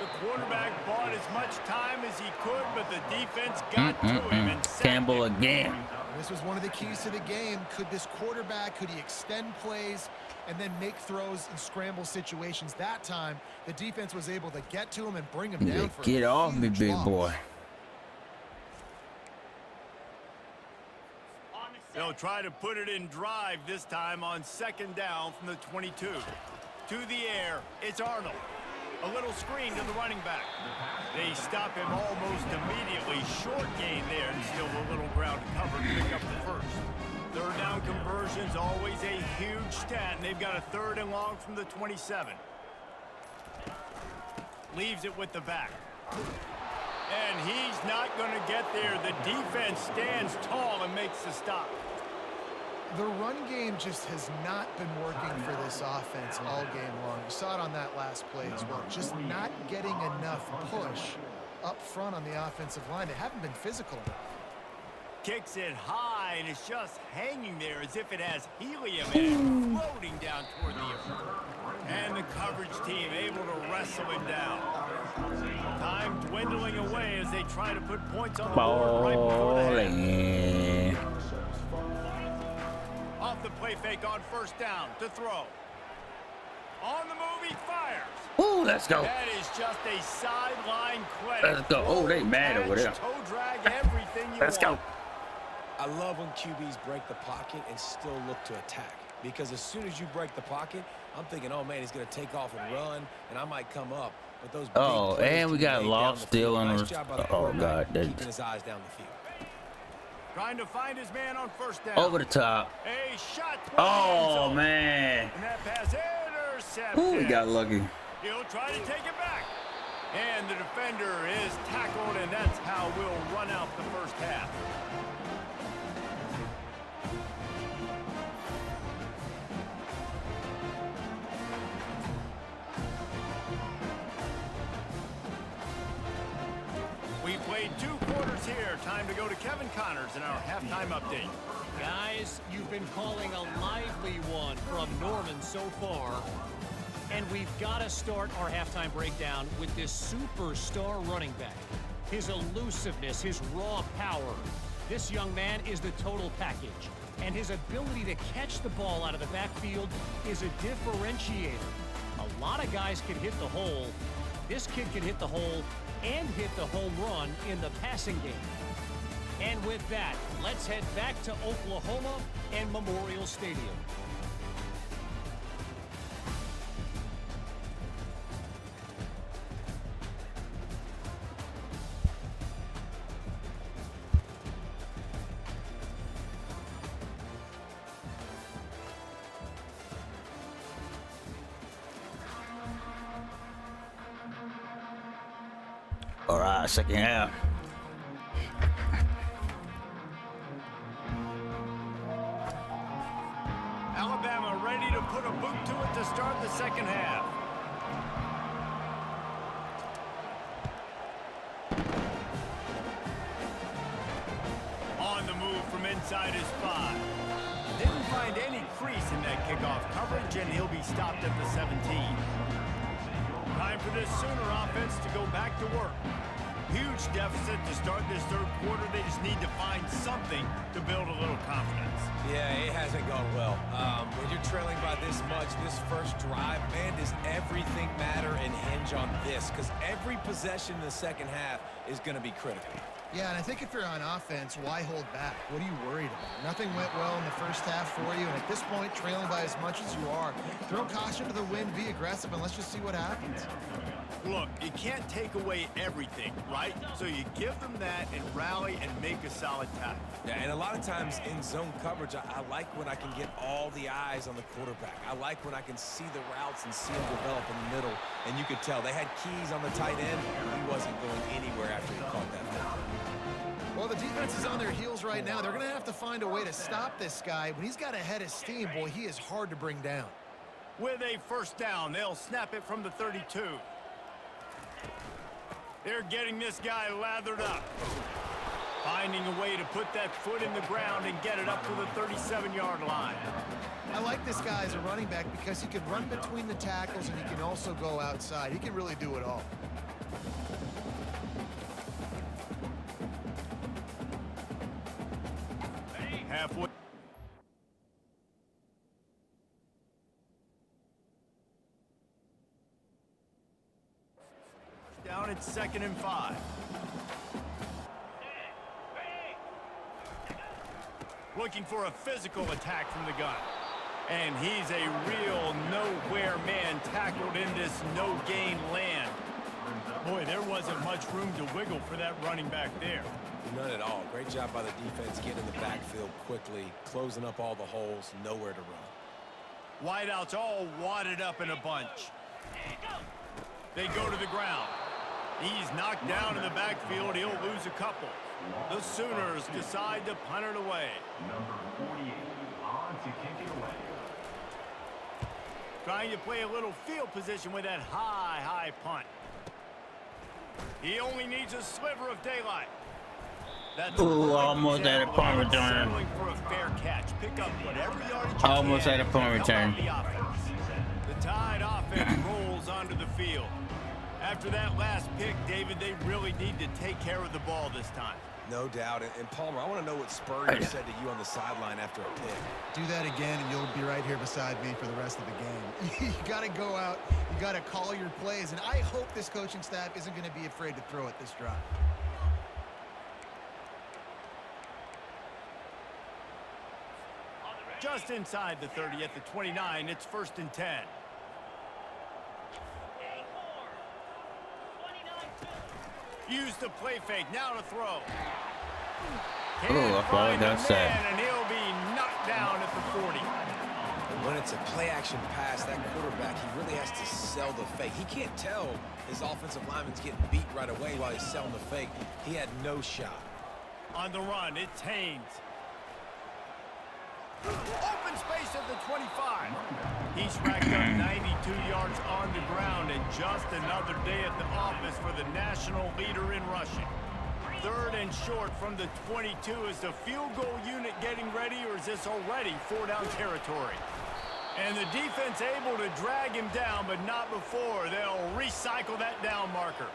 The quarterback bought as much time as he could, but the defense got to him and sacked Campbell him. again. This was one of the keys to the game. Could this quarterback, could he extend plays and then make throws in scramble situations? That time, the defense was able to get to him and bring him down for Get a off me, huge big loss. boy. They'll try to put it in drive this time on second down from the 22. To the air, it's Arnold. A little screen to the running back. They stop him almost immediately. Short gain there, and still a little ground to cover to pick up the first. Third down conversion's always a huge stat, and they've got a third and long from the 27. Leaves it with the back. And he's not going to get there. The defense stands tall and makes the stop. The run game just has not been working for this offense all game long. You saw it on that last play as well. Just not getting enough push up front on the offensive line. They haven't been physical enough. Kicks it high, and it's just hanging there as if it has helium in it, floating down toward the earth. And the coverage team able to wrestle him down. Time dwindling away as they try to put points on the board right before the half. Balling. Off the play fake on first down to throw. On the move, he fires. Ooh, let's go. That is just a sideline credit. Let's go. Oh, they mad over there. Toe drag, everything you Let's go. want. I love when QBs break the pocket and still look to attack. Because as soon as you break the pocket, I'm thinking, oh man, he's going to take off and run, and I might come up. But those big plays and we can be got made Loft down the still field. on Nice the- job by the oh, quarterback, God, that- keeping his eyes down the field. Trying to find his man on first down. Over the top. A shot. Oh, man. And that pass intercepted. Ooh, we got lucky. He'll try to take it back. And the defender is tackled, and that's how we'll run out the first half. We played 2 quarters here. Time to go to Kevin Connors in our halftime update. Guys, you've been calling a lively one from Norman so far. And we've got to start our halftime breakdown with this superstar running back. His elusiveness, his raw power. This young man is the total package. And his ability to catch the ball out of the backfield is a differentiator. A lot of guys can hit the hole. This kid can hit the hole and hit the home run in the passing game. And with that, let's head back to Oklahoma and Memorial Stadium. All right, second half. Alabama ready to put a boot to it to start the second half. On the move from inside his 5. Didn't find any crease in that kickoff coverage, and he'll be stopped at the 17. Time for this Sooner offense to go back to work. Huge deficit to start this third quarter. They just need to find something to build a little confidence. Yeah, it hasn't gone well. When you're trailing by this much, this first drive, man, does everything matter and hinge on this? Because every possession in the second half is going to be critical. Yeah, and I think if you're on offense, why hold back? What are you worried about? Nothing went well in the first half for you, and at this point, trailing by as much as you are, throw caution to the wind, be aggressive, and let's just see what happens. Look, you can't take away everything, right? So you give them that and rally and make a solid tackle. Yeah, and a lot of times in zone coverage, I like when I can get all the eyes on the quarterback. I like when I can see the routes and see them develop in the middle. And you could tell they had keys on the tight end. He wasn't going anywhere after he caught that ball. Well, the defense is on their heels right now. They're going to have to find a way to stop this guy. When he's got a head of steam, boy, he is hard to bring down. With a first down, they'll snap it from the 32. They're getting this guy lathered up. Finding a way to put that foot in the ground and get it up to the 37-yard line. I like this guy as a running back because he can run between the tackles and he can also go outside. He can really do it all. Halfway. Down at 2nd and 5. Looking for a physical attack from the gun. And he's a real nowhere man tackled in this no-gain land. Boy, there wasn't much room to wiggle for that running back there. None at all. Great job by the defense getting in the backfield quickly, closing up all the holes, nowhere to run. Wideouts all wadded up in a bunch. They go to the ground. He's knocked down in the backfield. He'll lose a couple. The Sooners decide to punt it away. Number 48 on to kick it away. Trying to play a little field position with that high punt. He only needs a sliver of daylight. That's Ooh, almost at a punt return. Settling for a fair catch. Pick up whatever yardage you Almost can at a punt and help return. out the offense. The Tide offense rolls onto the field. After that last pick, David, they really need to take care of the ball this time. No doubt. And Palmer, I want to know what Spurrier said to you on the sideline after a pick. Do that again, and you'll be right here beside me for the rest of the game. You got to go out. You got to call your plays. And I hope this coaching staff isn't going to be afraid to throw it this drive. Just inside the 30 at the 29, it's 1st and 10. Use the play fake, now to throw. Oh, I find followed a outside. man, and he'll be knocked down at the 40. When it's a play-action pass, that quarterback, he really has to sell the fake. He can't tell his offensive lineman's getting beat right away while he's selling the fake. He had no shot. On the run, it's Haynes. Open space at the 25. He's racked up 92 yards on the ground, and just another day at the office for the national leader in rushing. 3rd and short from the 22. Is the field goal unit getting ready, or is this already 4-down territory? And the defense able to drag him down, but not before. They'll recycle that down marker.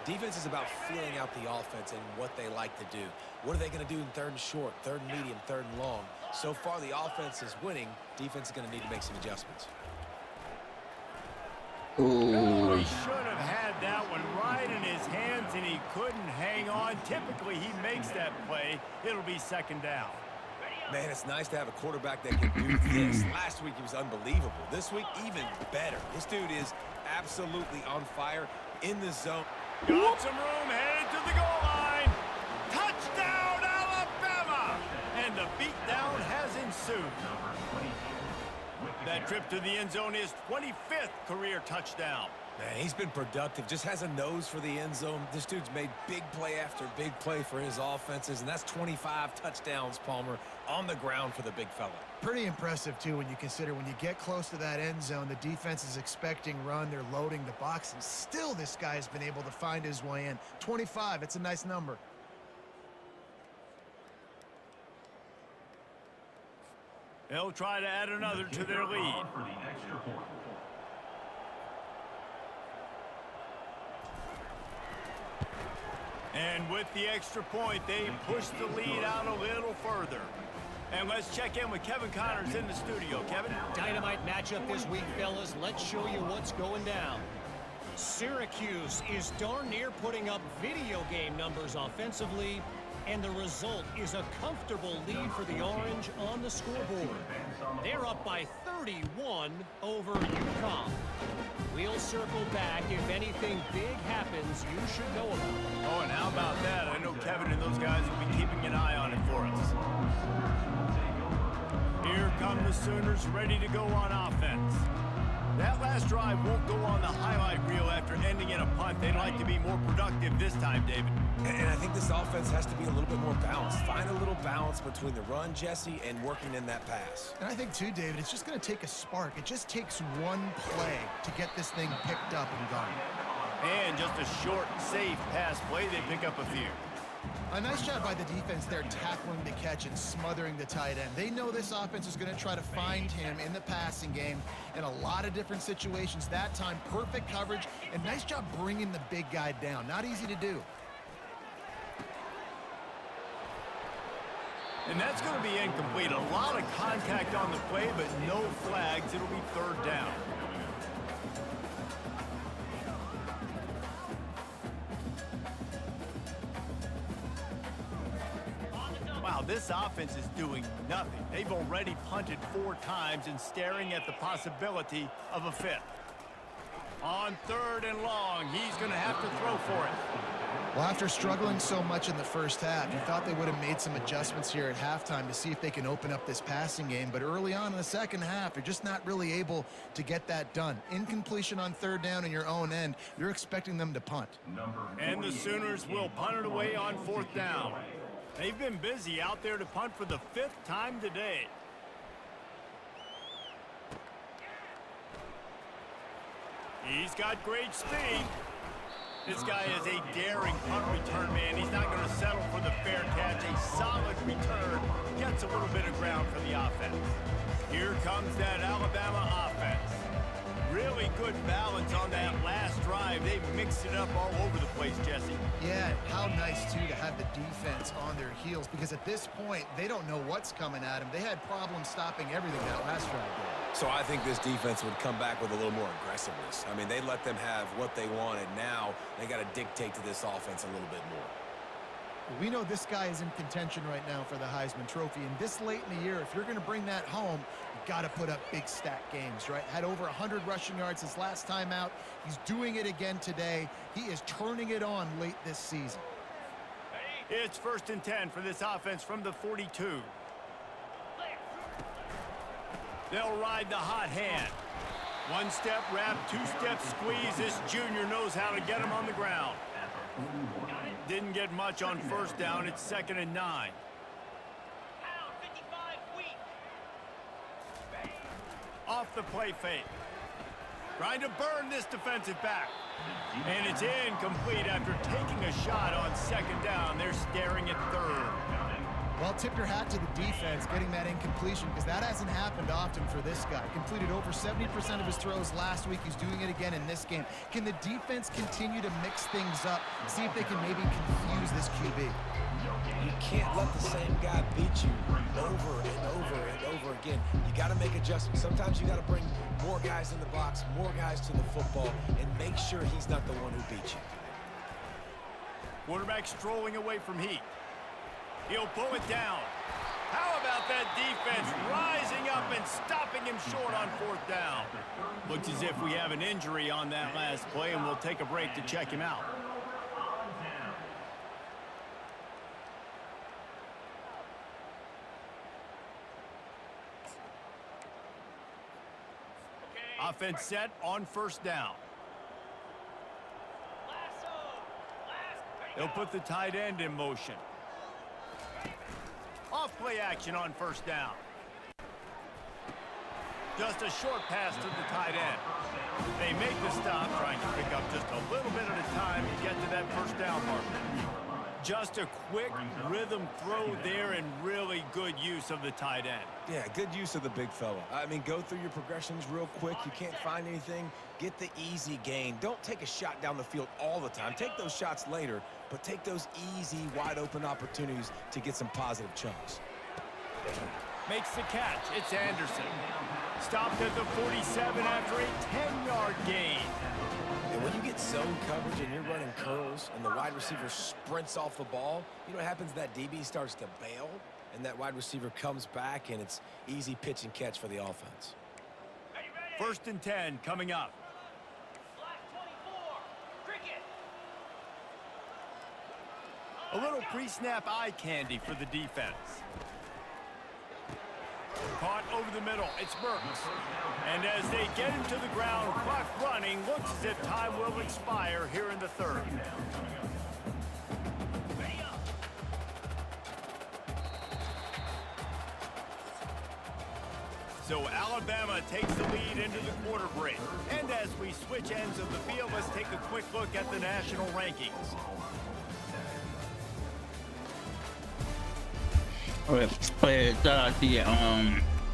Defense is about feeling out the offense and what they like to do. What are they going to do in 3rd and short, 3rd and medium, 3rd and long? So far, the offense is winning. Defense is going to need to make some adjustments. Oh, he should have had that one right in his hands, and he couldn't hang on. Typically, he makes that play. It'll be 2nd down. Man, it's nice to have a quarterback that can do this. Last week, he was unbelievable. This week, even better. This dude is absolutely on fire in the zone. Got some room, headed to the goal line. Touchdown, Alabama! And the beatdown has ensued. That trip to the end zone is 25th career touchdown. Man, he's been productive, just has a nose for the end zone. This dude's made big play after big play for his offenses, and that's 25 touchdowns, Palmer, on the ground for the big fella. Pretty impressive, too, when you consider when you get close to that end zone, the defense is expecting run, they're loading the box, and still this guy's been able to find his way in. 25, it's a nice number. They'll try to add another to their lead. For the extra point. And with the extra point, they push the lead out a little further. And let's check in with Kevin Connors in the studio. Kevin? Dynamite matchup this week, fellas. Let's show you what's going down. Syracuse is darn near putting up video game numbers offensively, and the result is a comfortable lead for the Orange on the scoreboard. They're up by 31 over UConn. We'll circle back if anything big happens you should know about. Oh, and how about that? I know Kevin and those guys will be keeping an eye on it for us. Here come the Sooners ready to go on offense. That last drive won't go on the highlight reel after ending in a punt. They'd like to be more productive this time, David. And I think this offense has to be a little bit more balanced. Find a little balance between the run, Jesse, and working in that pass. And I think, too, David, it's just going to take a spark. It just takes one play to get this thing picked up and gone. And just a short, safe pass play, they pick up a few. A nice job by the defense there, tackling the catch and smothering the tight end. They know this offense is going to try to find him in the passing game in a lot of different situations. That time, perfect coverage, and nice job bringing the big guy down. Not easy to do. And that's going to be incomplete. A lot of contact on the play, but no flags. It'll be 3rd down. Wow, this offense is doing nothing. They've already punted 4 times and staring at the possibility of a 5th. On 3rd and long, he's going to have to throw for it. Well, after struggling so much in the first half, you thought they would have made some adjustments here at halftime to see if they can open up this passing game. But early on in the second half, they're just not really able to get that done. Incompletion on 3rd down in your own end, you're expecting them to punt. And the Sooners will punt it away on 4th down. They've been busy out there to punt for the 5th time today. He's got great speed. This guy is a daring punt return man. He's not going to settle for the fair catch. A solid return gets a little bit of ground for the offense. Here comes that Alabama offense. Really good balance on that last drive. They mixed it up all over the place, Jesse. Yeah, how nice, too, to have the defense on their heels, because at this point, they don't know what's coming at them. They had problems stopping everything that last drive. So I think this defense would come back with a little more aggressiveness. I mean, they let them have what they wanted. Now they got to dictate to this offense a little bit more. We know this guy is in contention right now for the Heisman Trophy, and this late in the year, if you're going to bring that home, you got to put up big stat games, right? Had over 100 rushing yards his last time out. He's doing it again today. He is turning it on late this season. It's 1st and 10 for this offense from the 42. They'll ride the hot hand. One step wrap, 2-step squeeze. This junior knows how to get him on the ground. Didn't get much on 1st down. It's 2nd and 9. Off the play fake. Trying to burn this defensive back. And it's incomplete after taking a shot on 2nd down. They're staring at 3rd. Well, tip your hat to the defense getting that incompletion, because that hasn't happened often for this guy. Completed over 70% of his throws last week. He's doing it again in this game. Can the defense continue to mix things up, see if they can maybe confuse this QB? You can't let the same guy beat you over and over and over again. You got to make adjustments. Sometimes you got to bring more guys in the box, more guys to the football, and make sure he's not the one who beat you. Quarterback strolling away from heat. He'll pull it down. How about that defense rising up and stopping him short on 4th down? Looks as if we have an injury on that last play, and we'll take a break to check him out. Offense set on 1st down. They'll put the tight end in motion. Off play action on 1st down. Just a short pass to the tight end. They make the stop, trying to pick up just a little bit at a time to get to that 1st down mark. Just a quick rhythm throw there, and really good use of the tight end. Yeah, good use of the big fella. I mean, go through your progressions real quick. You can't find anything. Get the easy gain. Don't take a shot down the field all the time. Take those shots later, but take those easy, wide-open opportunities to get some positive chunks. Makes the catch. It's Anderson. Stopped at the 47 after a 10-yard gain. And when you get zone coverage and you're running curls and the wide receiver sprints off the ball, you know what happens? That DB starts to bail, and that wide receiver comes back, and it's easy pitch and catch for the offense. 1st and 10 coming up. A little pre-snap eye candy for the defense. Caught over the middle. It's Burks. And as they get him to the ground, clock running, looks as if time will expire here in the 3rd. So Alabama takes the lead into the quarter break. And as we switch ends of the field, let's take a quick look at the national rankings. Shout out to you,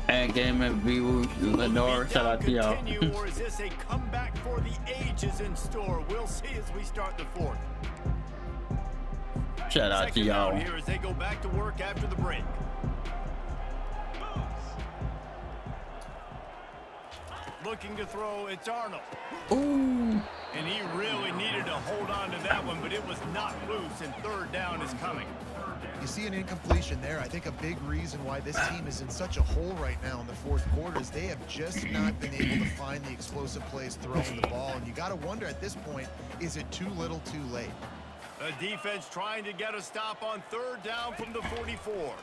Ad Gaming, View, Lenore. Shout out to y'all. Or is this a comeback for the ages in store? We'll see as we start the 4th. Shout out to y'all. Here as they go back to work after the break. Looking to throw, it's Arnold. Ooh. And he really needed to hold on to that one, but it was not loose, and 3rd down is coming. You see an incompletion there. I think a big reason why this team is in such a hole right now in the 4th quarter is they have just not been able to find the explosive plays throwing the ball. And you got to wonder at this point, is it too little too late? The defense trying to get a stop on 3rd down from the 44.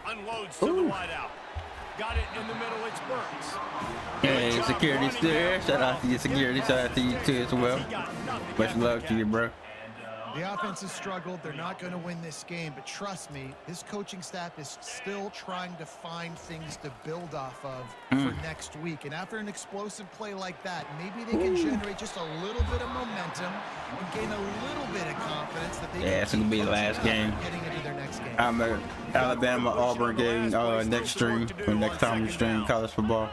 Unloads to the wideout. Got it in the middle, it's Burks. Hey, security still here. Shout out to you, security. Shout out to you too as well. Much love to you, bro. The offense has struggled. They're not going to win this game, but trust me, this coaching staff is still trying to find things to build off of for next week. And after an explosive play like that, maybe they can generate just a little bit of momentum and gain a little bit of confidence that they can it's gonna be the last game. heading into their next game. I'm a Alabama Auburn game next stream, or next time we stream college football.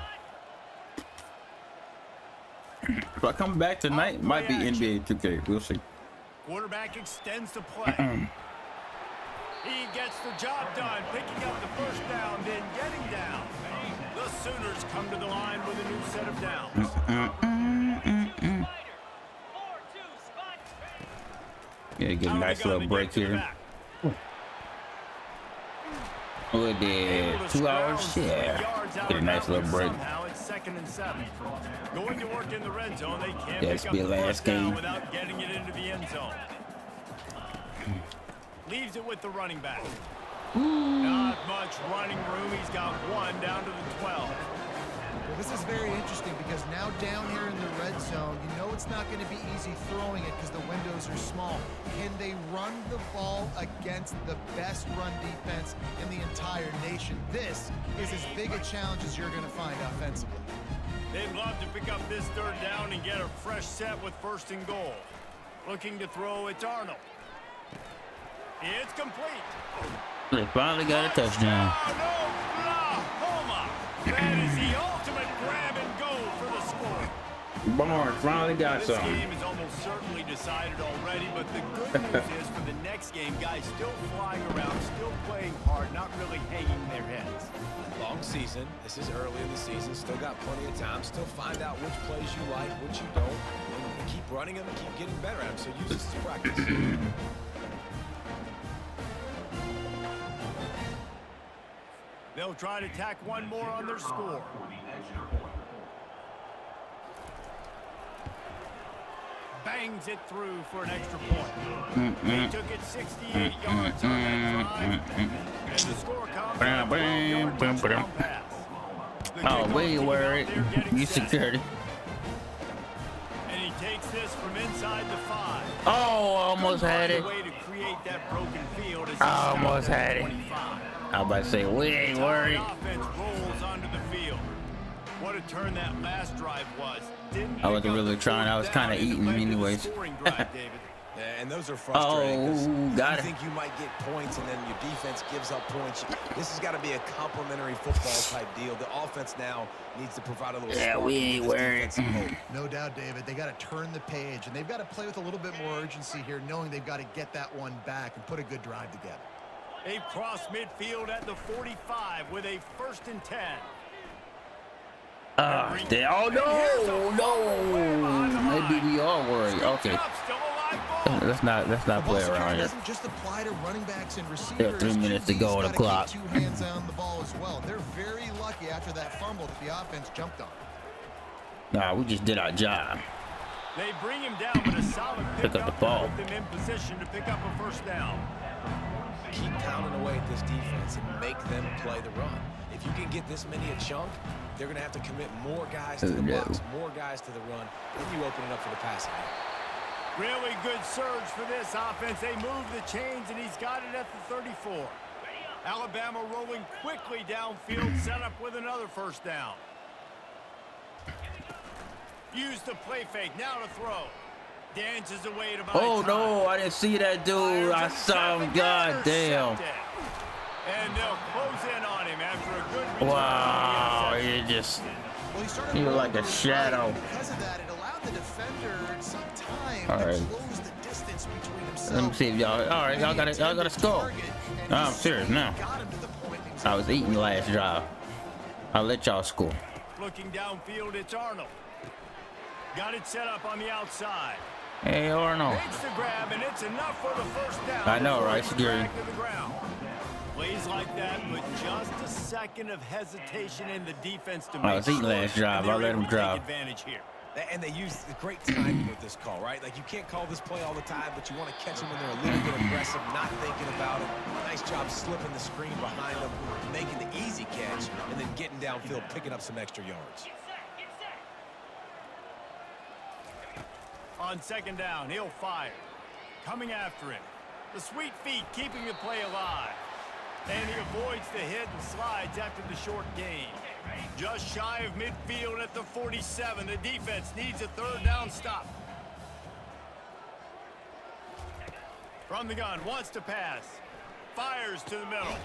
If I come back tonight, might be NBA 2K. We'll see. Quarterback extends the play. He gets the job done, picking up the 1st down, then getting down. The Sooners come to the line with a new set of downs. Yeah, get a nice little break here. What did 2 hours? Yeah, get a nice little break. Somehow it's 2nd and 7. Going to work in the red zone, they can't That's pick be up the the last 1st down game. without getting it into the end zone. Leaves it with the running back. Not much running room. He's got one down to the 12. Well, this is very interesting because now down here in the red zone, you know it's not going to be easy throwing it because the windows are small. Can they run the ball against the best run defense in the entire nation? This is as big a challenge as you're going to find offensively. They'd love to pick up this third down and get a fresh set with 1st and goal. Looking to throw, it's Arnold. It's complete. They finally got a touchdown. Oklahoma. That is the ultimate grab and go for the score. Barnes finally got This something. game is almost certainly decided already, but the good news is for the next game, guys still flying around, still playing hard, not really hanging their heads. Long season. This is early in the season. Still got plenty of time. Still find out which plays you like, which you don't. And keep running them and keep getting better at them. So use this as practice. They'll try to tack one more on their score. Bangs it through for an extra point. They took it 68 yards on that drive. And the score comes from a 12-yard touchdown pass. The Oh, kickoff we team were out there getting you set. security. And he takes this from inside the 5. Oh, almost had it. Way to create that broken field as he Almost stopped at had it. 25. I was about to say we ain't The worried. offense rolls onto the field. What a turn that last drive was. Didn't I wasn't pick up really the trying. I fourth was kinda down, and it eating led to the anyways. scoring drive, David. Yeah, and those are frustrating. 'Cause got you it. think you might get points, and then your defense gives up points. This has got to be a complementary football type deal. The offense now needs to provide a little. Yeah, spark we to ain't this worried. defensive hope. No doubt, David. They got to turn the page, and they've got to play with a little bit more urgency here, knowing they've got to get that one back and put a good drive together. They've crossed midfield at the 45 with a 1st and 10. Oh no, maybe we all worried. Okay, let's not Ball play security around here. doesn't just apply to running backs and receivers. There are 3 minutes to go on the QB's clock. gotta keep 2 hands on the ball as well. They're very lucky after that fumble that the offense jumped on. Nah, we just did our job. They bring him down with a solid Pick up the ball. Put them in position to pick up a 1st down. Keep pounding away at this defense and make them play the run. If you can get this many a chunk, they're going to have to commit more guys to the box, more guys to the run, then you open it up for the passing game. Really good surge for this offense. They move the chains, and he's got it at the 34. Alabama rolling quickly downfield, set up with another 1st down. Use the play fake, now to throw. Dances away to buy Oh time. no, I didn't see that dude. I saw him. God damn. And they'll close in on him after a good return. Wow, it just Well, he started he was like a running shadow. because of that, it allowed the defender some time All to right. close the distance between himself. Let me see if y'all. All right, y'all got a score. I'm serious now. I was eating last drive. I'll let y'all score. Looking downfield, it's Arnold. Got it set up on the outside. Hey Arnold. Makes the grab, and it's enough for the 1st down. I know, right? Before he Security. dragged to the ground. Plays like that with just a second of hesitation in the defense to I make was eating last drive. and I'll they're let him able to take drive. advantage here. And they use the great timing with this call, right? Like, you can't call this play all the time, but you want to catch them when they're a little bit aggressive, not thinking about it. Nice job slipping the screen behind them, making the easy catch, and then getting downfield, picking up some extra yards. On 2nd down, he'll fire. Coming after him. The sweet feet keeping the play alive. And he avoids the hit and slides after the short gain. Just shy of midfield at the 47. The defense needs a 3rd down stop. From the gun, wants to pass. Fires to the middle.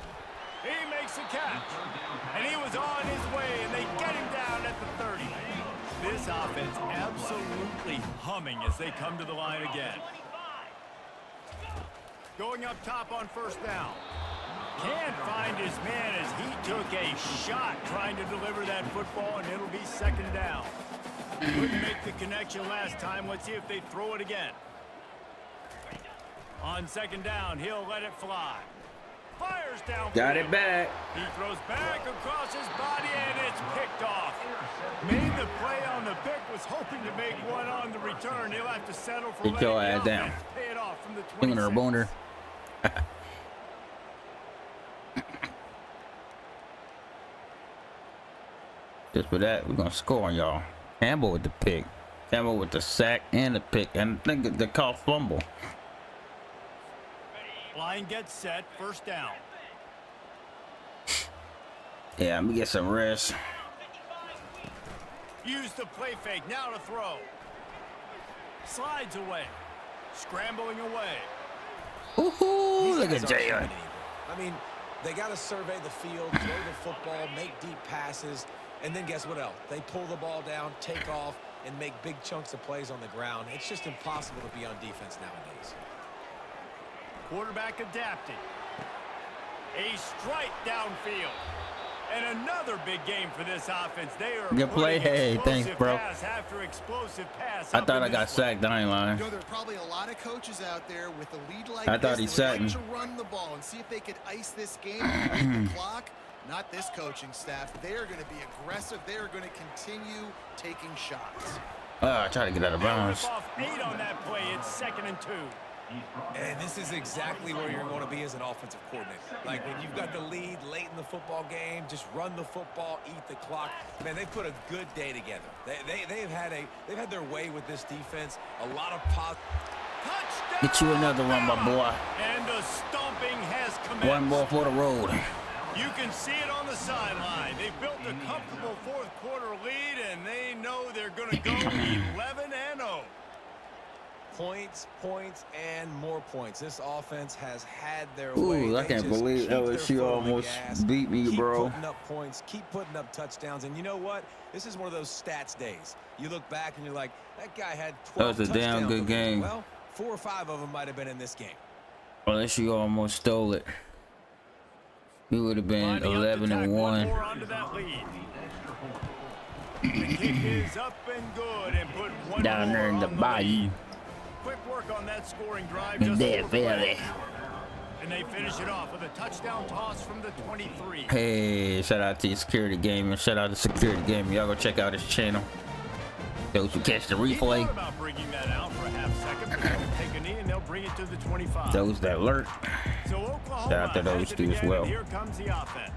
He makes a catch. And he was on his way, and they get him down at the 30. This offense absolutely humming as they come to the line again. Going up top on 1st down. Can't find his man as he took a shot trying to deliver that football, and it'll be 2nd down. Couldn't make the connection last time. Let's see if they throw it again. On 2nd down, he'll let it fly. Fires down. Got it back. He throws back across his body, and it's picked off. Made the play on the pick, was hoping to make one on the return. He'll have to settle for Get your letting ass the down. offense pay it off from the Booner, 26. booner. Just for that, we're gonna score on y'all. Campbell with the pick. Campbell with the sack and the pick, and I think the call fumble. Line gets set, first down. Yeah, let me get some rest. Use the play fake, now to throw. Slides away. Scrambling away. Woohoo! Look at These guys Jay. aren't human anymore. I mean, they got to survey the field, throw the football, make deep passes, and then guess what else? They pull the ball down, take off, and make big chunks of plays on the ground. It's just impossible to be on defense nowadays. Quarterback adapting. A strike downfield. And another big game for this offense. They are Good play. Hey, thanks, bro. Pass after explosive pass. I thought I got sacked. I ain't lying. You know, there are probably a lot of coaches out there with a lead like I thought he this that sacked would me. like to run the ball and see if they could ice this game and beat the clock. Not this coaching staff. They are going to be aggressive. They are going to continue taking shots. I tried to get out of bounds. Off 8 on that play. It's 2nd and 2. And this is exactly where you're going to be as an offensive coordinator. Like when you've got the lead late in the football game, just run the football, eat the clock. Man, they've put a good day together. They've had their way with this defense. A lot of positive. Get you another one, my boy. And the stomping has commenced. One more for the road. You can see it on the sideline. They've built a comfortable fourth quarter lead, and they know they're going to go 11-0. Points, and more points. This offense has had their way. Ooh, I They can't just believe keep their LSU foot on the almost gas, beat me, keep bro. putting up points, keep putting up touchdowns. And you know what? This is one of those stats days. You look back and you're like, that guy had 12 That was a damn touchdowns good over game. Well, 4 or 5 of them might have been in this game. LSU almost stole it. We would have been Lining up to tack one 11-1. more onto that lead. The kick is up and good, and put one Down there in more the on bayou. lead. Quick work on that scoring drive. In Just Death over play. Valley. And they finish it off with a touchdown toss from the 23. Hey, shout out to Security Gaming. Shout out to Security Gaming. Y'all go check out his channel. Those who catch the He replay. thought about bringing that out for a half second, but they can take a knee and they'll bring it to the 25. Those that alert. So Oklahoma Shout out to those has it two as again, well. and here comes the offense.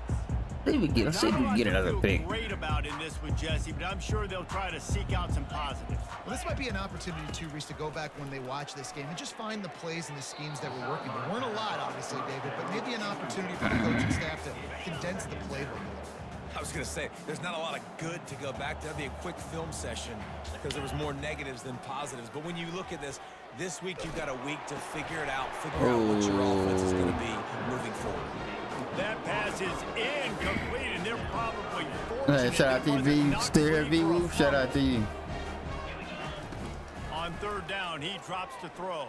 Let's see if we can get another Feel pick. great about in this with Jesse, but I'm sure they'll try to seek out some positives. Well, this might be an opportunity, too, Reese, to go back when they watch this game and just find the plays and the schemes that were working. There weren't a lot, obviously, David, but maybe an opportunity for the coaching staff to condense the playbook a little bit. I was going to say, there's not a lot of good to go back to. That'd be a quick film session because there was more negatives than positives. But when you look at this week you've got a week to figure it out, figure out what your offense is going to be moving forward. That pass is incomplete, and they're probably Hey, shout out to you, V. Still here, V. Woo. Shout out to you. On 3rd down, he drops to throw.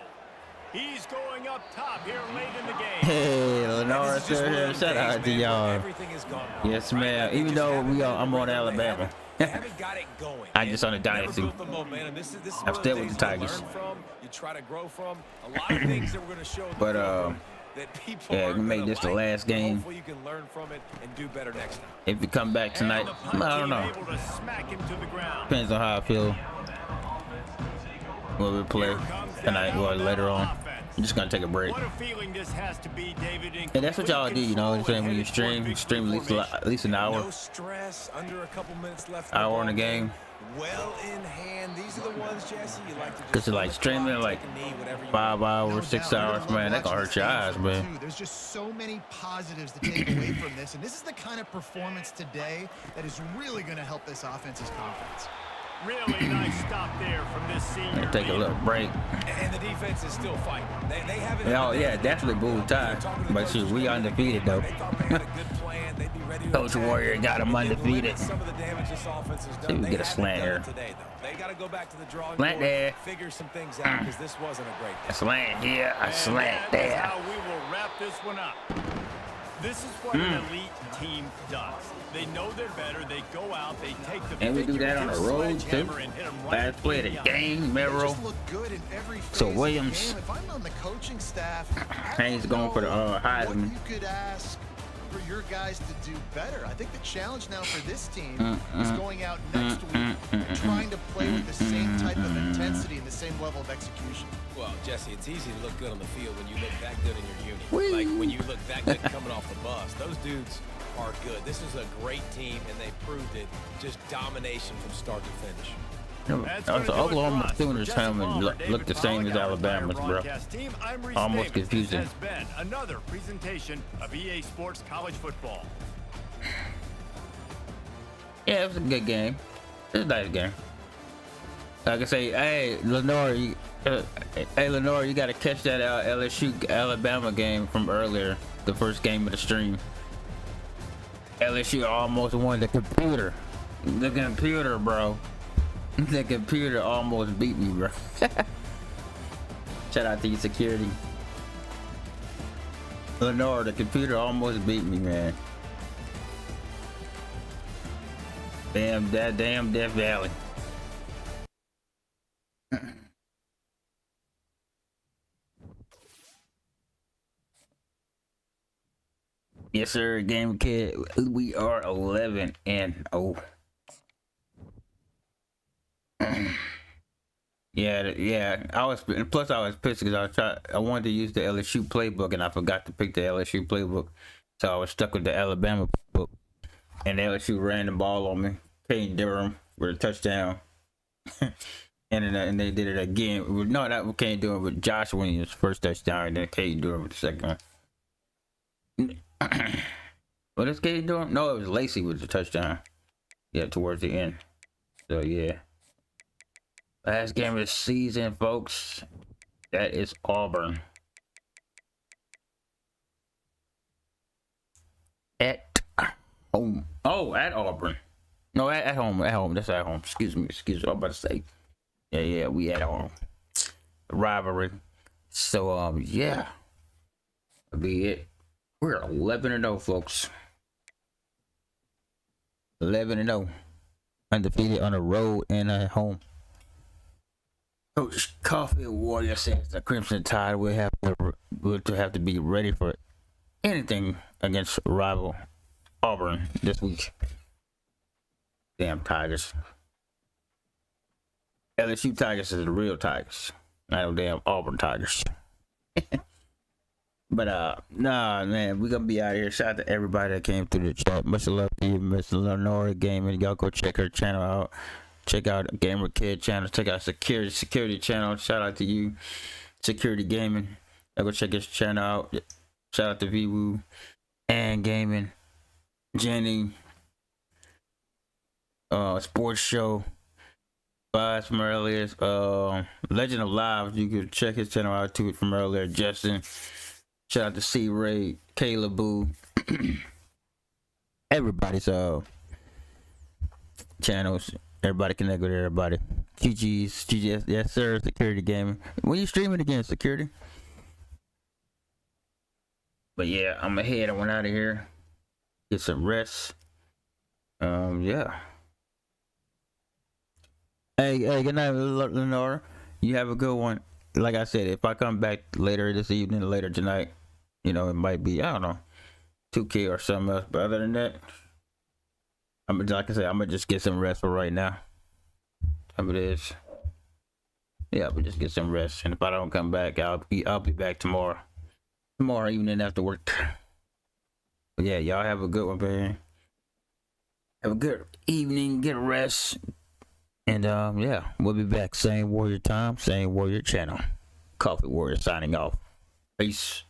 He's going up top here late in the game. Hey, Lenora This is just still one of here. those Shout days, out to man, where y'all. everything is gone wrong, Yes, right? ma'am. Like, they Even just though haven't hit I'm the on rhythm. Alabama. They haven't got it going. I'm just on the Never Dynasty. built the momentum. This is I'm one of still the with things the you Tigers. learn from, you try to grow from. A lot of things that we're going to show in the But, film that people yeah, aren't we made gonna this the like. last game. Hopefully you can learn from it and do better next time. If you come back tonight, And the punt I don't team know. able to smack him to the ground. Depends on how I feel. Will we play tonight or later on? I'm just gonna take a break. What a feeling this has to be, David. And that's what y'all do, you know what I'm saying? When you stream at least an hour. No stress, under a couple minutes left. Hour in the game. Well in hand. These are the ones, Jesse, you like to just Cause it's like on the streaming clock, like take a knee, whatever you 5 want. hours, No 6 doubt. hours, I love man. That can watching hurt your this eyes, game, man. too. There's just so many positives to take away from this, and this is the kind of performance today that is really going to help this offense's confidence. Really nice stop there from this senior. Take a little break. And the defense is still fighting. They haven't. Oh yeah, definitely bull tie. But shoot, we undefeated though. They thought they had a good plan. They'd be ready to Coach attack. Warrior got him It didn't undefeated. limit some of the damage this offense has See, done. we They get a haven't slant done it here. today, though. They got to go back to the drawing Slant board, there. figure some things out because this wasn't a great A day. slant here, a And slant that is there. how we will wrap this one up. This is what an elite team does. They know they're better. They go out. They take the And we do that on the figurative road too. sledgehammer and hit 'em right Last play of the in eye. game, They Merrill. just look good in every phase So of the Williams. game. If I'm on the coaching staff, I Haynes don't going for the, know Heisman. what you could ask for your guys to do better. I think the challenge now for this team is going out next week and trying to play with the same type of intensity and the same level of execution. Well, Jesse, it's easy to look good on the field when you look that good in your unit. Whee! Like when you look that good coming off the bus. Those dudes are good. This is a great team, and they proved it. Just domination from start to finish. Also, Oklahoma Sooners helmet look the same as Alabama's, bro. Almost confusing. This has been another presentation of EA Sports College Football. Yeah, it was a good game. It was a nice game. Like I say, hey Lenore, you gotta catch that LSU Alabama game from earlier, the first game of the stream. LSU almost won the computer. The computer, bro. The computer almost beat me, bro. Shout out to you, security. Lenore, the computer almost beat me, man. Damn Death Valley. Yes, sir, Game Kid. We are 11-0. Yeah. I was pissed because I wanted to use the LSU playbook and I forgot to pick the LSU playbook, so I was stuck with the Alabama book. And LSU ran the ball on me. Caden Durham with a touchdown. and they did it again. No, that Caden Durham with Josh Williams first touchdown, and then Caden Durham with the second one. What is Caden Durham? No, it was Lacey with the touchdown. Yeah, towards the end. So yeah. Last game of the season, folks. That is Auburn. At home. Oh, at Auburn. No, at home. At home. That's at home. Excuse me. I'm about to say. Yeah. We at home. Rivalry. So yeah. That'll be it. We're 11-0, folks. 11-0. Undefeated on the road and at home. Coach Coffee Warrior says the Crimson Tide will have to be ready for anything against rival Auburn this week. Damn Tigers. LSU Tigers is the real Tigers, not no damn Auburn Tigers. But nah, man, we gonna be out here. Shout out to everybody that came through the chat. Much love to you, Miss Lenora Gaming. Y'all go check her channel out. Check out Gamer Kid channel. Check out Security channel. Shout out to you, Security Gaming. Y'all go check his channel out. Shout out to VWoo and Gaming, Jenny, Sports Show, Vibes from earlier. Legend of Live. You can check his channel out too from earlier. Justin. Shout out to C Ray, Kayla Boo, everybody's channels. Everybody connect with everybody. GG's, yes sir. Security Gaming. When you streaming again, Security? But yeah, I'm ahead. I went out of here. Get some rest. Yeah. Hey, good night, Lenora. You have a good one. Like I said, if I come back later this evening, later tonight, you know, it might be, I don't know, 2K or something else. But other than that, like I said, I'm gonna just get some rest for right now. How it is. Yeah, but just get some rest. And if I don't come back, I'll be back tomorrow evening after work. But yeah, y'all have a good one, man. Have a good evening, get rest. And yeah, we'll be back. Same Warrior time, same Warrior channel. Coffee Warrior signing off. Peace.